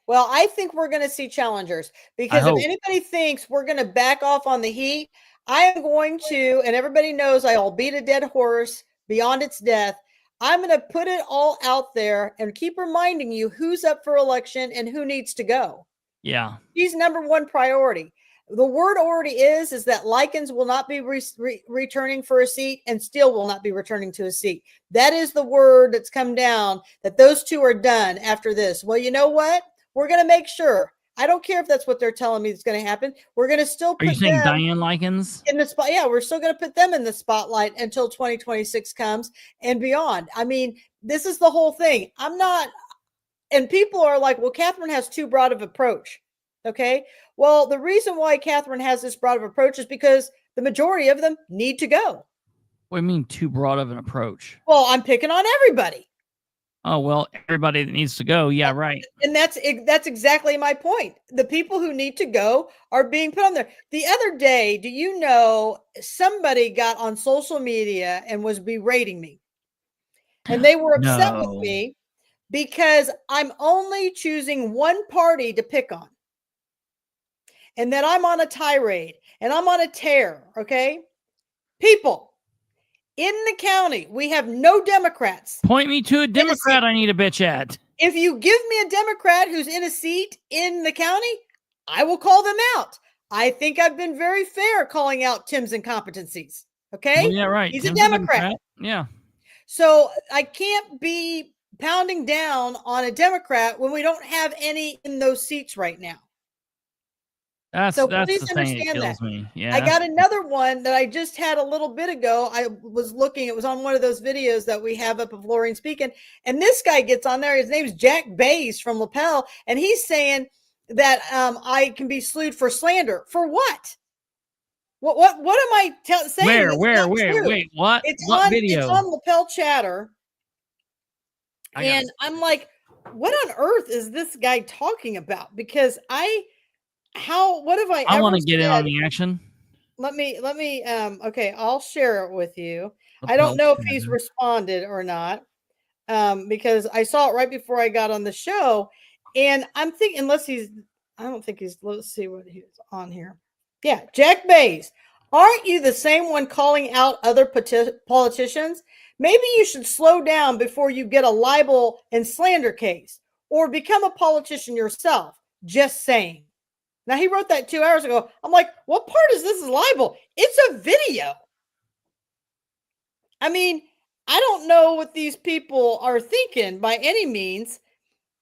Well, I think we're going to see challengers because if anybody thinks we're going to back off on the heat, I am going to, and everybody knows I'll beat a dead horse beyond its death. I'm going to put it all out there and keep reminding you who's up for election and who needs to go. Yeah. She's number one priority. The word already is that Likens will not be returning for a seat and Steele will not be returning to a seat. That is the word that's come down, that those two are done after this. Well, you know what? We're going to make sure. I don't care if that's what they're telling me is going to happen. We're going to still put Are you saying them Diane Likens? in the spot. Yeah, we're still going to put them in the spotlight until 2026 comes and beyond. I mean, this is the whole thing. And people are like, well, Katherine has too broad of approach. Okay. Well, the reason why Katherine has this broad of approach is because the majority of them need to go. What do you mean too broad of an approach? Well, I'm picking on everybody. Oh, well, everybody that needs to go. Yeah, right. And that's exactly my point. The people who need to go are being put on there. The other day, do you know, somebody got on social media and was berating me. And they were upset with me because I'm only choosing one party to pick on. And then I'm on a tirade and I'm on a tear, okay? People. In the county, we have no Democrats. Point me to a Democrat I need a bitch at. If you give me a Democrat who's in a seat in the county, I will call them out. I think I've been very fair calling out Tim's incompetencies. Okay? Well, yeah, right. He's Tim's a Democrat. Yeah. So I can't be pounding down on a Democrat when we don't have any in those seats right now. That's so the please thing that understand kills that. me. Yeah. I got another one that I just had a little bit ago. I was looking, it was on one of those videos that we have up of Laureen speaking. And this guy gets on there. His name's Jack Bays from Lapel. And he's saying that I can be sued for slander. For what? What am I saying? Where? Wait, what? What video? It's on Lapel Chatter. And I'm like, what on earth is this guy talking about? Because what have I want to get in on the action. Let me, okay, I'll share it with you. I don't know if he's responded or not, because I saw it right before I got on the show. And I'm thinking, let's see what he's on here. Yeah, Jack Bays. Aren't you the same one calling out other politicians? Maybe you should slow down before you get a libel and slander case or become a politician yourself. Just saying. Now, he wrote that 2 hours ago. I'm like, what part is this libel? It's a video. I mean, I don't know what these people are thinking by any means.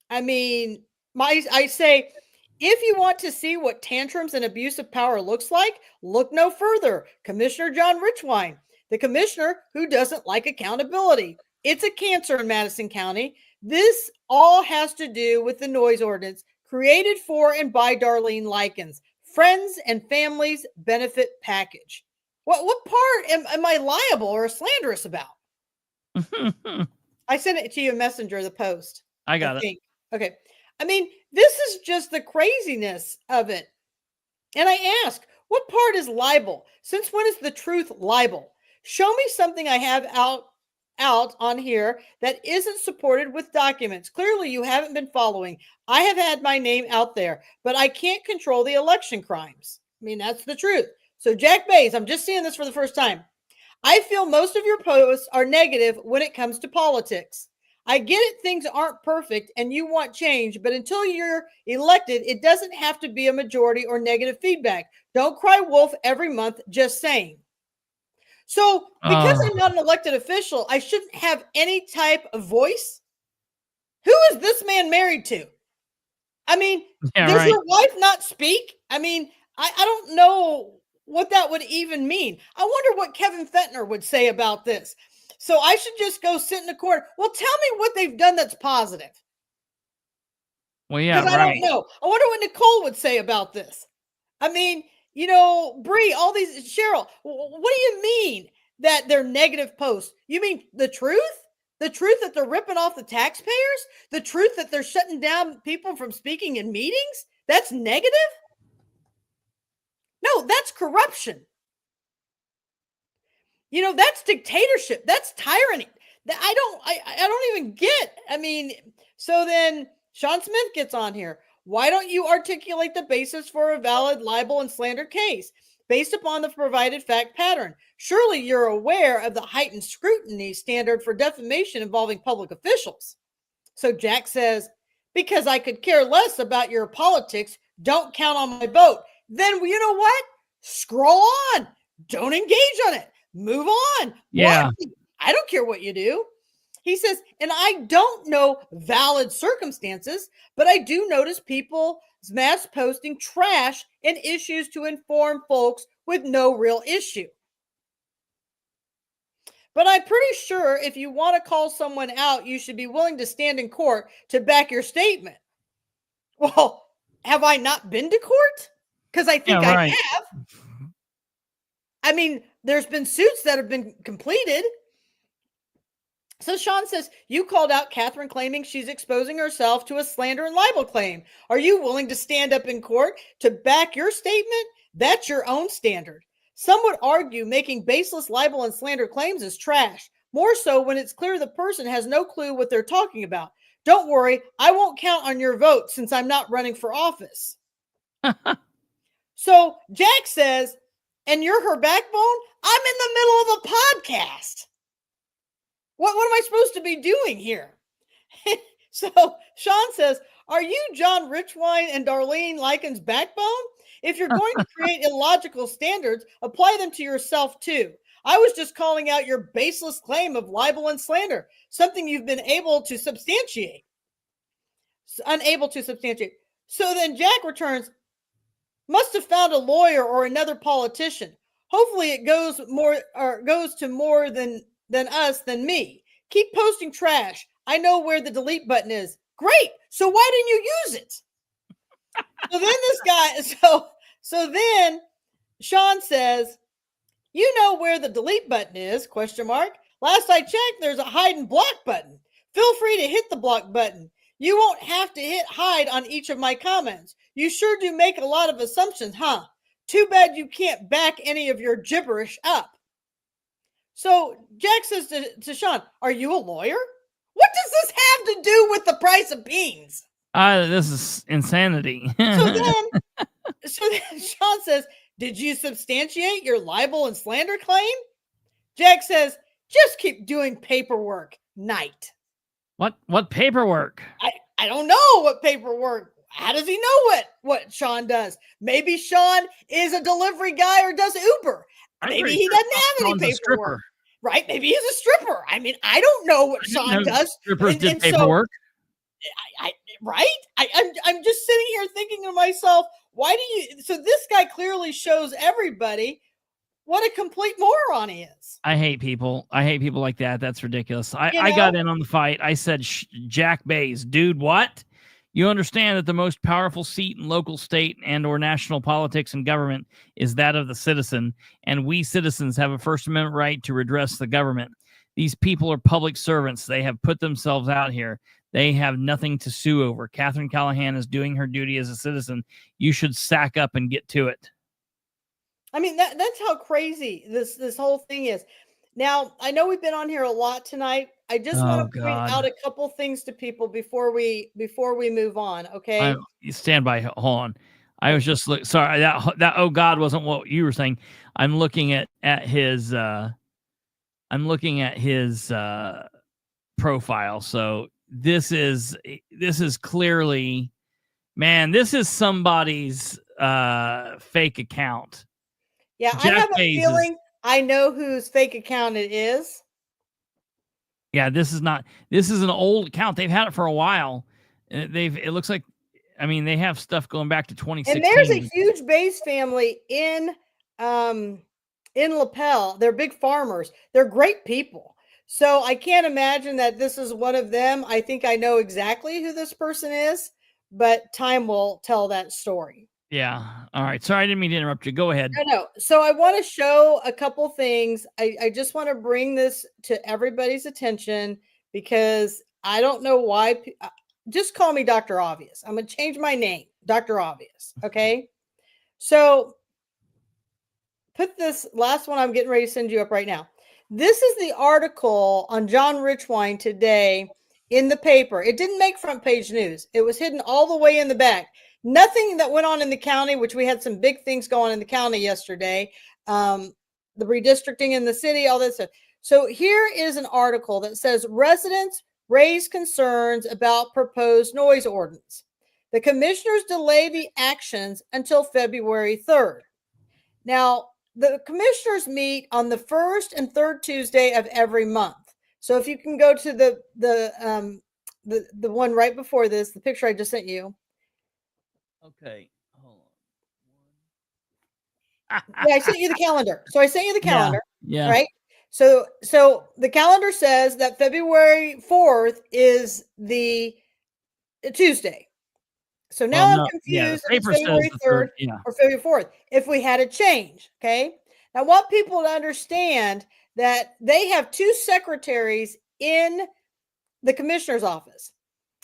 I mean, I say, if you want to see what tantrums and abuse of power looks like, look no further. Commissioner John Richwine, the commissioner who doesn't like accountability. It's a cancer in Madison County. This all has to do with the noise ordinance created for and by Darlene Likens, Friends and Families Benefit Package. What part am I liable or slanderous about? I sent it to you in Messenger, the post. I got it. Okay. I mean, this is just the craziness of it. And I ask, what part is libel? Since when is the truth libel? Show me something I have out on here that isn't supported with documents. Clearly, you haven't been following. I have had my name out there, but I can't control the election crimes. I mean, that's the truth. So Jack Bays, I'm just seeing this for the first time. I feel most of your posts are negative when it comes to politics. I get it, things aren't perfect and you want change, but until you're elected, it doesn't have to be a majority or negative feedback. Don't cry wolf every month, just saying. So because I'm not an elected official, I shouldn't have any type of voice. Who is this man married to? I mean, does your wife not speak? I mean, I don't know what that would even mean. I wonder what Kevin Fentner would say about this. So I should just go sit in the corner. Well, tell me what they've done that's positive. Well, yeah, because I don't know. I wonder what Nicole would say about this. I mean, you know, Bree, all these, Cheryl, what do you mean that they're negative posts? You mean the truth? The truth that they're ripping off the taxpayers? The truth that they're shutting down people from speaking in meetings? That's negative? No, that's corruption. You know, that's dictatorship. That's tyranny. I don't even get. I mean, so then Sean Smith gets on here. Why don't you articulate the basis for a valid libel and slander case based upon the provided fact pattern? Surely you're aware of the heightened scrutiny standard for defamation involving public officials. So Jack says, because I could care less about your politics, don't count on my vote. Then you know what? Scroll on. Don't engage on it. Move on. Yeah. What? I don't care what you do. He says, and I don't know valid circumstances, but I do notice people mass posting trash and issues to inform folks with no real issue. But I'm pretty sure if you want to call someone out, you should be willing to stand in court to back your statement. Well, have I not been to court? Because I think I have. I mean, there's been suits that have been completed. So Sean says, you called out Katherine claiming she's exposing herself to a slander and libel claim. Are you willing to stand up in court to back your statement? That's your own standard. Some would argue making baseless libel and slander claims is trash, more so when it's clear the person has no clue what they're talking about. Don't worry, I won't count on your vote since I'm not running for office. So Jack says, and you're her backbone? I'm in the middle of a podcast. What am I supposed to be doing here? So Sean says, are you John Richwine and Darlene Lycan's backbone? If you're going to create illogical standards, apply them to yourself too. I was just calling out your baseless claim of libel and slander, something you've been unable to substantiate. So then Jack returns, must have found a lawyer or another politician. Hopefully it goes to more than us than me. Keep posting trash. I know where the delete button is. Great. So why didn't you use it? So then this guy, so then Sean says, you know where the delete button is, ? Last I checked, there's a hide and block button. Feel free to hit the block button. You won't have to hit hide on each of my comments. You sure do make a lot of assumptions, huh? Too bad you can't back any of your gibberish up. So Jack says to Sean, are you a lawyer? What does this have to do with the price of beans? This is insanity. So then Sean says, did you substantiate your libel and slander claim? Jack says, just keep doing paperwork, Knight. What paperwork? I don't know what paperwork. How does he know what Sean does? Maybe Sean is a delivery guy or does Uber. Maybe he doesn't have any paperwork. Right? Maybe he's a stripper. I mean, I don't know what Sean does. Strippers did paperwork. I'm just sitting here thinking to myself, so this guy clearly shows everybody what a complete moron he is. I hate people like that. That's ridiculous. I got in on the fight. I said, Jack Bays, dude, what? You understand that the most powerful seat in local, state, and or national politics and government is that of the citizen, and we citizens have a First Amendment right to redress the government. These people are public servants. They have put themselves out here. They have nothing to sue over. Katherine Callahan is doing her duty as a citizen. You should sack up and get to it. I mean, that's how crazy this whole thing is. Now, I know we've been on here a lot tonight. I just want to point out a couple things to people before we move on. Okay. Stand by. Hold on. I was just sorry. That oh God wasn't what you were saying. I'm looking at his profile. So this is clearly, man, this is somebody's fake account. Yeah, Jeff I have a Bezos. feeling I know whose fake account it is. Yeah, this is an old account. They've had it for a while. It looks like, I mean, they have stuff going back to 2016. And there's a huge Bays family in LaPel. They're big farmers. They're great people. So I can't imagine that this is one of them. I think I know exactly who this person is, but time will tell that story. Yeah. All right. Sorry, I didn't mean to interrupt you. Go ahead. No. So I want to show a couple things. I just want to bring this to everybody's attention because I don't know why. Just call me Dr. Obvious. I'm going to change my name, Dr. Obvious. Okay. So put this last one I'm getting ready to send you up right now. This is the article on John Richwine today in the paper. It didn't make front page news. It was hidden all the way in the back. Nothing that went on in the county, which we had some big things going on in the county yesterday. The redistricting in the city, all this stuff. So here is an article that says residents raise concerns about proposed noise ordinance. The commissioners delay the actions until February 3rd. Now, the commissioners meet on the first and third Tuesday of every month. So if you can go to the one right before this, the picture I just sent you. Okay, hold on. Yeah, I sent you the calendar. So I sent you the calendar. Yeah. Right. So the calendar says that February 4th is the Tuesday. So now I'm confused. Yeah, if it's February 3rd or February 4th. If we had a change, okay. Now I want people to understand that they have two secretaries in the commissioner's office.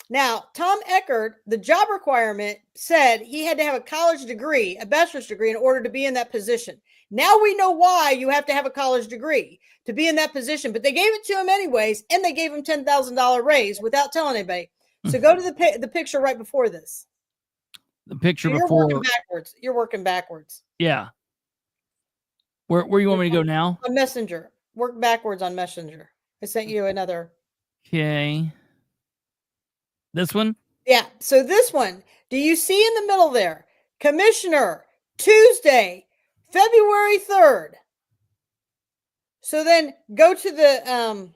Now, Tom Eckert, the job requirement said he had to have a college degree, a bachelor's degree, in order to be in that position. Now we know why you have to have a college degree to be in that position, but they gave it to him anyways, and they gave him $10,000 raise without telling anybody. So go to the picture right before this. The picture so before. You're working backwards. Yeah. Where you want me to go now? On Messenger. Work backwards on Messenger. I sent you another. Okay. This one? Yeah. So this one, do you see in the middle there? Commissioner, Tuesday, February 3rd. So then go to the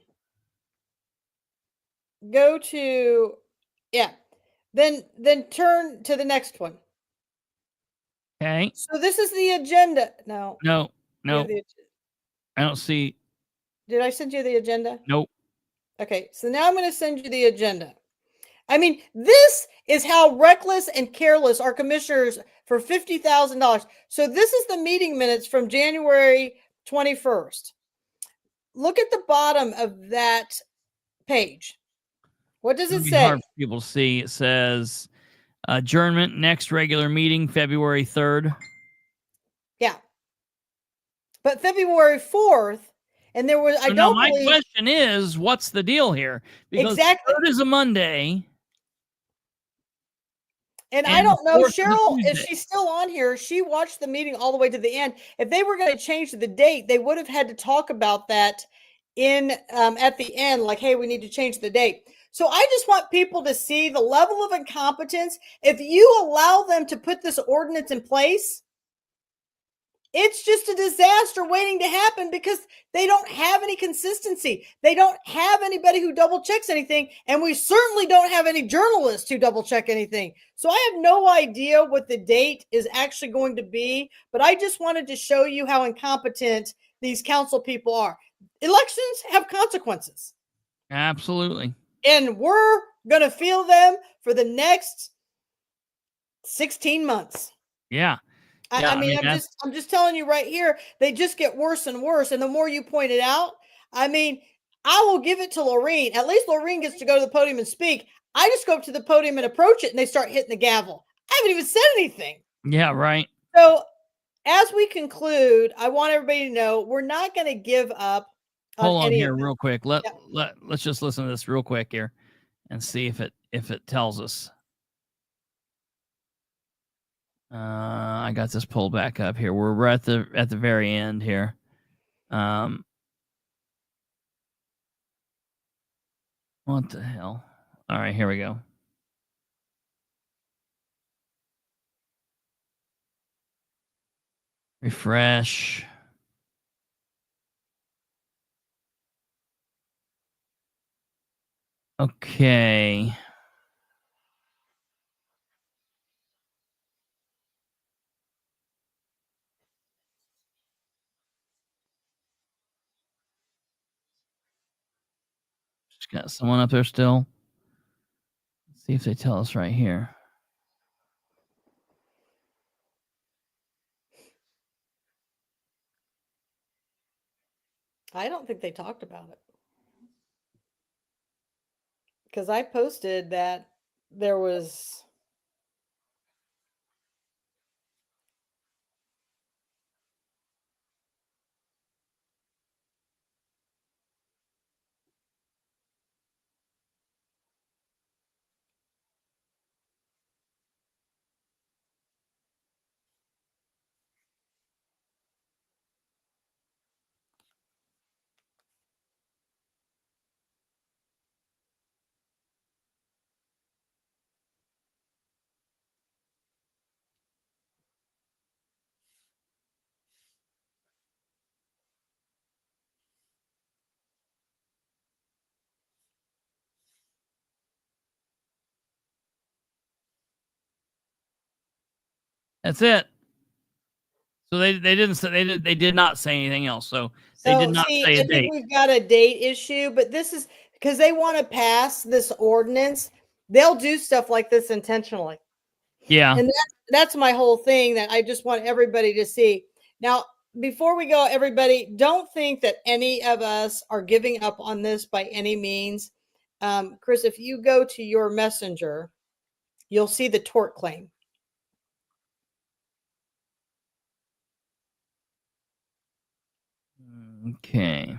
then turn to the next one. Okay. So this is the agenda. No. I don't see. Did I send you the agenda? Nope. Okay. So now I'm going to send you the agenda. I mean, this is how reckless and careless our commissioners for $50,000. So this is the meeting minutes from January 21st. Look at the bottom of that page. What does it say? Hard for people to see. It says adjournment next regular meeting February 3rd. Yeah. But February 4th, and there was, my question is, what's the deal here? Because exactly. 3rd is a Monday. And I don't know, Cheryl, if she's still on here, she watched the meeting all the way to the end. If they were going to change the date, they would have had to talk about that in at the end, like, hey, we need to change the date. So I just want people to see the level of incompetence. If you allow them to put this ordinance in place, it's just a disaster waiting to happen because they don't have any consistency. They don't have anybody who double checks anything. And we certainly don't have any journalists who double check anything. So I have no idea what the date is actually going to be, but I just wanted to show you how incompetent these council people are. Elections have consequences. Absolutely. And we're going to feel them for the next 16 months. Yeah. I mean, I'm just telling you right here, they just get worse and worse. And the more you point it out, I mean, I will give it to Laureen. At least Laureen gets to go to the podium and speak. I just go up to the podium and approach it and they start hitting the gavel. I haven't even said anything. Yeah, right. So as we conclude, I want everybody to know we're not going to give up. Hold on here real quick. Let's just listen to this real quick here and see if it tells us. I got this pulled back up here. We're at the very end here. What the hell? All right, here we go. Refresh. Okay. Just got someone up there still. Let's see if they tell us right here. I don't think they talked about it. Because I posted that there was. That's it. So they didn't say they did not say anything else. So they did not say a I date. think we've got a date issue, but this is because they want to pass this ordinance. They'll do stuff like this intentionally. Yeah. And that's my whole thing that I just want everybody to see. Now, before we go, everybody, don't think that any of us are giving up on this by any means. Chris, if you go to your messenger, you'll see the tort claim. Okay.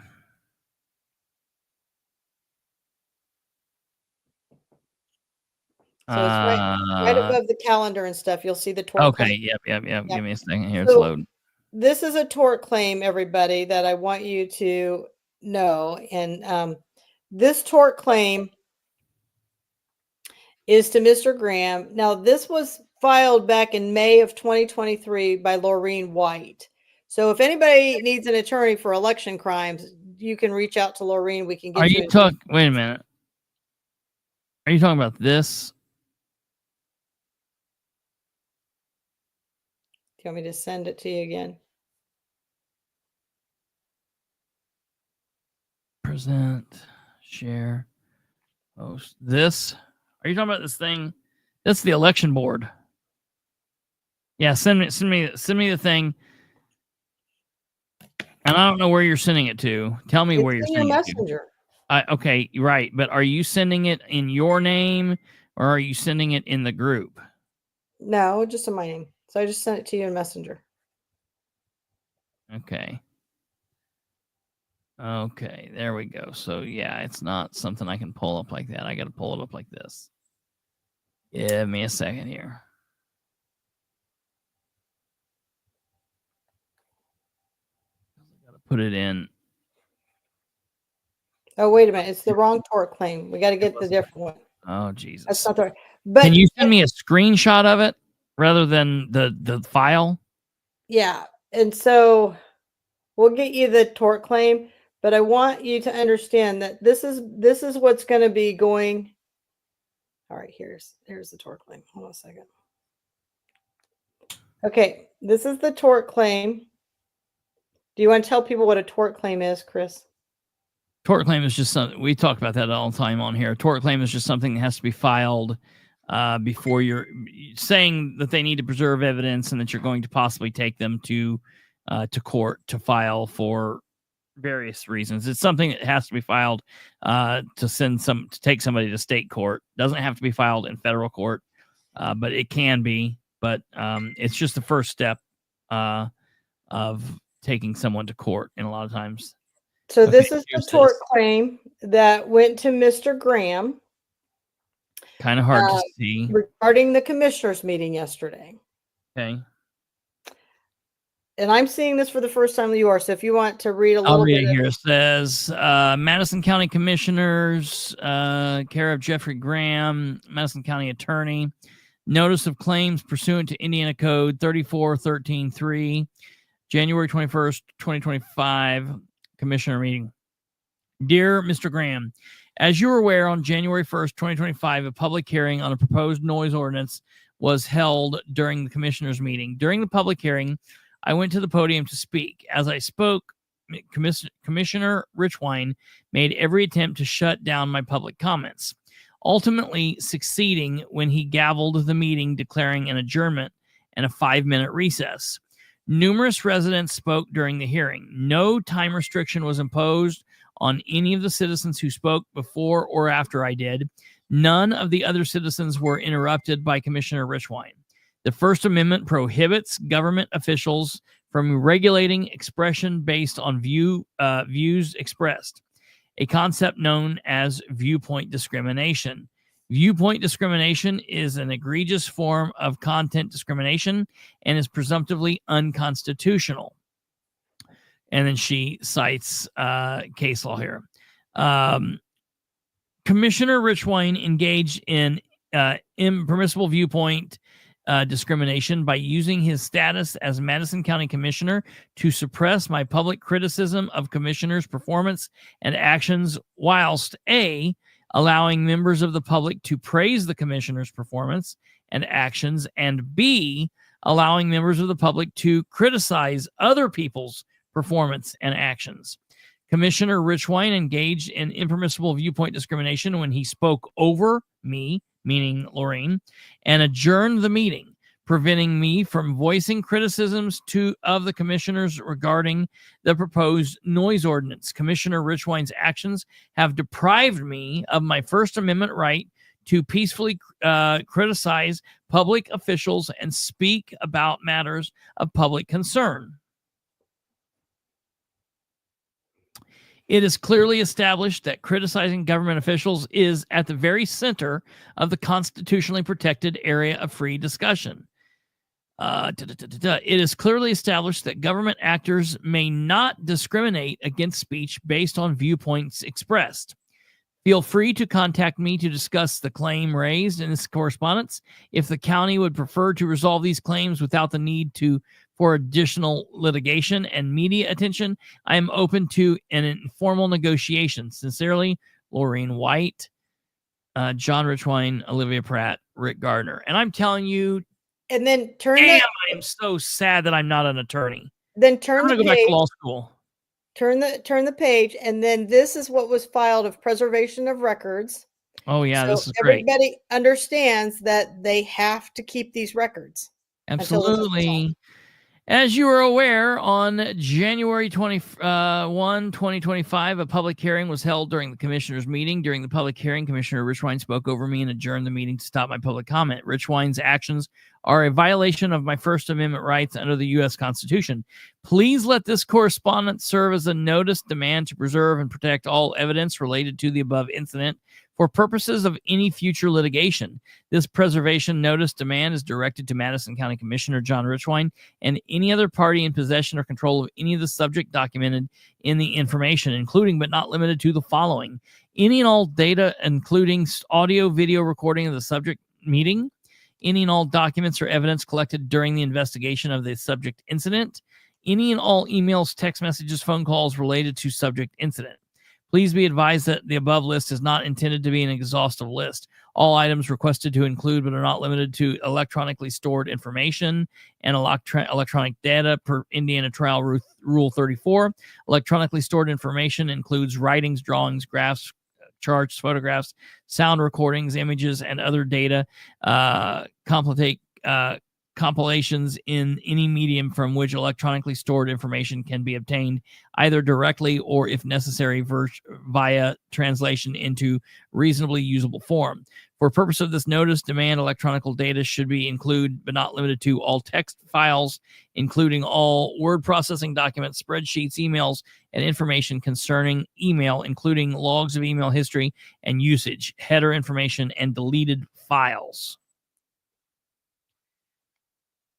So it's right above the calendar and stuff. You'll see the tort claim. Okay. Yep. Give me a second here. So It's loading. this is a tort claim, everybody, that I want you to know. And this tort claim is to Mr. Graham. Now, this was filed back in May of 2023 by Laureen White. So if anybody needs an attorney for election crimes, you can reach out to Laureen. We can get Are you talking? Wait a minute. Are you talking about this? Do you want me to send it to you again? Present, share, post. This? Are you talking about this thing? That's the election board. Yeah, send me the thing. And I don't know where you're sending it to. Tell me where you're in sending your it to. messenger. Okay, right. But are you sending it in your name or are you sending it in the group? No, just in my name. So I just sent it to you in Messenger. Okay. Okay, there we go. So yeah, it's not something I can pull up like that. I got to pull it up like this. Give me a second here. I got to put it in. Oh, wait a minute. It's the wrong tort claim. We got to get the different one. Oh, Jesus. That's not the right. But can you send me a screenshot of it rather than the file? Yeah. And so we'll get you the tort claim, but I want you to understand that this is what's going to be going. All right, here's the tort claim. Hold on a second. Okay, this is the tort claim. Do you want to tell people what a tort claim is, Chris? Tort claim is just something we talk about that all the time on here. Tort claim is just something that has to be filed before you're saying that they need to preserve evidence and that you're going to possibly take them to court to file for various reasons. It's something that has to be filed to take somebody to state court. Doesn't have to be filed in federal court, but it can be. But it's just the first step of taking someone to court, and a lot of times. So this is the tort claim that went to Mr. Graham. Kind of hard to see. Regarding the commissioners meeting yesterday. Okay. and I'm seeing this for the first time you are. So if you want to read a I'll little read bit it of here. it. It says, Madison County Commissioners, care of Jeffrey Graham, Madison County Attorney, notice of claims pursuant to Indiana Code 3413.3, January 21st, 2025, Commissioner meeting. Dear Mr. Graham, as you are aware, on January 1st, 2025, a public hearing on a proposed noise ordinance was held during the Commissioners meeting. During the public hearing, I went to the podium to speak. As I spoke, Commissioner Richwine made every attempt to shut down my public comments, ultimately succeeding when he gavelled the meeting, declaring an adjournment and a 5-minute recess. Numerous residents spoke during the hearing. No time restriction was imposed on any of the citizens who spoke before or after I did. None of the other citizens were interrupted by Commissioner Richwine. The First Amendment prohibits government officials from regulating expression based on views expressed, a concept known as viewpoint discrimination. Viewpoint discrimination is an egregious form of content discrimination and is presumptively unconstitutional. And then she cites case law here. Commissioner Richwine engaged in impermissible viewpoint discrimination by using his status as Madison County Commissioner to suppress my public criticism of Commissioner's performance and actions, whilst A, allowing members of the public to praise the Commissioner's performance and actions, and B, allowing members of the public to criticize other people's performance and actions. Commissioner Richwine engaged in impermissible viewpoint discrimination when he spoke over me, meaning Lorraine, and adjourned the meeting, preventing me from voicing criticisms of the commissioners regarding the proposed noise ordinance. Commissioner Richwine's actions have deprived me of my First Amendment right to peacefully criticize public officials and speak about matters of public concern. It is clearly established that criticizing government officials is at the very center of the constitutionally protected area of free discussion. It is clearly established that government actors may not discriminate against speech based on viewpoints expressed. Feel free to contact me to discuss the claim raised in this correspondence. If the county would prefer to resolve these claims without the need for additional litigation and media attention, I am open to an informal negotiation. Sincerely, Laureen White, John Richwine, Olivia Pratt, Rick Gardner. And I'm telling you, and then I'm so sad that I'm not an attorney. Then turn I'm the gonna go page. back to law school. Turn the page, and then this is what was filed of preservation of records. Oh yeah, So this is great. everybody understands that they have to keep these records. Absolutely. As you are aware, on January 21, 2025, a public hearing was held during the commissioners' meeting. During the public hearing, Commissioner Richwine spoke over me and adjourned the meeting to stop my public comment. Richwine's actions are a violation of my First Amendment rights under the U.S. Constitution. Please let this correspondence serve as a notice demand to preserve and protect all evidence related to the above incident for purposes of any future litigation. This preservation notice demand is directed to Madison County Commissioner John Richwine and any other party in possession or control of any of the subject documented in the information, including but not limited to the following: any and all data, including audio, video recording of the subject meeting, any and all documents or evidence collected during the investigation of the subject incident, any and all emails, text messages, phone calls related to subject incident. Please be advised that the above list is not intended to be an exhaustive list. All items requested to include but are not limited to electronically stored information and electronic data per Indiana Trial Rule 34. Electronically stored information includes writings, drawings, graphs, charts, photographs, sound recordings, images, and other data, compilations in any medium from which electronically stored information can be obtained, either directly or, if necessary, via translation into reasonably usable form. For purpose of this notice, demand electronic data should be include, but not limited to, all text files, including all word processing documents, spreadsheets, emails, and information concerning email, including logs of email history and usage, header information, and deleted files.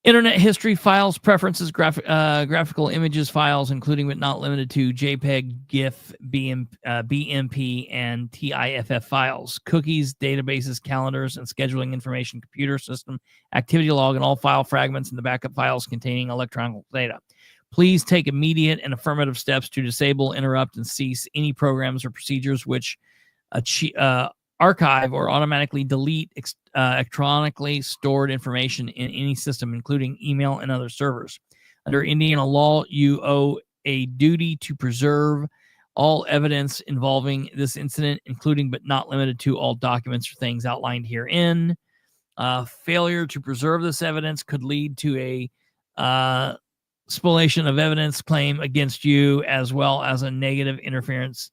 Internet history files, preferences, graphical images files, including but not limited to JPEG, GIF, BMP, and TIFF files, cookies, databases, calendars, and scheduling information, computer system, activity log, and all file fragments and the backup files containing electronic data. Please take immediate and affirmative steps to disable, interrupt, and cease any programs or procedures which archive or automatically delete electronically stored information in any system, including email and other servers. Under Indiana law, you owe a duty to preserve all evidence involving this incident, including but not limited to all documents or things outlined herein. Failure to preserve this evidence could lead to a spoliation of evidence claim against you, as well as a negative interference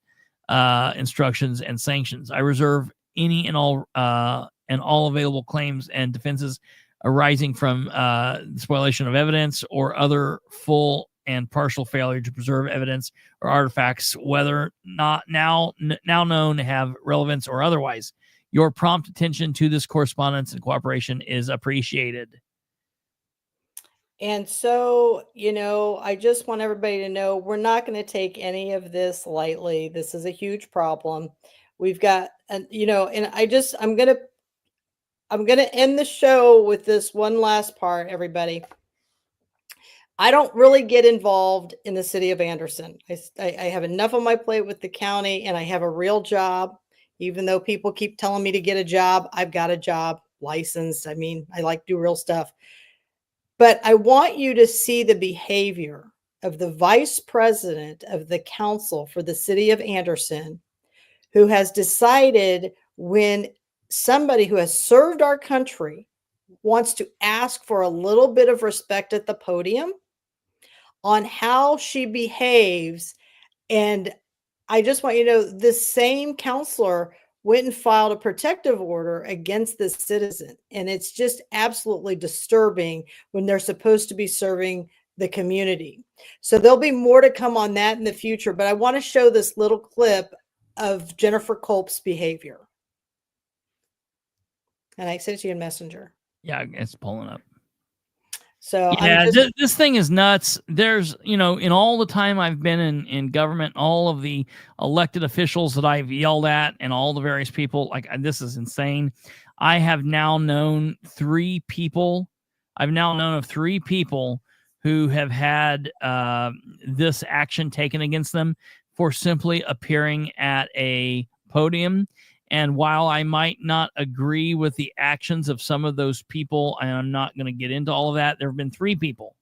instructions and sanctions. I reserve any and all available claims and defenses arising from spoliation of evidence or other full and partial failure to preserve evidence or artifacts, whether not now known to have relevance or otherwise. Your prompt attention to this correspondence and cooperation is appreciated. And so, I just want everybody to know we're not going to take any of this lightly. This is a huge problem. We've got, and I'm going to end the show with this one last part, everybody. I don't really get involved in the city of Anderson. I have enough on my plate with the county, and I have a real job. Even though people keep telling me to get a job, I've got a job, licensed. I like to do real stuff. But I want you to see the behavior of the vice president of the council for the city of Anderson, who has decided when somebody who has served our country wants to ask for a little bit of respect at the podium on how she behaves. And I just want you to know this same counselor went and filed a protective order against this citizen. And it's just absolutely disturbing when they're supposed to be serving the community. So there'll be more to come on that in the future, but I want to show this little clip of Jennifer Culp's behavior. And I sent it to you in Messenger. Yeah, it's pulling up. So yeah, this thing is nuts. There's, in all the time I've been in government, all of the elected officials that I've yelled at and all the various people, this is insane. I have now known of three people who have had this action taken against them for simply appearing at a podium. And while I might not agree with the actions of some of those people, and I'm not going to get into all of that, there have been three people.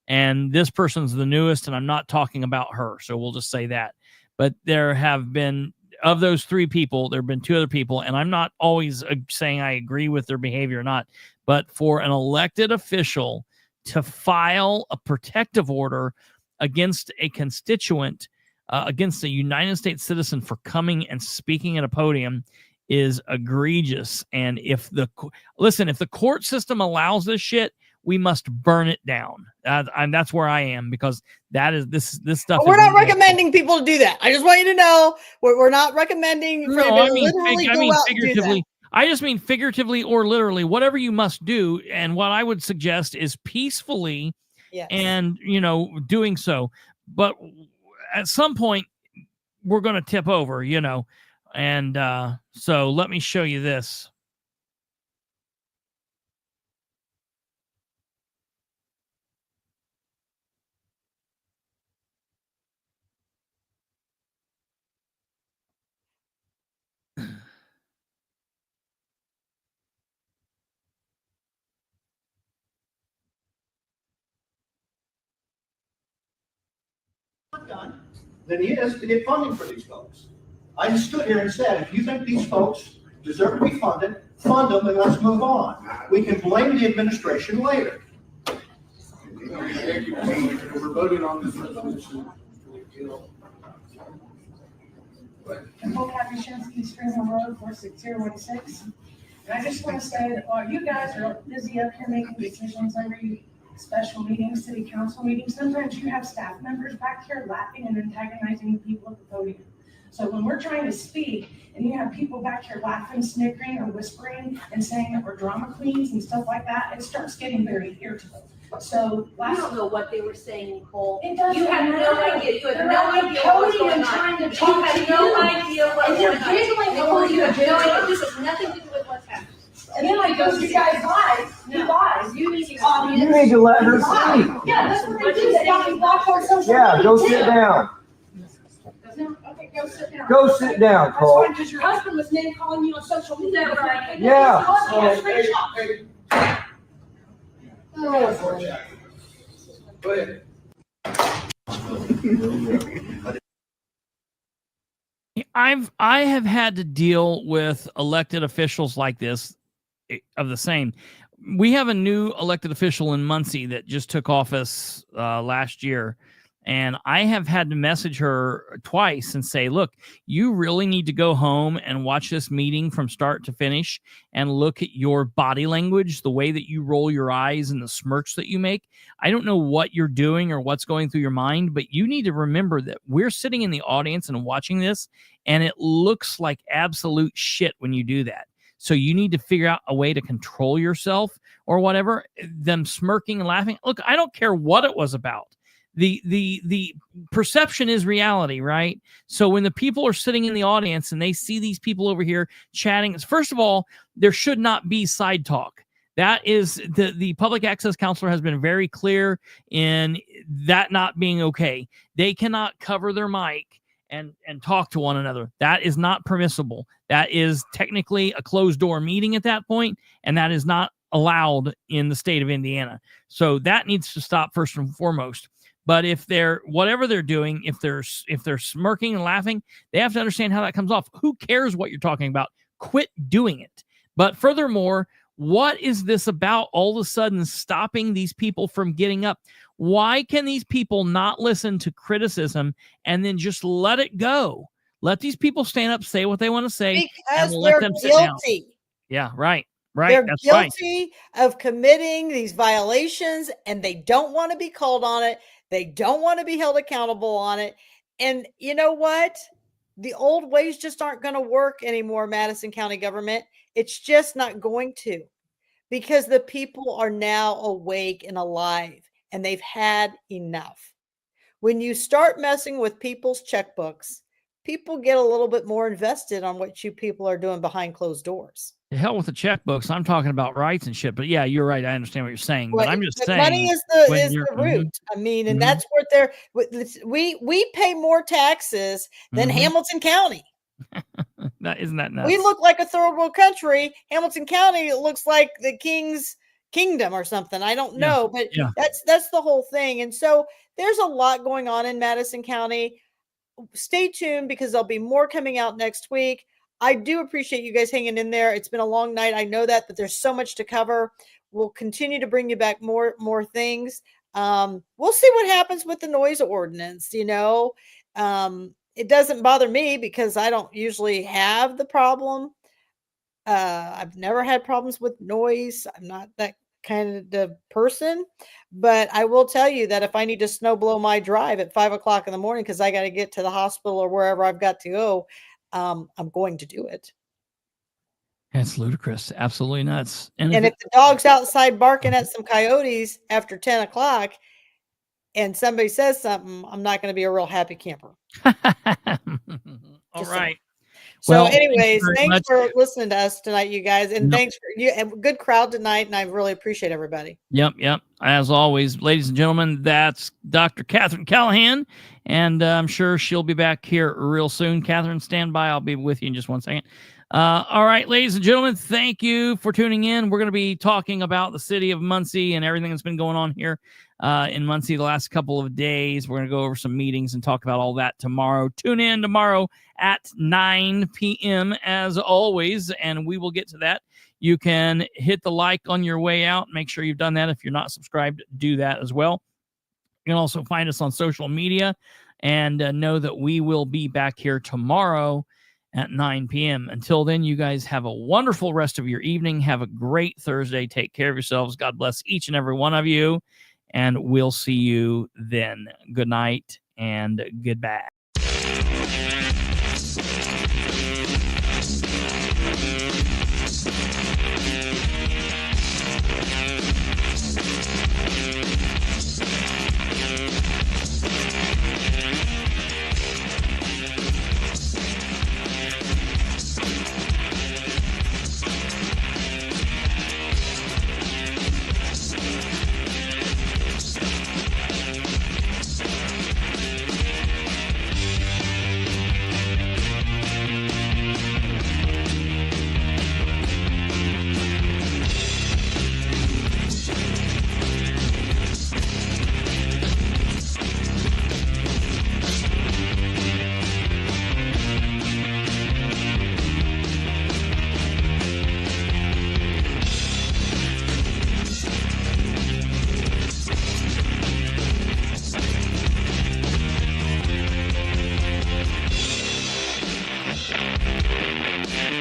And this person's the newest, and I'm not talking about her. So we'll just say that. But there have been, of those three people, there have been two other people, and I'm not always saying I agree with their behavior or not. But for an elected official to file a protective order against a constituent, against a United States citizen for coming and speaking at a podium is egregious. And if the court system allows this shit, we must burn it down. And that's where I am, because that is this stuff. We're not recommending people to do that. I just want you to know we're not recommending. Figuratively. I just mean figuratively or literally, whatever you must do. And what I would suggest is peacefully, and doing so. But at some point, we're going to tip over, and so let me show you this. Done than he is to get funding for these folks. I just stood here and said, if you think these folks deserve to be funded, fund them and let's move on. We can blame the administration later. We're voting on this resolution. Nicole Kapuscinski, Spring Road, 46016. And I just want to say that while you guys are busy up here making decisions every special meetings, city council meetings, sometimes you have staff members back here laughing and antagonizing the people at the podium. So when we're trying to speak and you have people back here laughing, snickering, or whispering and saying that we're drama queens and stuff like that, it starts getting very irritable. So I don't know what they were saying, Nicole. It doesn't You had matter. no idea. You had They're no not idea what was coding going and on. trying to You talk had to no you. idea what And was you're going on. giggling Nicole, before you you have do no it. idea. This has nothing to do with what's happening. And then I go, you guys lie. You lies. You need to. You need to let her Lie. speak. Yeah, that's what they do. They got me blocked on social media. Yeah, go sit down. Okay, go sit down. Go sit down, That's Cole. fine, because your husband was name calling you on social media. Right? Yeah. Go ahead. I have had to deal with elected officials like this of the same. We have a new elected official in Muncie that just took office last year. And I have had to message her twice and say, look, you really need to go home and watch this meeting from start to finish and look at your body language, the way that you roll your eyes and the smirks that you make. I don't know what you're doing or what's going through your mind, but you need to remember that we're sitting in the audience and watching this, and it looks like absolute shit when you do that. So you need to figure out a way to control yourself or whatever. Them smirking and laughing. Look, I don't care what it was about. The perception is reality, right? So when the people are sitting in the audience and they see these people over here chatting, first of all, there should not be side talk. That is the public access counselor has been very clear in that not being okay. They cannot cover their mic and talk to one another. That is not permissible. That is technically a closed door meeting at that point, and that is not allowed in the state of Indiana. So that needs to stop first and foremost. But if they're whatever they're doing, if they're smirking and laughing, they have to understand how that comes off. Who cares what you're talking about? Quit doing it. But furthermore, what is this about all of a sudden stopping these people from getting up? Why can these people not listen to criticism and then just let it go? Let these people stand up, say what they want to say, Because and let they're them sit down. guilty. Yeah, right. Right. They're That's right. guilty of committing these violations, and they don't want to be called on it. They don't want to be held accountable on it. And you know what? The old ways just aren't going to work anymore, Madison County government. It's just not going to, because the people are now awake and alive, and they've had enough. When you start messing with people's checkbooks, people get a little bit more invested on what you people are doing behind closed doors. The hell with the checkbooks. I'm talking about rights and shit. But yeah, you're right. I understand what you're saying. But I'm just saying, money is the root. I mean, and that's what they're. We pay more taxes than Hamilton County. Isn't that nuts? We look like a third world country. Hamilton County looks like the king's kingdom or something. I don't know, but that's the whole thing. And so there's a lot going on in Madison County. Stay tuned, because there'll be more coming out next week. I do appreciate you guys hanging in there. It's been a long night. I know that, but there's so much to cover. We'll continue to bring you back more things. We'll see what happens with the noise ordinance. You know, it doesn't bother me because I don't usually have the problem. I've never had problems with noise. I'm not that kind of person, but I will tell you that if I need to snow blow my drive at 5 o'clock in the morning, because I got to get to the hospital or wherever I've got to go, I'm going to do it. That's ludicrous. Absolutely nuts. And if the dog's outside barking at some coyotes after 10 o'clock and somebody says something, I'm not going to be a real happy camper. All right. So Well, anyways, thanks much. for listening to us tonight, you guys. And thanks for you. And good crowd tonight. And I really appreciate everybody. Yep. As always, ladies and gentlemen, that's Dr. Katherine Callahan. And I'm sure she'll be back here real soon. Katherine, stand by. I'll be with you in just 1 second. All right, ladies and gentlemen, thank you for tuning in. We're going to be talking about the city of Muncie and everything that's been going on here in Muncie the last couple of days. We're going to go over some meetings and talk about all that tomorrow. Tune in tomorrow at 9 p.m. as always, and we will get to that. You can hit the like on your way out. Make sure you've done that. If you're not subscribed, do that as well. You can also find us on social media and know that we will be back here tomorrow at 9 p.m. Until then, you guys have a wonderful rest of your evening. Have a great Thursday. Take care of yourselves. God bless each and every one of you. And we'll see you then. Good night and goodbye. Bye.